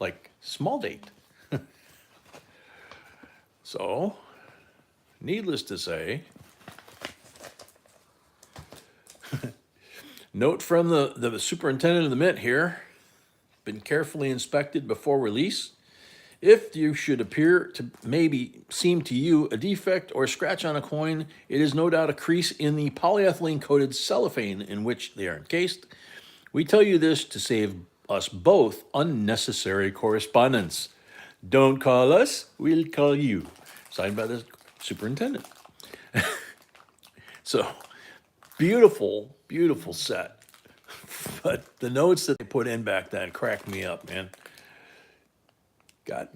like small date. So, needless to say, note from the superintendent of the mint here, been carefully inspected before release. If you should appear to maybe seem to you a defect or a scratch on a coin, it is no doubt a crease in the polyethylene coated cellophane in which they are encased. We tell you this to save us both unnecessary correspondence. Don't call us, we'll call you. Signed by the superintendent. So, beautiful, beautiful set. But the notes that they put in back then cracked me up, man.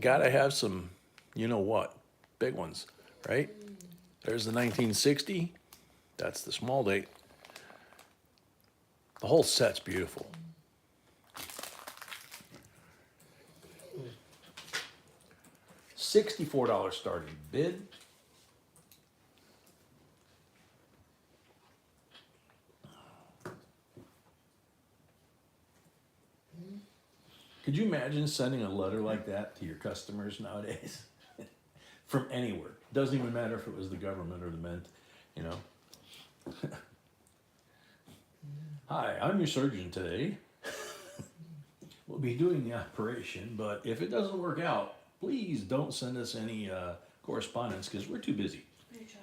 Gotta have some, you know what, big ones, right? There's the 1960. That's the small date. The whole set's beautiful. $64 starting bid. Could you imagine sending a letter like that to your customers nowadays? From anywhere. Doesn't even matter if it was the government or the mint, you know. Hi, I'm your surgeon today. We'll be doing the operation, but if it doesn't work out, please don't send us any correspondence because we're too busy. Richard,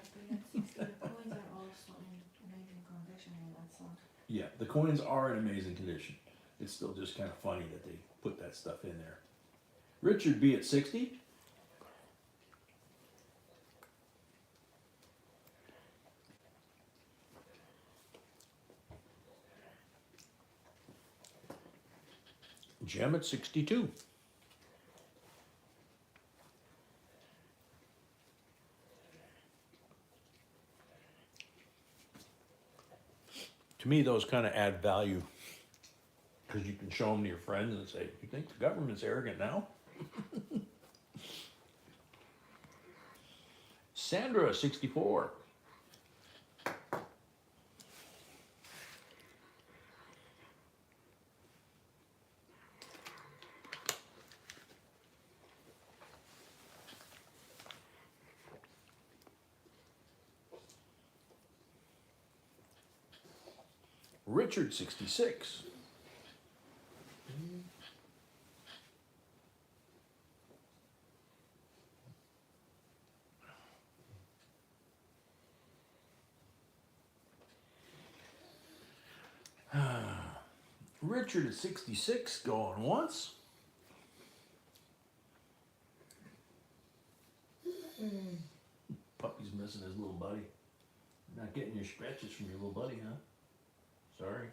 the coins are also in amazing condition in that song. Yeah, the coins are in amazing condition. It's still just kind of funny that they put that stuff in there. Richard B at 60. Gem at 62. To me, those kind of add value because you can show them to your friends and say, "You think the government's arrogant now?" Sandra, 64. Richard, 66. Richard at 66 going once. Puppy's missing his little buddy. Not getting your scratches from your little buddy, huh? Sorry.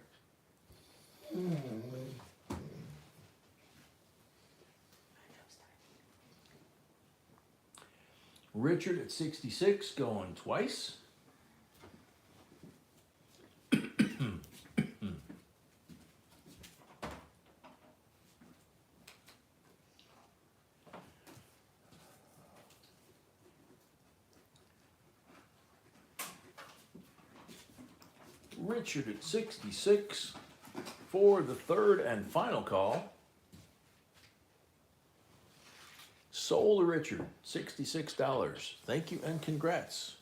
Richard at 66 going twice. Richard at 66 for the third and final call. Sold to Richard, $66. Thank you and congrats.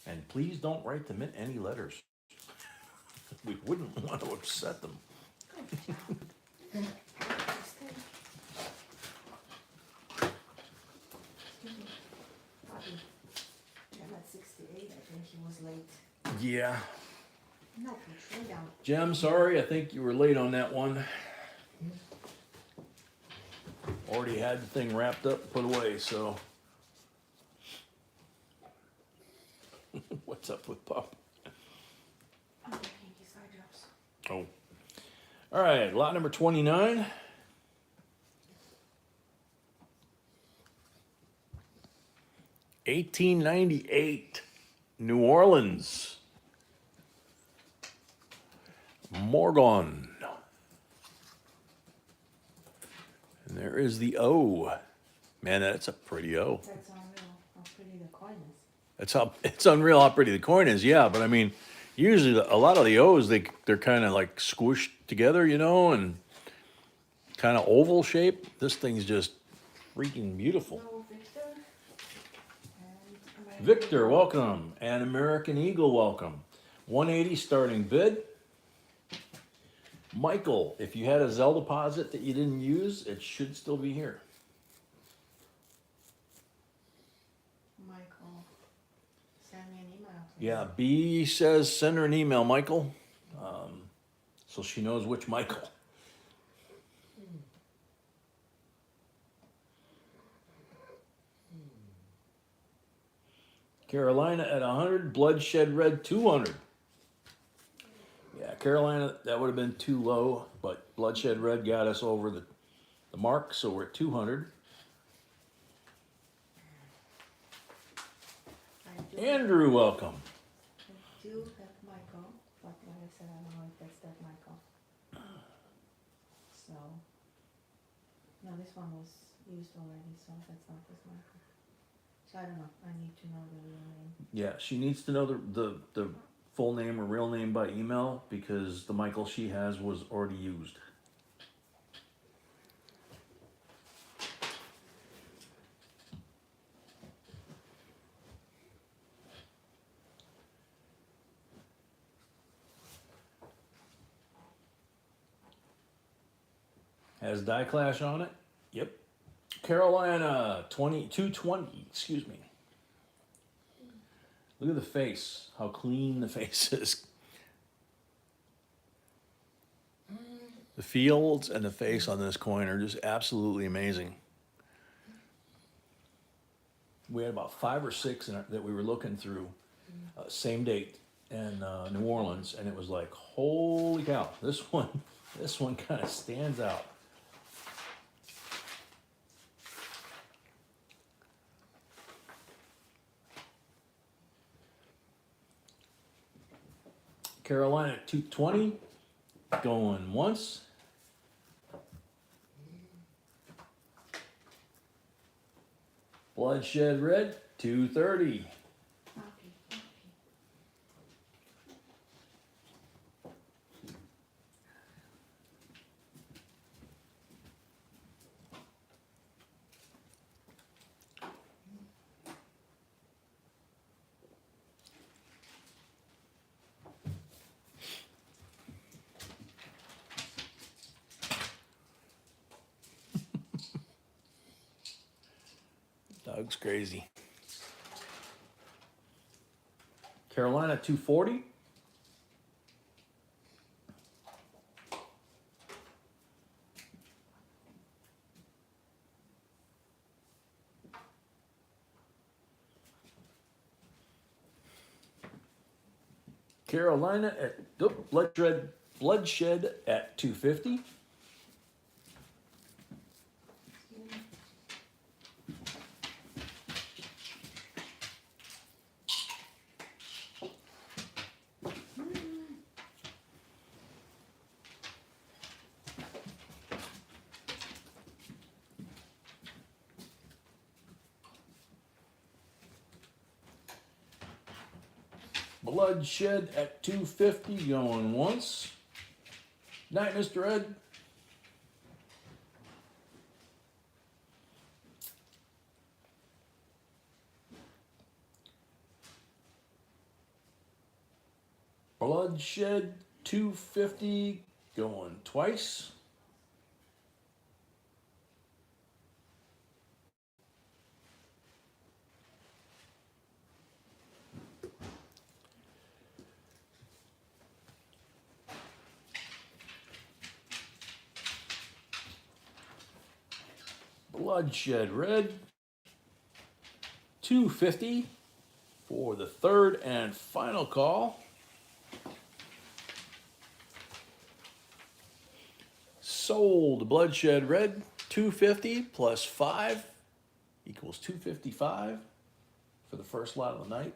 And please don't write them in any letters. We wouldn't want to upset them. I'm at 68, I think he was late. Yeah. No, it's way down. Jem, sorry, I think you were late on that one. Already had the thing wrapped up, put away, so. What's up with Pup? I'm taking his eye drops. Oh. All right, lot number 29. $18.98, New Orleans. Morgan. And there is the O. Man, that's a pretty O. That's unreal how pretty the coin is. It's unreal how pretty the coin is, yeah. But I mean, usually a lot of the O's they're kind of like squished together, you know, and kind of oval shape. This thing's just freaking beautiful. So, Victor. And American Victor, Eagle. welcome, and American Eagle, welcome. 180 starting bid. Michael, if you had a Zelle deposit that you didn't use, it should still be here. Michael, send me an email, please. Yeah, B says send her an email, Michael, so she knows which Michael. Carolina at 100, Bloodshed Red 200. Yeah, Carolina, that would have been too low, but Bloodshed Red got us over the mark, so we're at 200. I do, Andrew, welcome. I do have Michael, but like I said, I don't know if that's that Michael. So, no, this one was used already, so that's not this Michael. So I don't know, I need to know the real name. Yeah, she needs to know the full name or real name by email because the Michael she has was already used. Has Die Clash on it? Yep. Carolina 220, excuse me. Look at the face, how clean the face is. The fields and the face on this coin are just absolutely amazing. We had about 5 or 6 that we were looking through, same date in New Orleans, and it was like, holy cow, this one kind of stands out. Carolina at 220, going once. Bloodshed Red, 230. Copy, copy. Doug's crazy. Carolina 240. Carolina at bloodshed at 250. Bloodshed at 250, going once. Night, Mr. Ed. Bloodshed 250, going twice. Bloodshed Red 250 for the third and final call. Sold. Bloodshed Red 250 plus 5 equals 255 for the first lot of the night.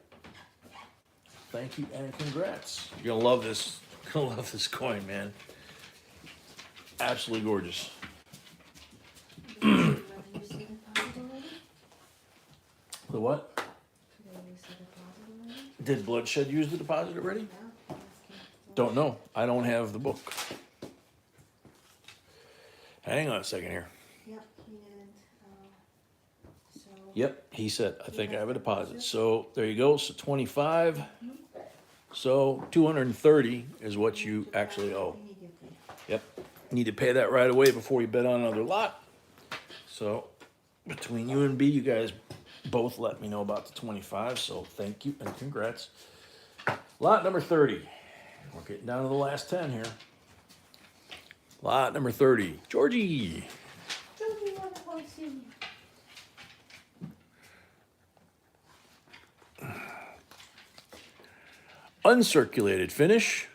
Thank you and congrats. You're gonna love this. You're gonna love this coin, man. Absolutely gorgeous. Did you use the deposit already? The what? Did they use the deposit already? Did Bloodshed use the deposit already? Yeah. Asking. Don't know. I don't have the book. Hang on a second here. Yep, he didn't, so. Yep, he said, I think I have a deposit. So there you go. So 25. So 230 is what you actually owe. Immediately. Yep. You need to pay that right away before you bid on another lot. So between you and B, you guys both let me know about the 25. So thank you and congrats. Lot number 30. We're getting down to the last 10 here. Lot number 30. Georgie. Judy, wonderful to see you. Uncirculated finish.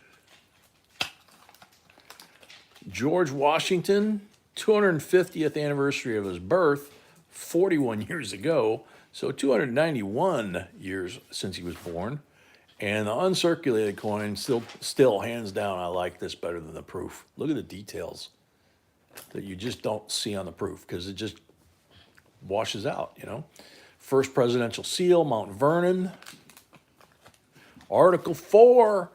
George Washington, 250th anniversary of his birth, 41 years ago. So 291 years since he was born. And the uncirculated coin, still hands down, I like this better than the proof. Look at the details that you just don't see on the proof because it just washes out, you know. First presidential seal, Mount Vernon. Article 4,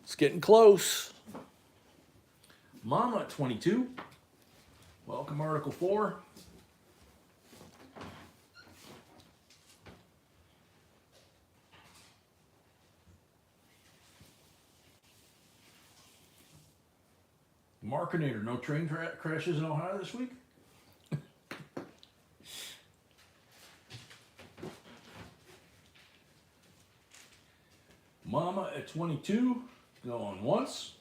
it's getting close. Mama at 22. Welcome, Article 4. Markinator, no train crashes in Ohio this week? Mama at 22, going once.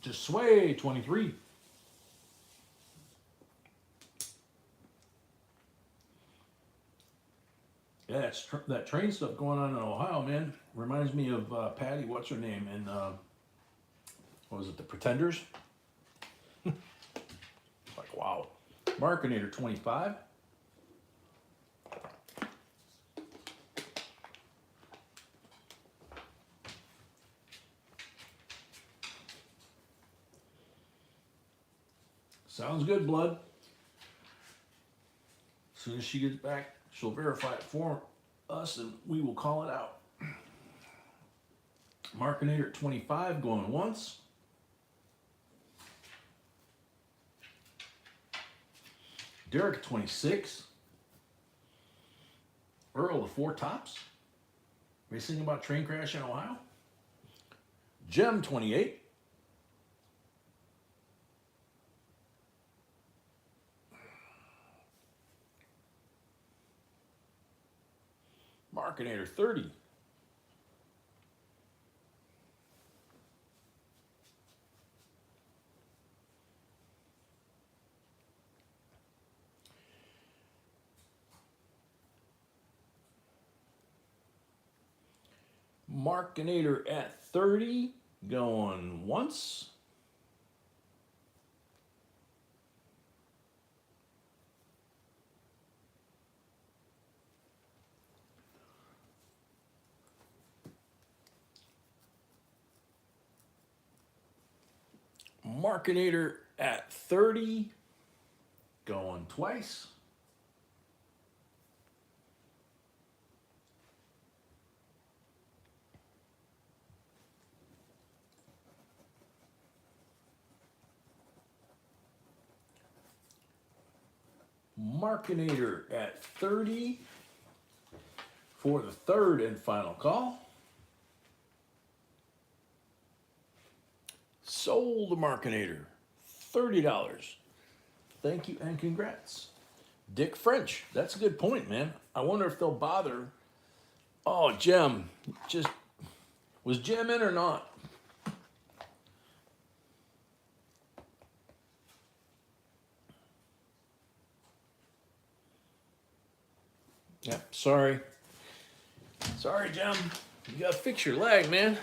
Just sway, 23. Yeah, that train stuff going on in Ohio, man. Reminds me of Patty, what's her name, in what was it, the Pretenders? Like, wow. Markinator 25. Sounds good, Blood. As soon as she gets back, she'll verify it for us and we will call it out. Markinator at 25 going once. Derek at 26. Earl of Four Tops. Racing about train crash in Ohio. Gem 28. Markinator 30. Markinator at 30, going once. Markinator at 30, going twice. Markinator at 30 for the third and final call. Sold the Markinator, $30. Thank you and congrats. Dick French, that's a good point, man. I wonder if they'll bother. Oh, Gem, just, was Gem in or not? Yeah, sorry. Sorry, Jim. You gotta fix your leg, man.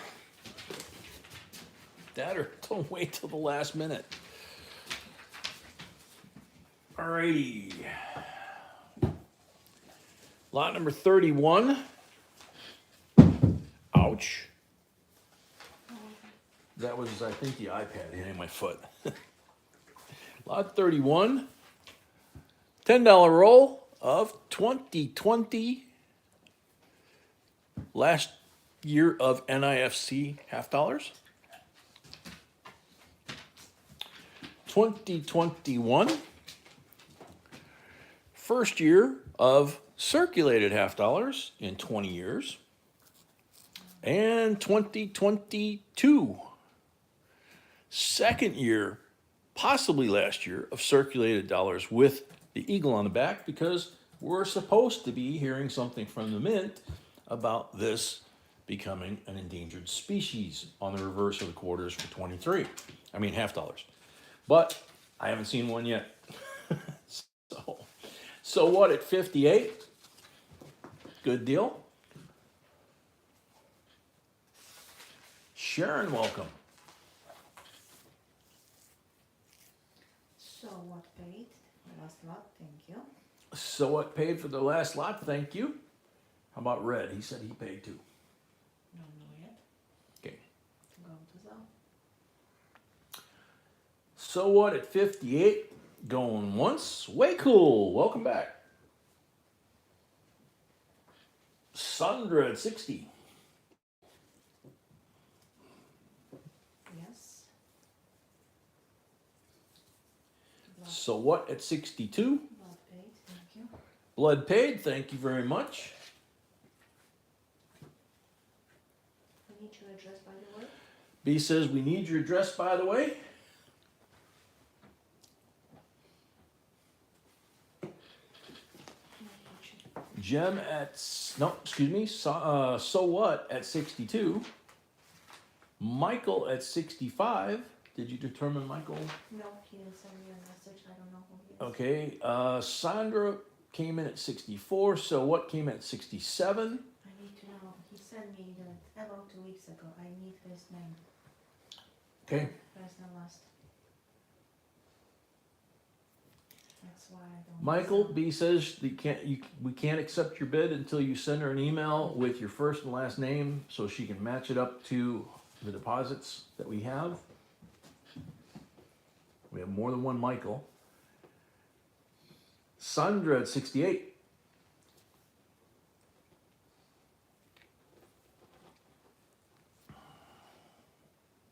That or don't wait till the last minute. Alrighty. Lot number 31. Ouch. That was, I think, the iPad hitting my foot. Lot 31. $10 roll of 2020 last year of NIFC $half. 2021 first year of circulated $half in 20 years. And 2022 second year, possibly last year, of circulated dollars with the eagle on the back, because we're supposed to be hearing something from the mint about this becoming an endangered species on the reverse of the quarters for 23. I mean, $half. But I haven't seen one yet. So what at 58? Good deal. Sharon, welcome. So what paid? The last lot, thank you. So what paid for the last lot? Thank you. How about Red? He said he paid too. Don't know yet. Okay. Go to the. So what at 58? Going once. Way cool. Welcome back. Sandra at 60. Yes. So what at 62? Blood paid, thank you. Blood paid. Thank you very much. I need your address, by the way. B says we need your address, by the way. Gem at, no, excuse me, so what at 62. Michael at 65. Did you determine Michael? No, he didn't send me a message. I don't know who he is. Okay, Sandra came in at 64. So what came in at 67? I need to know. He sent me that about 2 weeks ago. I need his name. Okay, There's no list. That's why I don't. Michael sell. B says we can't accept your bid until you send her an email with your first and last name so she can match it up to the deposits that we have. We have more than one Michael. Sandra at 68.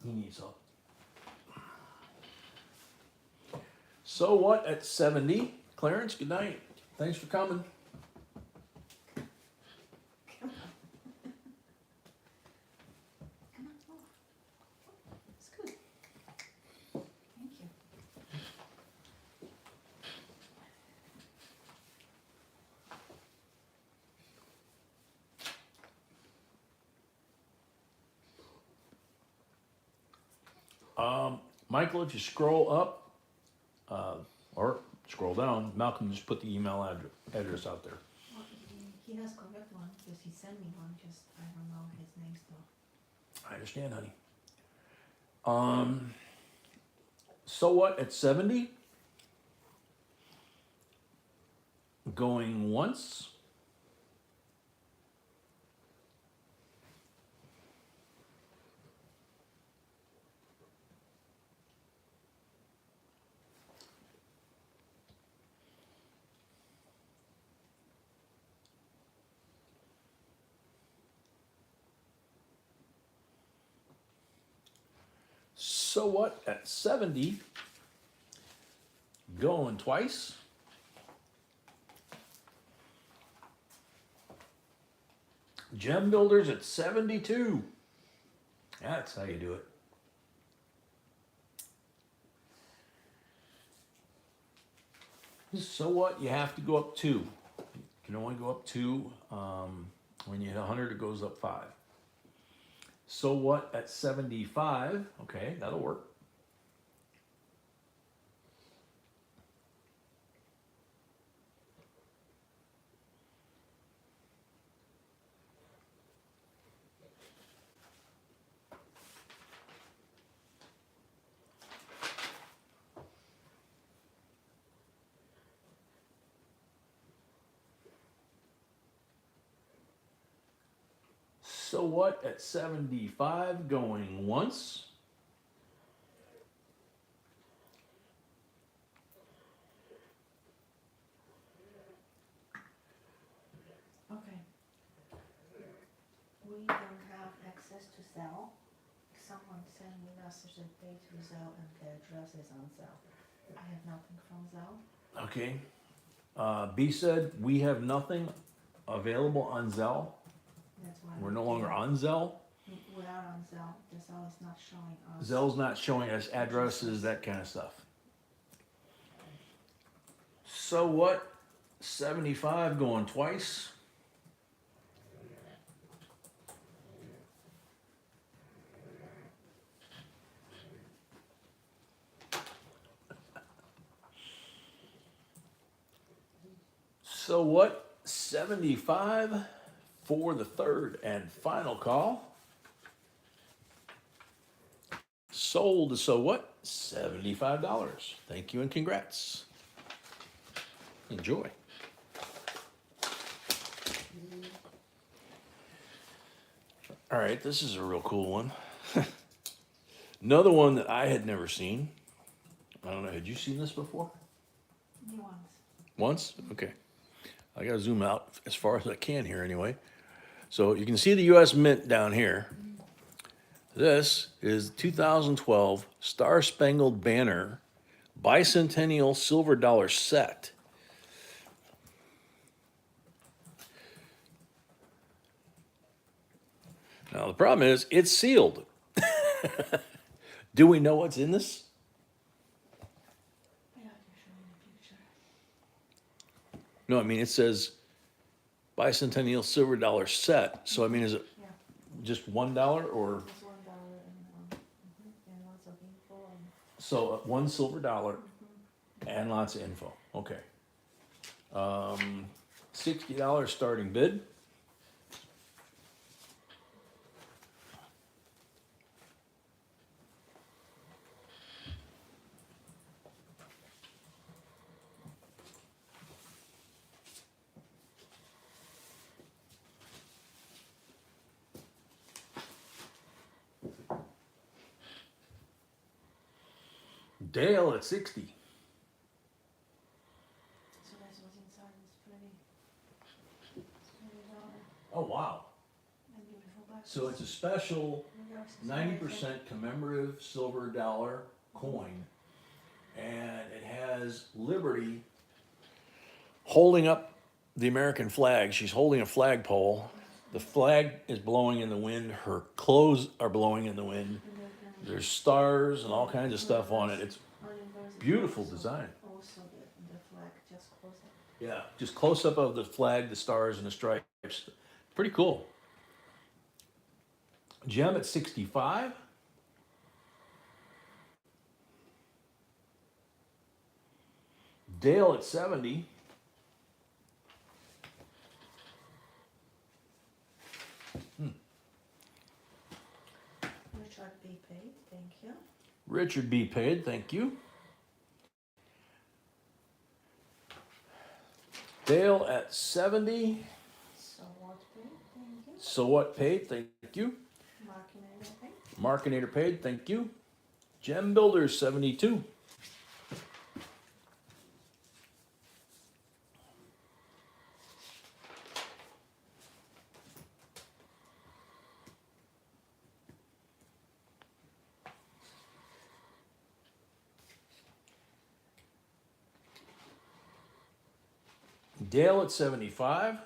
He needs help. So what at 70? Clarence, good night. Thanks for coming. Come on, move. It's good. Thank you. Michael, if you scroll up, or scroll down, Malcolm just put the email address out there. Well, he has correct one because he sent me one. Just I don't know his name still. I understand, honey. So what at 70? Going once. So what at 70? Going twice. Gem Builders at 72. That's how you do it. So what? You have to go up 2. You can only go up 2. When you hit 100, it goes up 5. So what at 75? Okay, that'll work. So what at 75? Going once. Okay. We don't have access to Zelle. Someone sent me a message that they to Zelle and the address is on Zelle. I have nothing from Zelle. Okay. B said we have nothing available on Zelle. That's why. We're no longer on Zelle. We are on Zelle. The Zelle is not showing us. Zelle's not showing us addresses, that kind of stuff. So what? 75 going twice. So what? 75 for the third and final call. Sold, so what? $75. Thank you and congrats. Enjoy. All right, this is a real cool one. Another one that I had never seen. I don't know, had you seen this before? New ones. Once? Okay. I gotta zoom out as far as I can here anyway. So you can see the US Mint down here. This is 2012 Star Spangled Banner Bicentennial Silver Dollar Set. Now the problem is it's sealed. Do we know what's in this? Yeah, I can show you in the future. No, I mean it says Bicentennial Silver Dollar Set. So I mean, is it Yeah, just $1 or it's $1 and lots of info and. so one silver dollar and lots of info? Okay. $60 starting bid. Dale at 60. So that's what's inside, it's pretty rare Oh, wow. and beautiful boxes. So it's a special What else is 90% commemorative silver dollar coin. And it has Liberty holding up the American flag. She's holding a flagpole. The flag is blowing in the wind. Her clothes are blowing in the wind. There's stars and all kinds of stuff on it. It's beautiful design. Also the flag, just close up. Yeah, just close up of the flag, the stars and the stripes. Pretty cool. Gem at 65. Dale at 70. Richard B. Paid, thank you. Richard B. Paid, thank you. Dale at 70. So what paid, thank you. So what paid, thank you. Markinator paid. Markinator paid, thank you. Gem Builders 72. Dale at 75.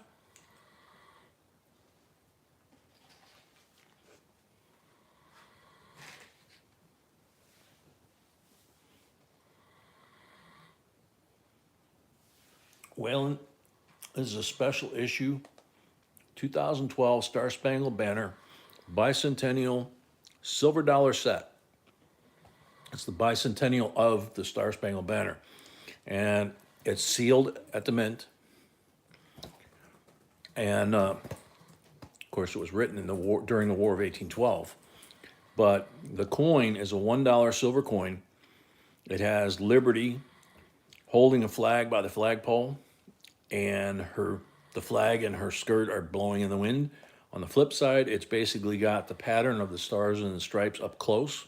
Whalen, this is a special issue 2012 Star Spangled Banner bicentennial silver dollar set. It's the bicentennial of the Star Spangled Banner. And it's sealed at the mint. And of course, it was written in the war during the War of 1812. But the coin is a $1 silver coin. It has Liberty holding a flag by the flagpole, and the flag and her skirt are blowing in the wind. On the flip side, it's basically got the pattern of the stars and the stripes up close.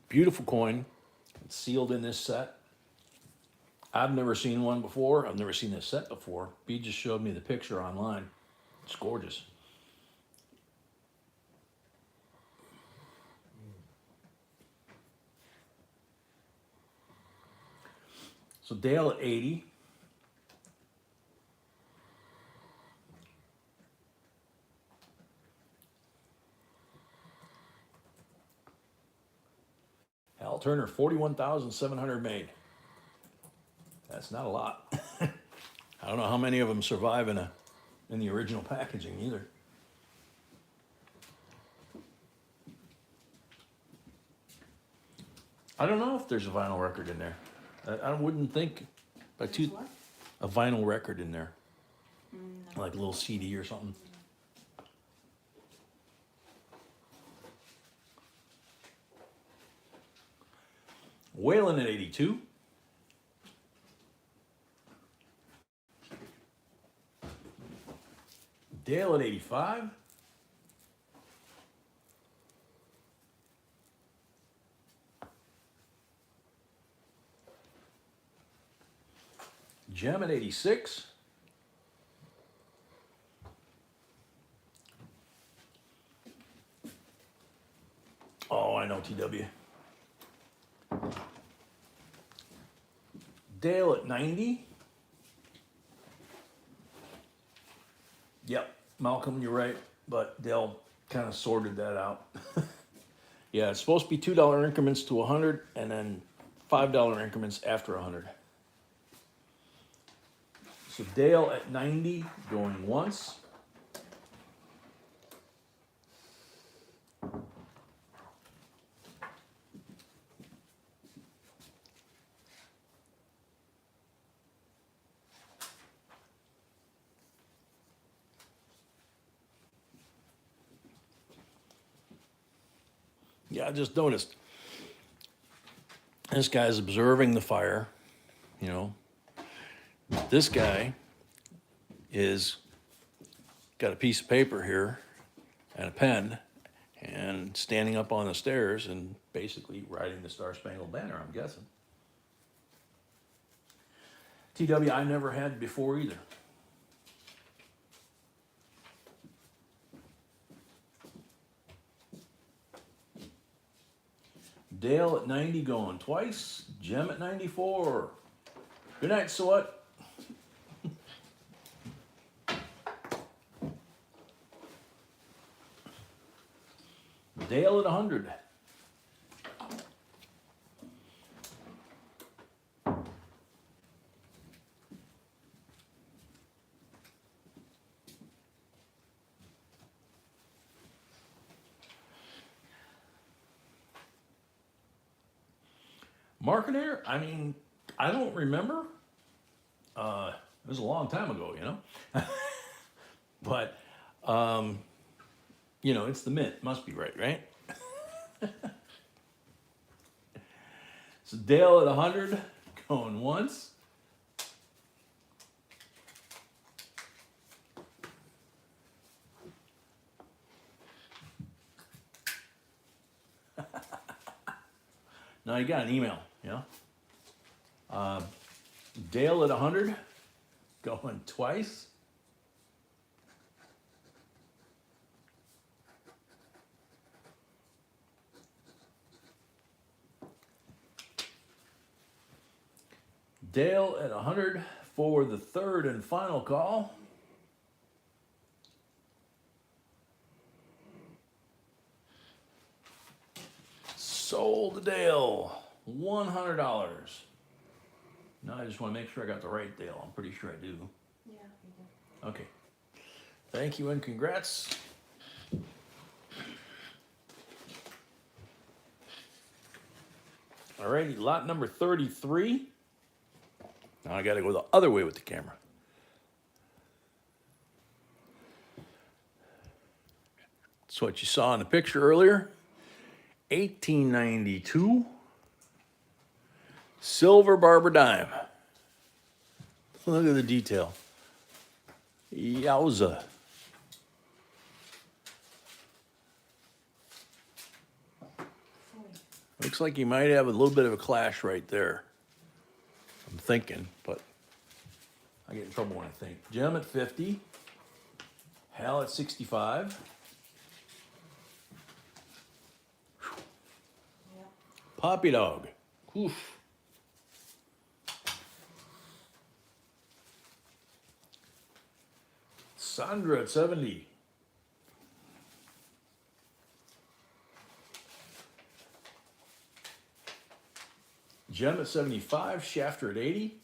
Beautiful coin. It's sealed in this set. I've never seen one before. I've never seen this set before. B just showed me the picture online. It's gorgeous. So Dale at 80. Hal Turner, 41,700 made. That's not a lot. I don't know how many of them survive in the original packaging either. I don't know if there's a vinyl record in there. I wouldn't think There's what? a vinyl record in there, like a little CD or something. Whalen at 82. Dale at 85. Gem at 86. Oh, I know TW. Dale at 90. Yep, Malcolm, you're right, but Dale kind of sorted that out. Yeah, it's supposed to be $2 increments to 100, and then $5 increments after 100. So Dale at 90 going once. Yeah, I just noticed this guy's observing the fire, you know. This guy is got a piece of paper here and a pen and standing up on the stairs and basically writing the Star Spangled Banner, I'm guessing. TW I never had before either. Dale at 90 going twice. Jem at 94. Good night, so what? Dale at 100. Marketer, I mean, I don't remember. It was a long time ago, you know. But, you know, it's the mint. Must be right, right? So Dale at 100, going once. Now you got an email, you know. Dale at 100, going twice. Dale at 100 for the third and final call. Sold to Dale, $100. Now I just want to make sure I got the right Dale. I'm pretty sure I do. Yeah, you do. Okay. Thank you and congrats. Alrighty, lot number 33. Now I gotta go the other way with the camera. That's what you saw in the picture earlier. 1892. Silver barber dime. Look at the detail. Yowza. Looks like you might have a little bit of a clash right there. I'm thinking, but I get in trouble when I think. Jim at 50. Hal at 65. Yep. Poppy dog. Oof. Sandra at 70. Jem at 75. Shafter at 80.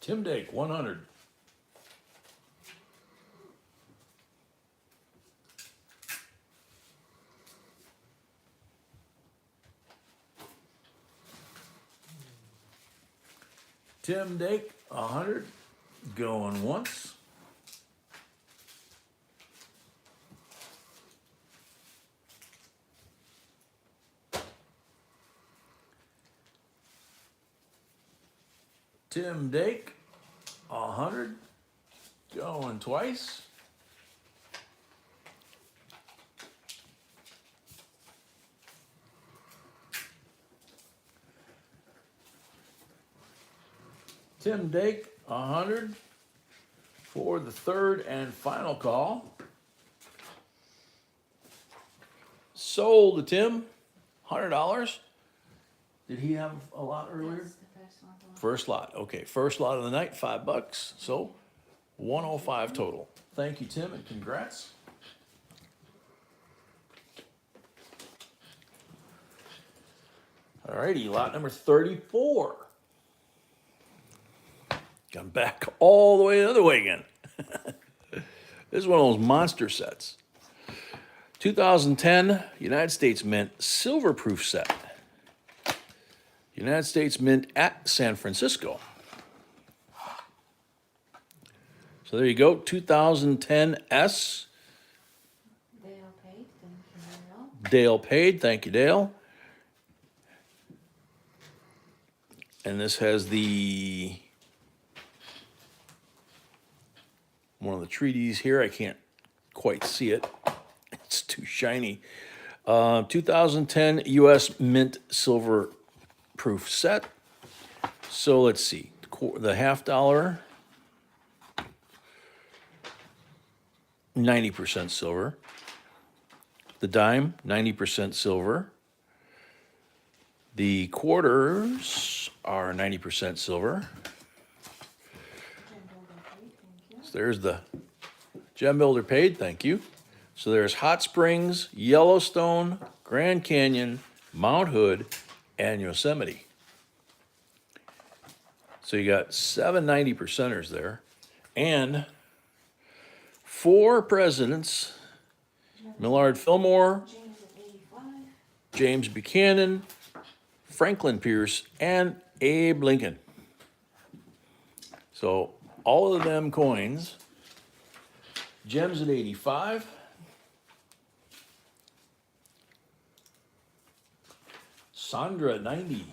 Tim Dake, 100. Tim Dake, 100. Going once. Tim Dake, 100. Going twice. Tim Dake, 100 for the third and final call. Sold to Tim, $100. Did he have a lot earlier? That's the first one. First lot, okay. First lot of the night, $5. So 105 total. Thank you, Tim, and congrats. Alrighty, lot number 34. Come back all the way the other way again. This is one of those monster sets. 2010 United States Mint silver proof set. United States Mint at San Francisco. So there you go, 2010 S. Dale paid, thank you, Dale. Dale paid, thank you, Dale. And this has the one of the treaties here. I can't quite see it. It's too shiny. 2010 US Mint Silver Proof Set. So let's see, the $50, 90% silver. The dime, 90% silver. The quarters are 90% silver. So there's the Gem Builder paid, thank you. So there's Hot Springs, Yellowstone, Grand Canyon, Mount Hood, and Yosemite. So you got 7 90%ers there. And 4 presidents, Millard Fillmore, James at 85. James Buchanan, Franklin Pierce, and Abe Lincoln. So all of them coins, Gems at 85, Sandra at 90,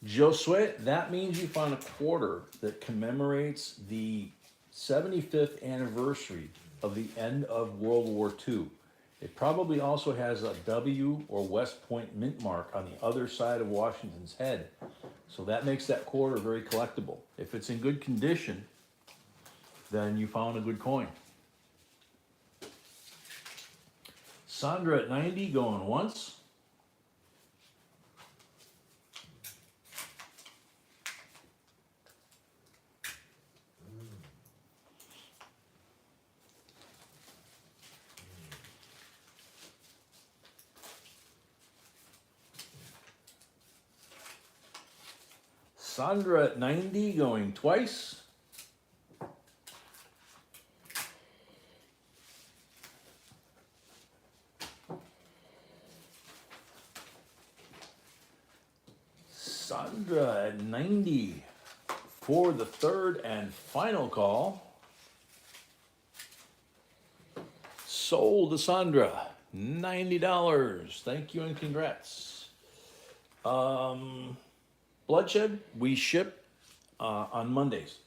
Josue, that means you found a quarter that commemorates the 75th anniversary of the end of World War II. It probably also has a W or West Point mint mark on the other side of Washington's head. So that makes that quarter very collectible. If it's in good condition, then you found a good coin. Sandra at 90 going once. Sandra at 90 going twice. Sandra at 90 for the third and final call. Sold to Sandra, $90. Thank you and congrats. Bloodshed, we ship on Mondays.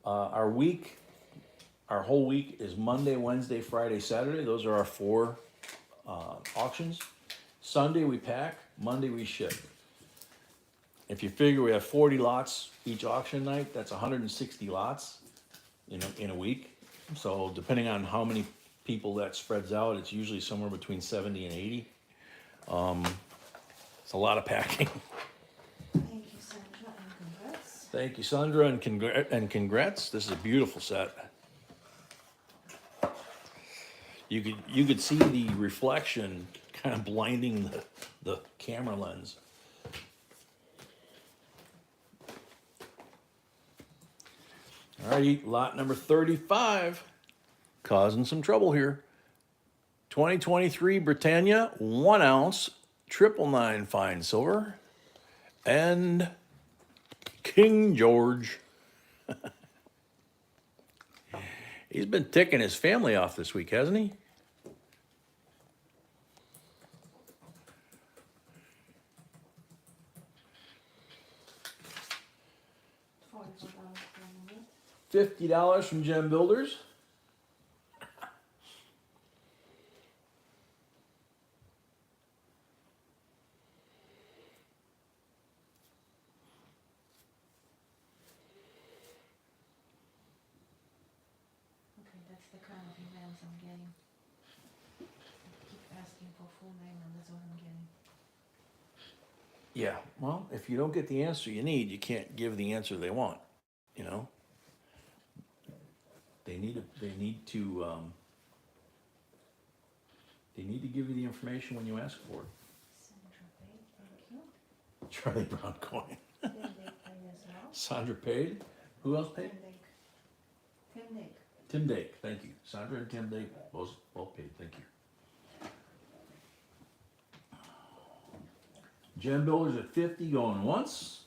Our whole week is Monday, Wednesday, Friday, Saturday. Those are our 4 auctions. Sunday we pack, Monday we ship. If you figure we have 40 lots each auction night, that's 160 lots in a week. So depending on how many people that spreads out, it's usually somewhere between 70 and 80. It's a lot of packing. Thank you, Sandra, and congrats. Thank you, Sandra, and congrats. This is a beautiful set. You could see the reflection kind of blinding the camera lens. Alrighty, lot number 35, causing some trouble here. 2023 Britannia, 1 ounce, 999 fine silver, and King George. He's been ticking his family off this week, hasn't he? $50 from Gem Builders. Okay, that's the kind of emails I'm getting. I keep asking for full name and that's what I'm getting. Yeah, well, if you don't get the answer you need, you can't give the answer they want, you know? They need to give you the information when you ask for it. Sandra paid, thank you. Charlie Brown coin. Tim Dake paid as well. Sandra paid. Who else paid? Tim Dake. Tim Dake, thank you. Sandra and Tim Dake both paid, thank you. Gem Builders at 50 going once.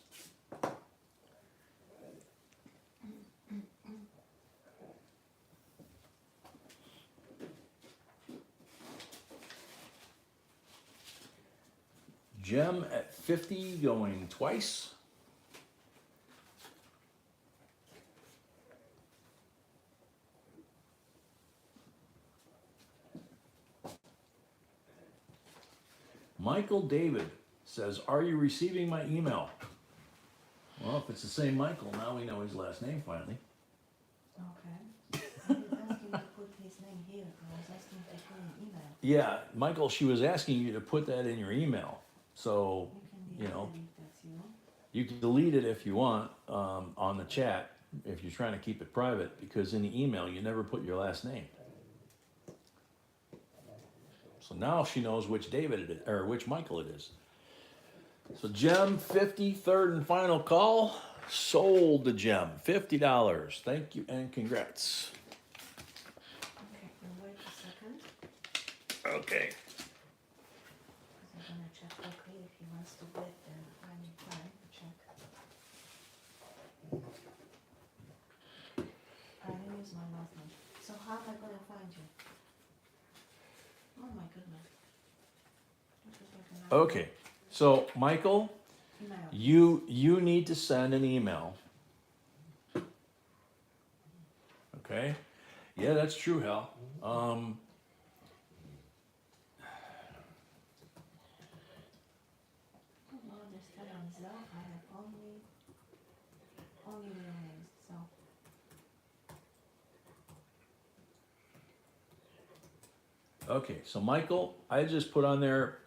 Jem at 50 going twice. Michael David says, are you receiving my email? Well, if it's the same Michael, now we know his last name finally. Okay. I was asking to put his name here, I was asking to put an email. Yeah, Michael, she was asking you to put that in your email. So, You you know, can delete that, you know? you can delete it if you want on the chat, if you're trying to keep it private, because in the email, you never put your last name. So now she knows which David it is, or which Michael it is. So Jem, 50, third and final call. Sold to Jem, $50. Thank you and congrats. Okay, and wait a second, Okay. because I'm gonna check quickly if he wants to bid, then I need time to check. I didn't use my last name, so how am I gonna find you? Oh my goodness. This is like an Okay. So Michael, email. you need to send an email. Okay. Yeah, that's true, Hal. No, this time on Zell, I have only real names, so. Okay, so Michael, I just put on there,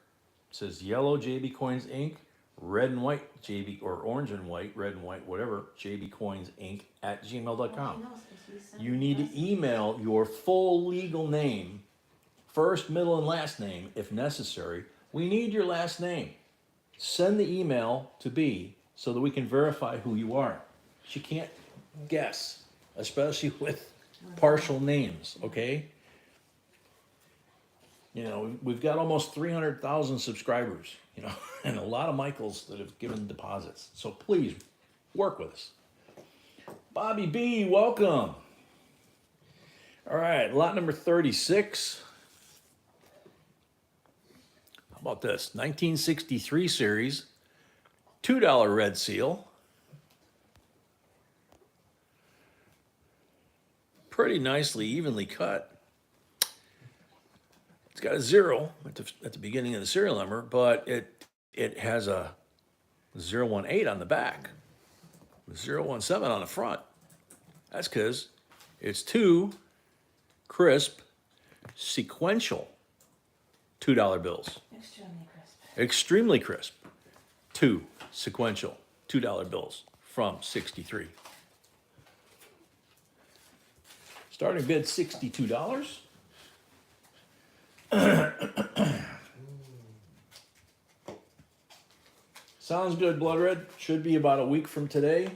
it says yellow JB Coins Inc., red and white JB, or orange and white, red and white, whatever, JB Coins Inc. at Oh, gmail.com. he knows, 'cause he sent You me need last to email your full legal name, first, middle, and last name if necessary. We need your last name. Send the email to B so that we can verify who you are. She can't guess, especially with partial names, okay? You know, we've got almost 300,000 subscribers, you know, and a lot of Michaels that have given deposits. So please work with us. Bobby B, welcome. All right, lot number 36. How about this? 1963 series, $2 red seal. Pretty nicely, evenly cut. It's got a 0 at the beginning of the serial number, but it has a 018 on the back, 017 on the front. That's because it's two crisp, sequential $2 bills. extremely crisp. Extremely crisp. Two sequential $2 bills from 63. Starting bid $62. Sounds good, Blood Red. Should be about a week from today.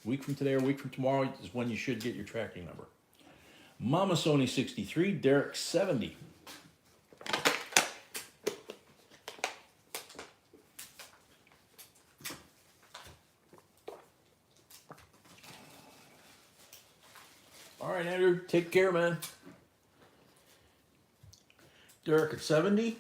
Week from today or week from tomorrow is when you should get your tracking number. Mama Sony 63, Derek 70. All right, Andrew, take care, man. Derek at 70.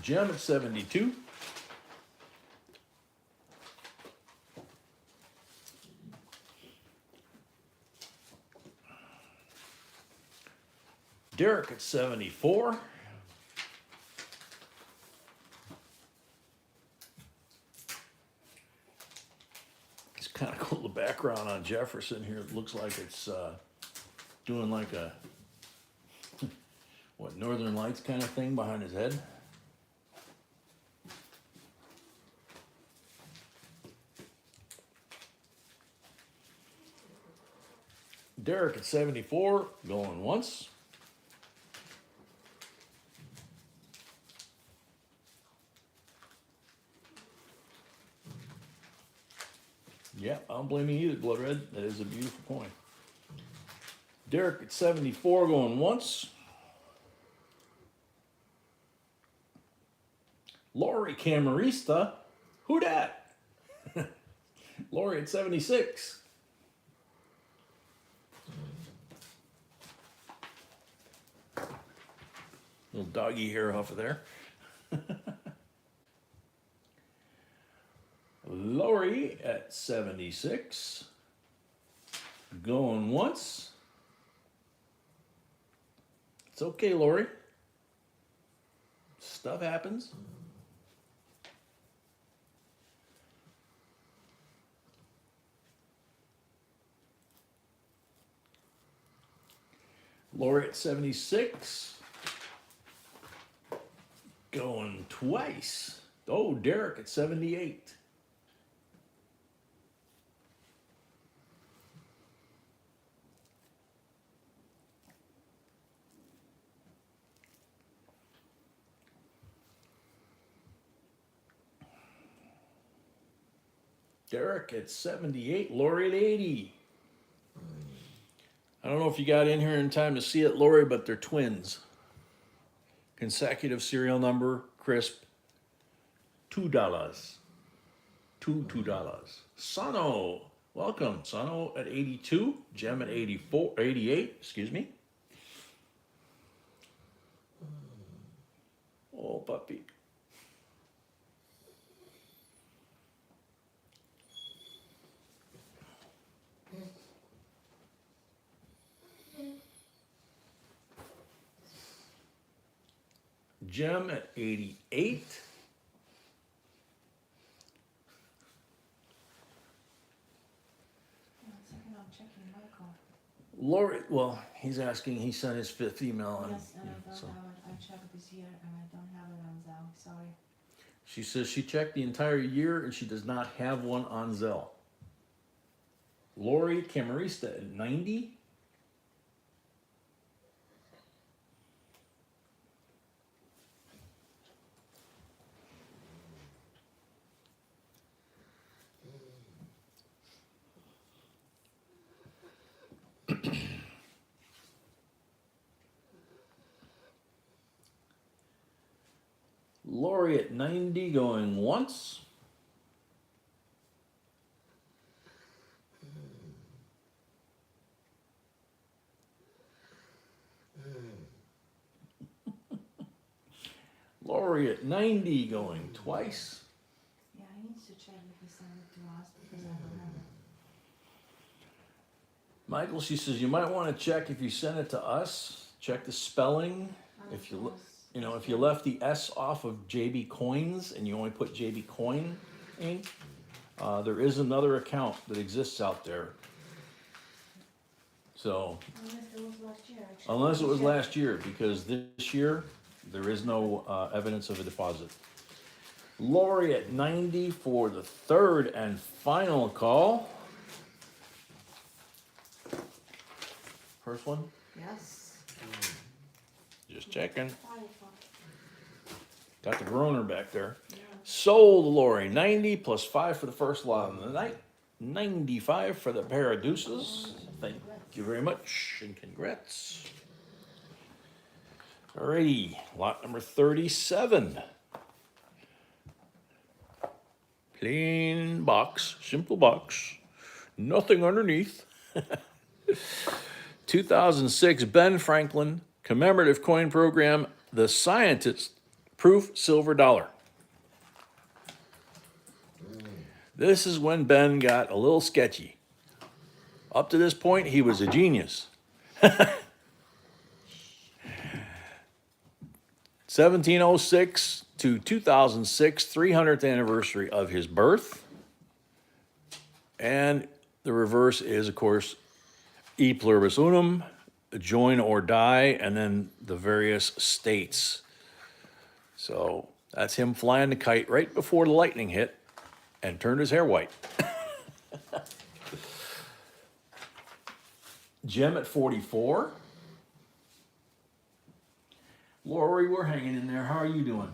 Jem at 72. Derek at 74. It's kind of cool, the background on Jefferson here. It looks like it's doing like a, what, Northern Lights kind of thing behind his head. Derek at 74, going once. Yeah, I don't blame you either, Blood Red. That is a beautiful coin. Derek at 74, going once. Lori Camarista Who dat? Lori at 76. Little doggy hair off of there. Lori at 76. Going once. It's okay, Lori. Stuff happens. Lori at 76. Going twice. Oh, Derek at 78. Derek at 78, Lori at 80. I don't know if you got in here in time to see it, Lori, but they're twins. Consecutive serial number, crisp, $2. $2. Sano, welcome. Sano at 82, Jem at 88, excuse me. Oh, puppy. Jem at 88. One second, I'm checking Michael. Lori, well, he's asking, he sent his 5th email. And, Yes, and I don't so. have it, I checked this year and I don't have it on Zelle, sorry. She says she checked the entire year and she does not have one on Zelle. Lori Camarista at 90. Lori at 90 going once. Lori at 90 going twice. Yeah, I need to check if he sent it to us because I don't have it. Michael, she says you might want to check if you sent it to us. Check the spelling. If you look. You know, if you left the S off of JB Coins and you only put JB Coin Inc., there is another account that exists out there. So, Unless it was last year. I checked. unless it was last year, because this year there is no evidence of a deposit. Lori at 90 for the 3rd and final call. First one? Yes. Just checking. Five, Got the groaner back there. yeah. Sold Lori, 90 plus 5 for the first lot of the night. 95 for the pair of deuces. Thank you very much and congrats. Alrighty, lot number 37. Plain box, simple box, nothing underneath. 2006 Ben Franklin Commemorative Coin Program, The Scientist Proof Silver Dollar. This is when Ben got a little sketchy. Up to this point, he was a genius. 1706 to 2006, 300th anniversary of his birth. And the reverse is, of course, E pluribus unum, join or die, and then the various states. So that's him flying the kite right before the lightning hit and turned his hair white. Jem at 44. Lori, we're hanging in there. How are you doing?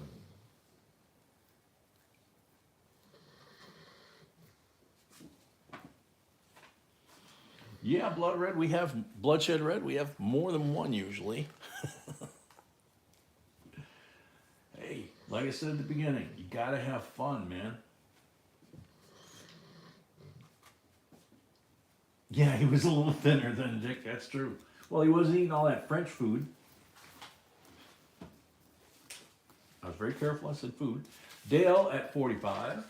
Yeah, blood red. We have bloodshed red. We have more than one usually. Hey, like I said at the beginning, you gotta have fun, man. Yeah, he was a little thinner than Dick, that's true. Well, he wasn't eating all that French food. I was very careful, I said food. Dale at 45.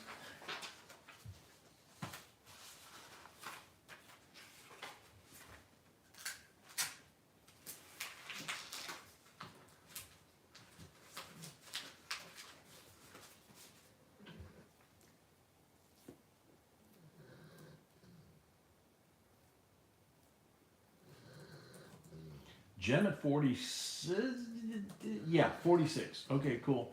Jem at 46. Yeah, 46. Okay, cool.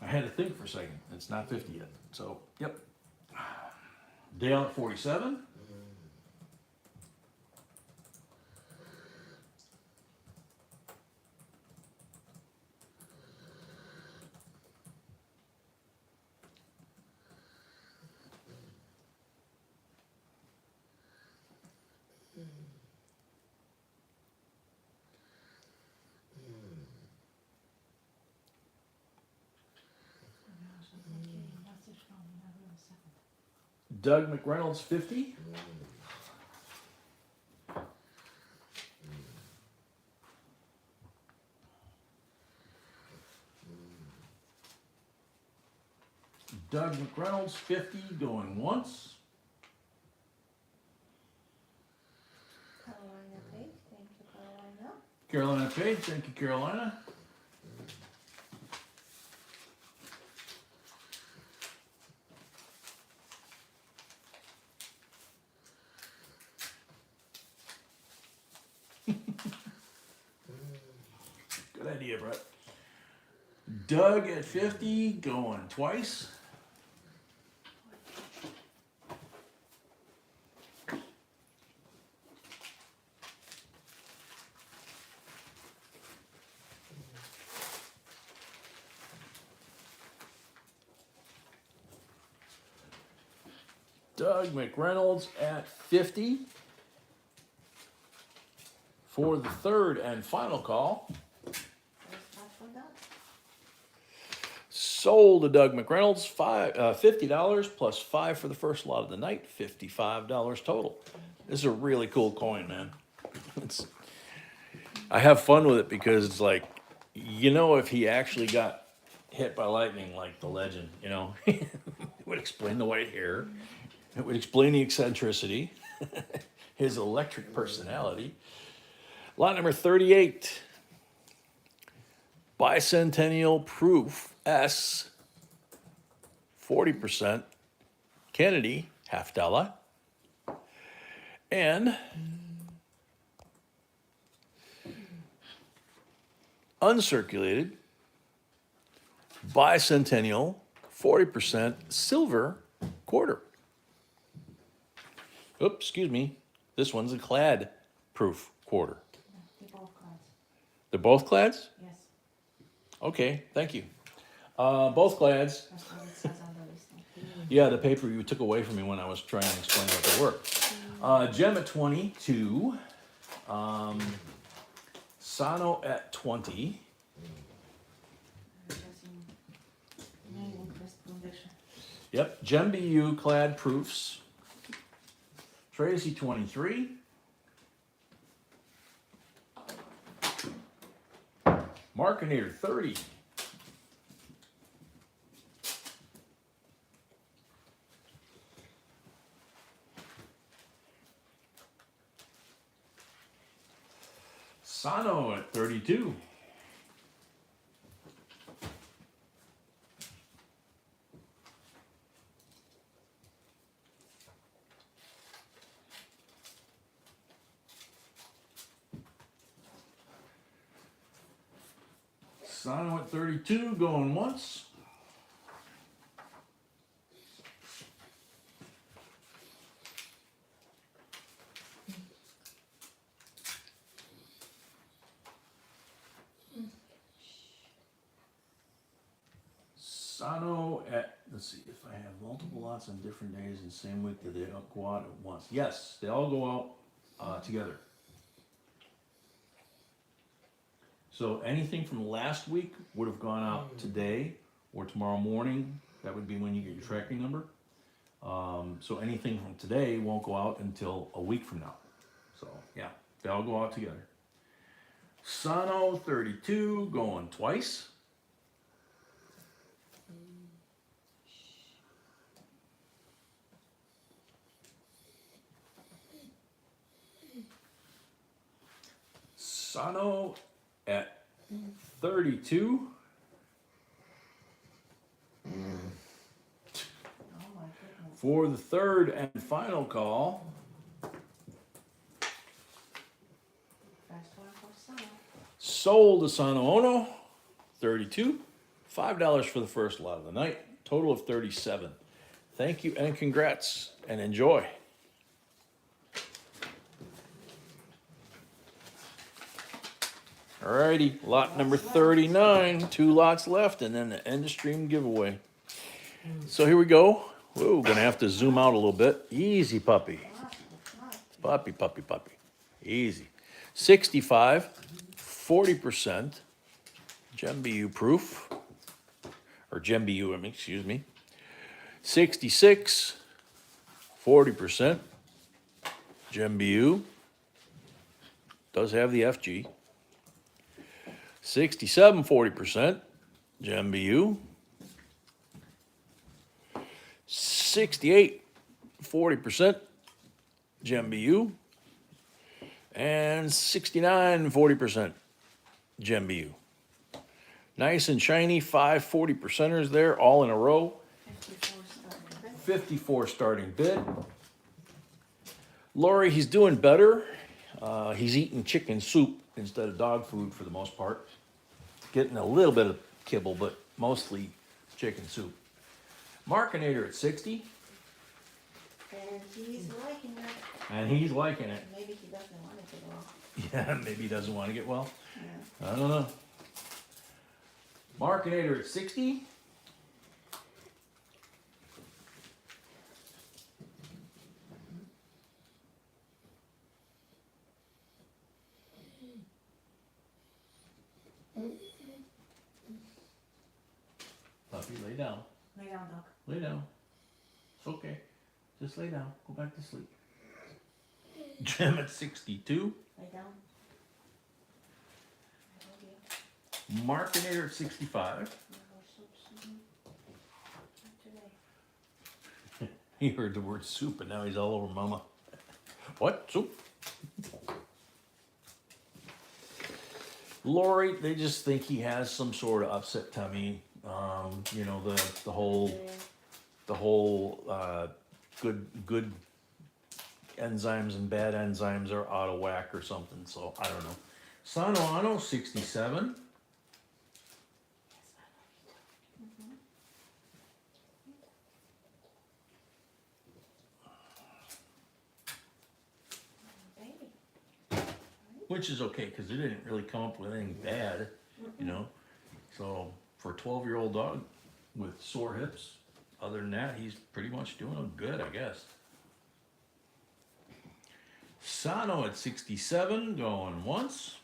I had to think for a second. It's not 50 yet. So, yep. Dale at 47. Doug McReynolds, 50. Doug McReynolds, 50, going once. Carolina paid, thank you, Carolina. Carolina paid, thank you, Carolina. Good idea, Brett. Doug at 50, going twice. Doug McReynolds at 50 for the third and final call. What's that for that? Sold to Doug McReynolds, $50 plus 5 for the first lot of the night, $55 total. This is a really cool coin, man. It's, I have fun with it because it's like, if he actually got hit by lightning like the legend, it would explain the white hair. It would explain the eccentricity, his electric personality. Lot number 38. Bicentennial Proof S, 40%. Kennedy, $50. And uncirculated Bicentennial, 40% silver quarter. Oops, excuse me. This one's a clad proof quarter. They're both cards, They're both clads? yes, Okay, thank you. Both clads. that's what it says on the listing. Yeah, the paper you took away from me when I was trying to explain what they were. Gem at 22. Sano at 20. Just in name and condition. Yep, Gem BU clad proofs. Tracy 23. Markinator 30. Sano at 32. Sano at 32, going once. Sano at, let's see, if I have multiple lots on different days and same week, do they all go out at once? Yes, they all go out together. So anything from last week would have gone out today or tomorrow morning. That would be when you get your tracking number. So anything from today won't go out until a week from now. So yeah, they all go out together. Sano 32 going twice. Sano at 32. Oh my goodness. For the third and final call, First one for summer. sold to Sano Ono, 32. $5 for the first lot of the night, total of 37. Thank you and congrats and enjoy. Alrighty, lot number 39, 2 lots left, and then the end of stream giveaway. So here we go. Whoa, gonna have to zoom out a little bit. Easy, puppy. Puppy, puppy, puppy. Easy. 65, 40%. GemBU proof. Or GemBU, excuse me. 66, 40%. GemBU. Does have the FG. 67, 40%. GemBU. 68, 40%. GemBU. And 69, 40%. GemBU. Nice and shiny, 5 40%ers there, all in a row. 54 starting bid. Lori, he's doing better. He's eating chicken soup instead of dog food for the most part. Getting a little bit of kibble, but mostly chicken soup. Markinator at 60. And he's liking it. And he's liking it. Maybe he doesn't want it to go off. Yeah, maybe he doesn't want to get well. Yeah. I don't know. Markinator at 60. Puppy, lay down. Lay down, dog. Lay down. It's okay. Just lay down. Go back to sleep. Gem at 62. Lay down. I love you. Markinator at 65. No more soups. Not today. He heard the word soup and now he's all over mama. What? Soup? Lori, they just think he has some sort of upset tummy. You know, the whole good enzymes and bad enzymes are out of whack or something. So I don't know. Sano Ano 67. Baby. Which is okay because they didn't really come up with anything bad, you know. So for a 12-year-old dog with sore hips, other than that, he's pretty much doing good, I guess. Sano at 67, going once.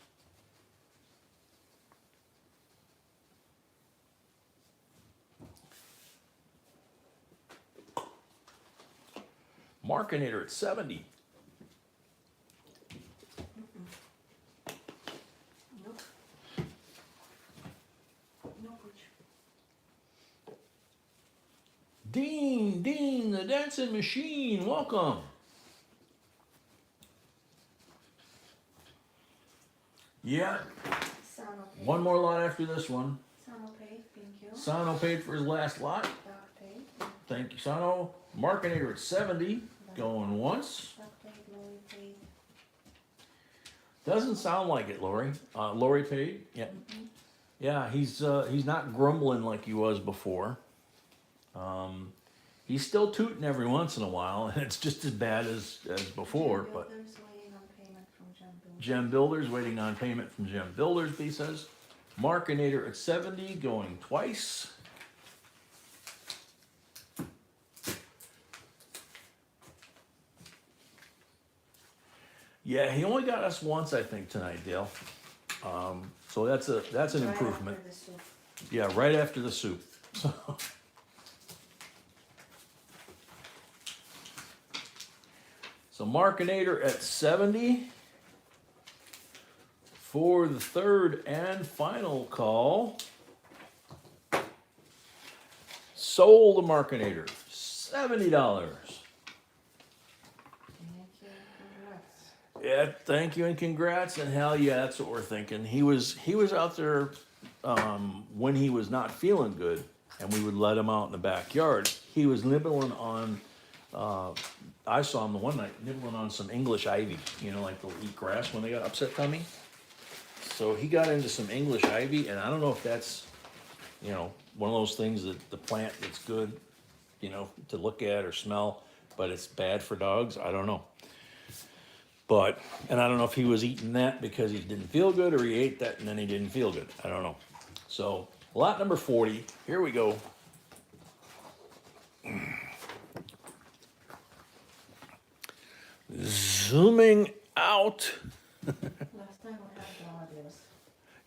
Markinator at 70. Nope. No good. Dean, the dancing machine, welcome. Yeah, Sano paid. one more lot after this one. Sano paid. Thank you. Sano paid for his last lot. Dog paid. Thank you, Sano. Markinator at 70, going once. Dog paid. Lori paid. Doesn't sound like it, Lori. Lori paid. Yeah, yeah. He's not grumbling like he was before. He's still tooting every once in a while, and it's just as bad as before. But Builders waiting on payment from Gem Builders. Gem Builders waiting on payment from Gem Builders. He says. Markinator at 70, going twice. Yeah, he only got us once, I think, tonight, Dale. So that's an Right improvement. after the soup. Yeah, right after the soup. So, So Markinator at 70 for the third and final call. Sold the Markinator, $70. Thank you, congrats. Yeah, thank you and congrats, and hell yeah, that's what we're thinking. He was out there when he was not feeling good, and we would let him out in the backyard. He was nibbling on. I saw him the one night nibbling on some English ivy. You know, like they'll eat grass when they got upset tummy. So he got into some English ivy, and I don't know if that's, you know, one of those things that the plant that's good, you know, to look at or smell, but it's bad for dogs. I don't know. But, and I don't know if he was eating that because he didn't feel good, or he ate that and then he didn't feel good. I don't know. So, lot number 40, here we go. Zooming out. Last time we had dollar bills.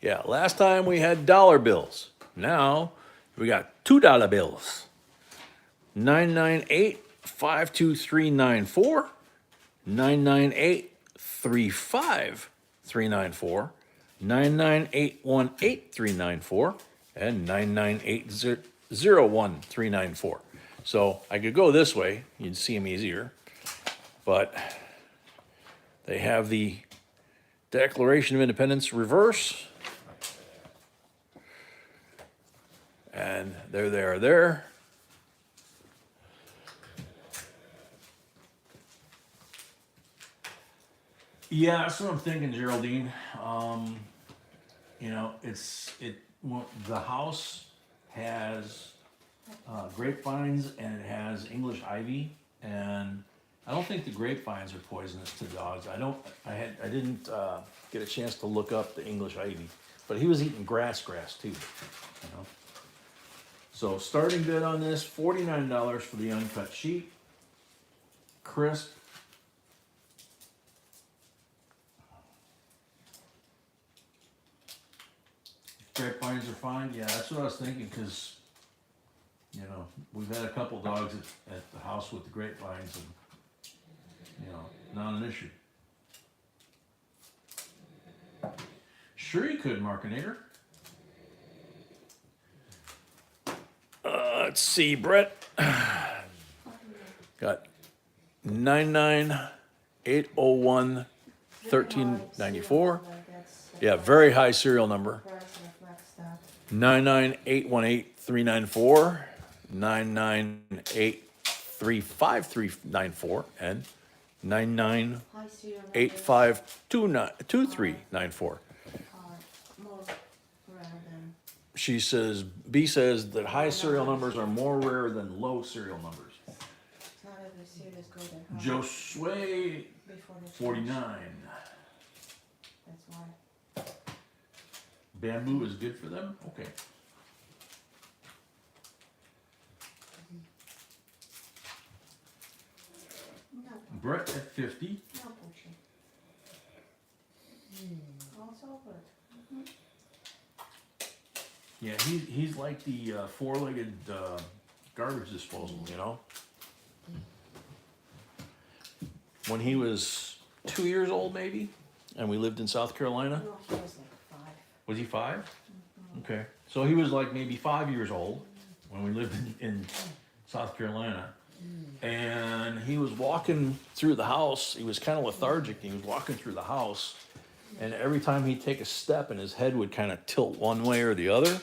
Yeah, last time we had dollar bills. Now we got $2 bills. 998-52394, 998-35394, 998-18394, and 998-01394. So I could go this way, you'd see them easier, but they have the Declaration of Independence reverse. And there they are there. Yeah, that's what I'm thinking, Geraldine. You know, the house has grapevines and it has English ivy, and I don't think the grapevines are poisonous to dogs. I didn't get a chance to look up the English ivy, but he was eating grass too. You know. So starting bid on this, $49 for the uncut sheet. Crisp. Grapevines are fine. Yeah, that's what I was thinking, because, you know, we've had a couple dogs at the house with the grapevines, and, you know, not an issue. Sure you could, Markinator. Let's see, Brett. Got 998011394. Yeah, very high serial number. 99818-394, 998-35394, and 99852394. She says, B says that high serial numbers are more rare than low serial numbers. Not every series go that high. Josue, Before the 49. That's why. Bamboo is good for them? Okay. No, Brett at 50. no poaching. Also good. Yeah, he's like the four-legged garbage disposal, you know? When he was 2 years old, maybe, and we lived in South Carolina. No, he was like 5. Was he 5? Okay. So he was like maybe 5 years old when we lived in South Carolina. And he was walking through the house. He was kind of lethargic. He was walking through the house. And every time he'd take a step and his head would kind of tilt one way or the other,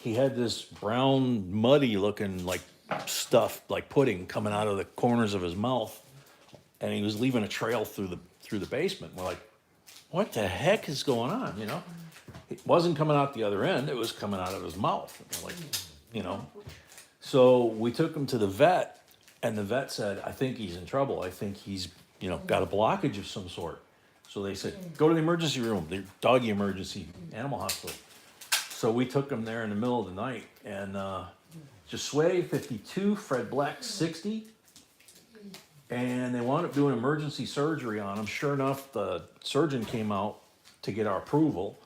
he had this brown, muddy looking like stuff, like pudding, coming out of the corners of his mouth. And he was leaving a trail through the basement. We're like, what the heck is going on, you know? It wasn't coming out the other end. It was coming out of his mouth. Like, you know. So we took him to the vet, and the vet said, I think he's in trouble. I think he's, you know, got a blockage of some sort. So they said, go to the emergency room, the doggy emergency, animal hospital. So we took him there in the middle of the night, and Josue, 52, Fred Black, 60. And they wound up doing emergency surgery on him. Sure enough, the surgeon came out to get our approval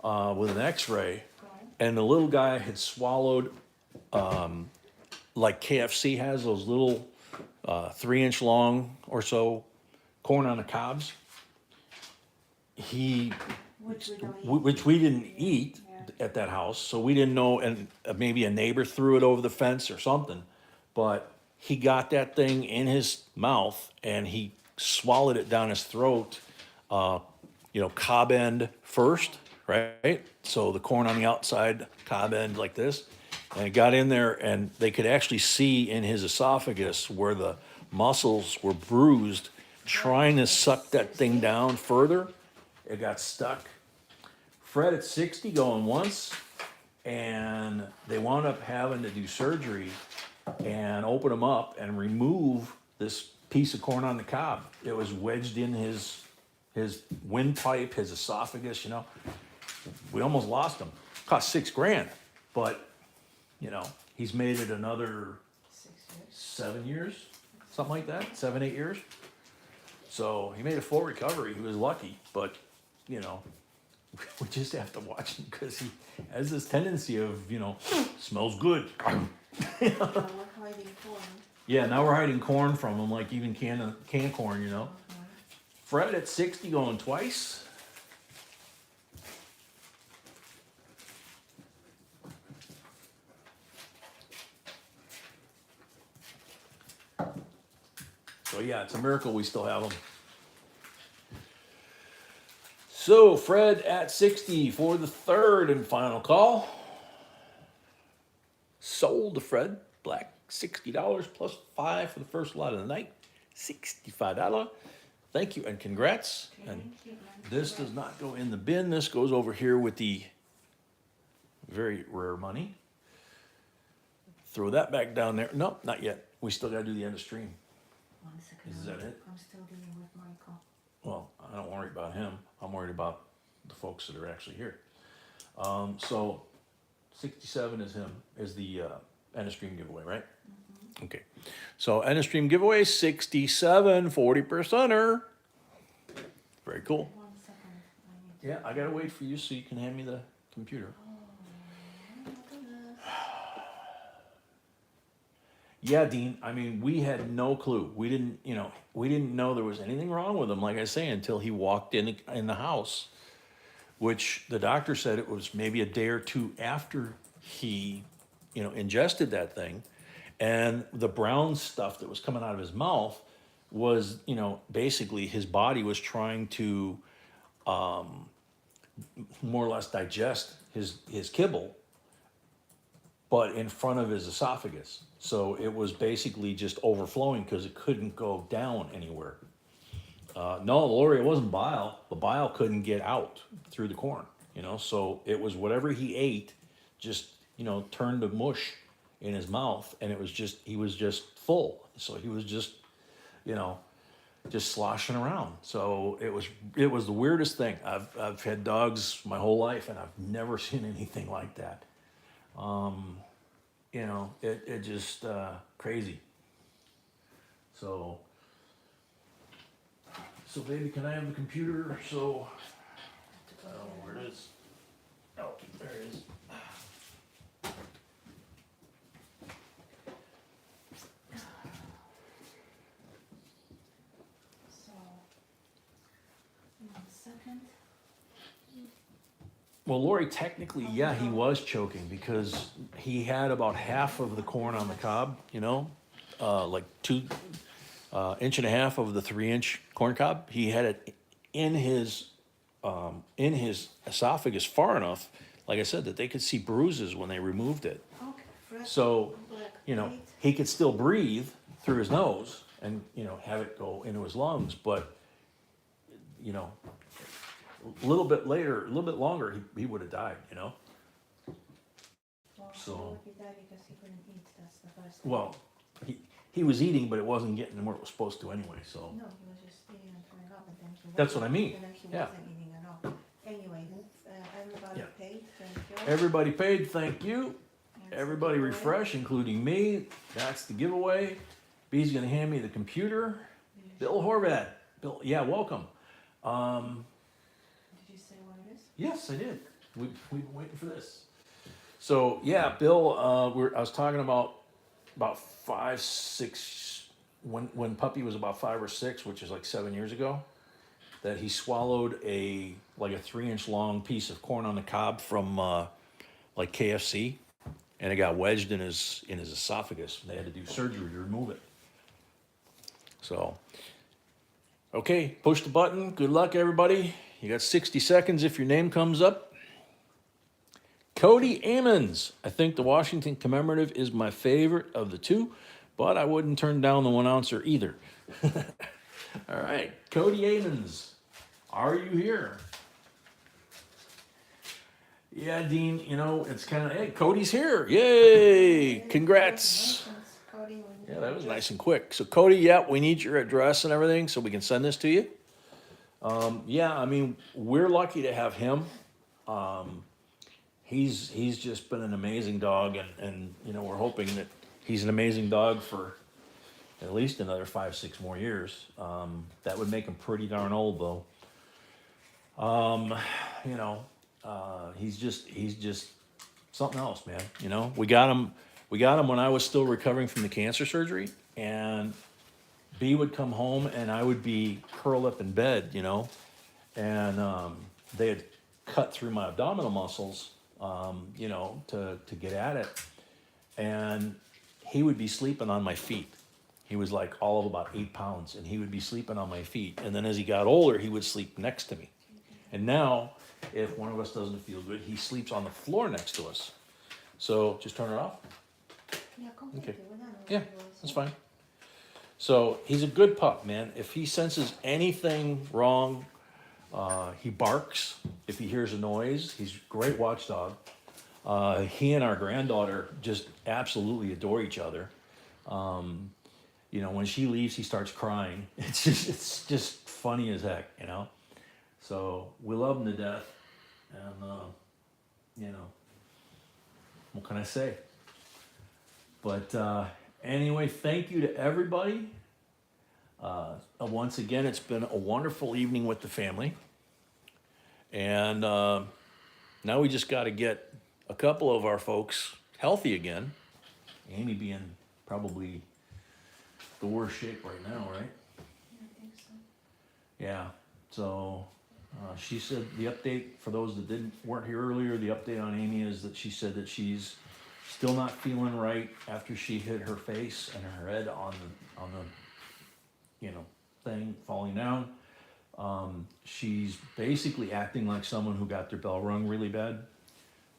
with an x-ray. And the little guy had swallowed, like KFC has, those little 3-inch long or so corn on the cobs. He, Which we don't eat. which we didn't eat Yeah. at that house, so we didn't know, and maybe a neighbor threw it over the fence or something. But he got that thing in his mouth and he swallowed it down his throat, cob end first, right? So the corn on the outside, cob end like this. And it got in there and they could actually see in his esophagus where the muscles were bruised, trying to suck that thing down further. It got stuck. Fred at 60 going once, and they wound up having to do surgery and open him up and remove this piece of corn on the cob. It was wedged in his windpipe, his esophagus, We almost lost him. Cost $6,000, but he's made it another 6 years. 7 years, something like that, 7, 8 years. So he made a full recovery. He was lucky, but we just have to watch him because he has this tendency of, smells good. We're hiding corn. Yeah, now we're hiding corn from him, like even canned corn, Fred at 60 going twice. So yeah, it's a miracle we still have him. So Fred at 60 for the third and final call. Sold to Fred, black, $60 plus 5 for the first lot of the night, $65. Thank you and congrats. And Thank you, man. this does not go in the bin. This goes over here with the very rare money. Throw that back down there. Nope, not yet. We still got to do the end of stream. 1 second. Is that it? I'm still dealing with Michael. Well, I don't worry about him. I'm worried about the folks that are actually here. So 67 is him, is the end of stream giveaway, right? Mm-hmm. Okay. So end of stream giveaway, 67, 40%er. Very cool. 1 second. I need to. Yeah, I gotta wait for you so you can hand me the computer. Oh my goodness. Yeah, Dean, I mean, we had no clue. We didn't know there was anything wrong with him, like I say, until he walked in the house, which the doctor said it was maybe a day or two after he, ingested that thing. And the brown stuff that was coming out of his mouth was, basically his body was trying to more or less digest his kibble, but in front of his esophagus. So it was basically just overflowing because it couldn't go down anywhere. No, Lori, it wasn't bile. The bile couldn't get out through the corn, so it was whatever he ate just, turned to mush in his mouth, and he was just full. So he was just, just sloshing around. So it was the weirdest thing. I've had dogs my whole life, and I've never seen anything like that. It just crazy. So baby, can I have the computer? So I don't know where it is. Oh, there it is. So, 1 second. Well, Lori, technically, yeah, he was choking because he had about half of the corn on the cob, like 2 inch and a half of the 3-inch corn cob. He had it in his esophagus far enough, like I said, that they could see bruises when they removed it. Okay, Fred. So, Black plate. he could still breathe through his nose and, have it go into his lungs, but, a little bit later, a little bit longer, he would have died, Well, So- he would be dead because he couldn't eat. That's the first thing. Well, he was eating, but it wasn't getting where it was supposed to anyway, so. No, he was just eating and throwing up, and then he That's wasn't- what I mean. And then he Yeah. wasn't eating at all. Anyway, everybody Yeah. paid. Thank you. Everybody paid, thank you. And Everybody so- refresh, including me. That's the giveaway. B's gonna hand me the computer. Bill Horvat. Bill, yeah, welcome. Did you say what it is? Yes, I did. We've been waiting for this. So yeah, Bill, I was talking about 5, 6 when Puppy was about 5 or 6, which is like 7 years ago, that he swallowed a 3-inch long piece of corn on the cob from like KFC, and it got wedged in his esophagus. They had to do surgery to remove it. So, okay, push the button. Good luck, everybody. You got 60 seconds if your name comes up. Cody Ammons. I think the Washington commemorative is my favorite of the two, but I wouldn't turn down the 1-ouncer either. All right, Cody Ammons, are you here? Yeah, Dean, you know, it's kind of, hey, Cody's here. Yay, congrats. Cody, Yeah, that was nice and quick. So Cody, yeah, we need your address and everything so we can send this to you. Yeah, I mean, we're lucky to have him. He's just been an amazing dog, and you know, we're hoping that he's an amazing dog for at least another 5-6 more years. That would make him pretty darn old, though. You know, he's just something else, man. You know, we got him when I was still recovering from the cancer surgery, and B would come home and I would be curled up in bed, you know, and they had cut through my abdominal muscles, you know, to get at it, and he would be sleeping on my feet. He was like all of about 8 pounds, and he would be sleeping on my feet. And then as he got older, he would sleep next to me. And now, if one of us doesn't feel good, he sleeps on the floor next to us. So just turn it off. Yeah, Okay. Yeah, that's fine. So he's a good pup, man. If he senses anything wrong, he barks. If he hears a noise, he's a great watchdog. He and our granddaughter just absolutely adore each other. You know, when she leaves, he starts crying. It's just funny as heck, you know. So we love him to death, and you know, what can I say? But anyway, thank you to everybody. Once again, it's been a wonderful evening with the family, and now we just got to get a couple of our folks healthy again. Amy being probably the worst shape right now, right? I think so. Yeah. So she said the update for those that weren't here earlier. The update on Amy is that she said that she's still not feeling right after she hit her face and her head on the you know, thing falling down. She's basically acting like someone who got their bell rung really bad.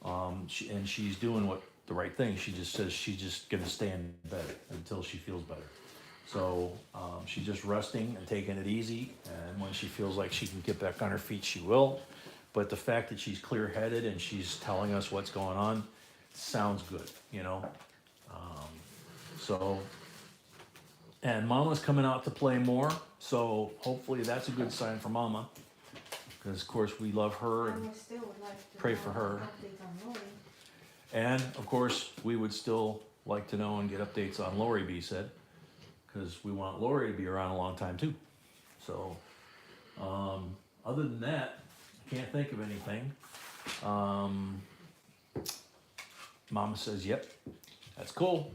And she's doing the right thing. She just says she's just gonna stay in bed until she feels better. So she's just resting and taking it easy, and when she feels like she can get back on her feet, she will. But the fact that she's clear-headed and she's telling us what's going on sounds good, you know. And Mama's coming out to play more, so hopefully that's a good sign for Mama, because of course we love her and I still would like to pray for her. update on Lori. And of course we would still like to know and get updates on Lori, B said, because we want Lori to be around a long time too. So other than that, I can't think of anything. Mama says, yep, that's cool.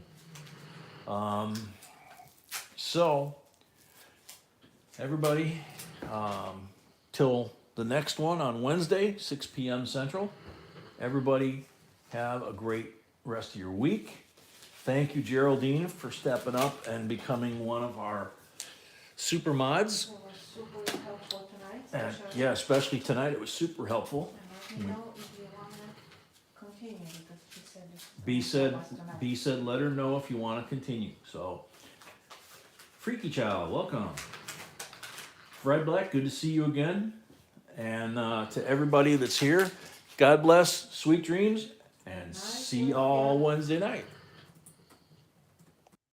So everybody, till the next one on Wednesday, 6 p.m. Central, everybody have a great rest of your week. Thank you, Geraldine, for stepping up and becoming one of our super mods. It was super helpful tonight. And especially- yeah, especially tonight, it was super helpful. And let me know if you wanna continue, because she said. B said, help us tonight. B said, let her know if you want to continue. So, Freaky Child, welcome. Fred Black, good to see you again. And to everybody that's here, God bless, sweet dreams, and see y'all Wednesday night.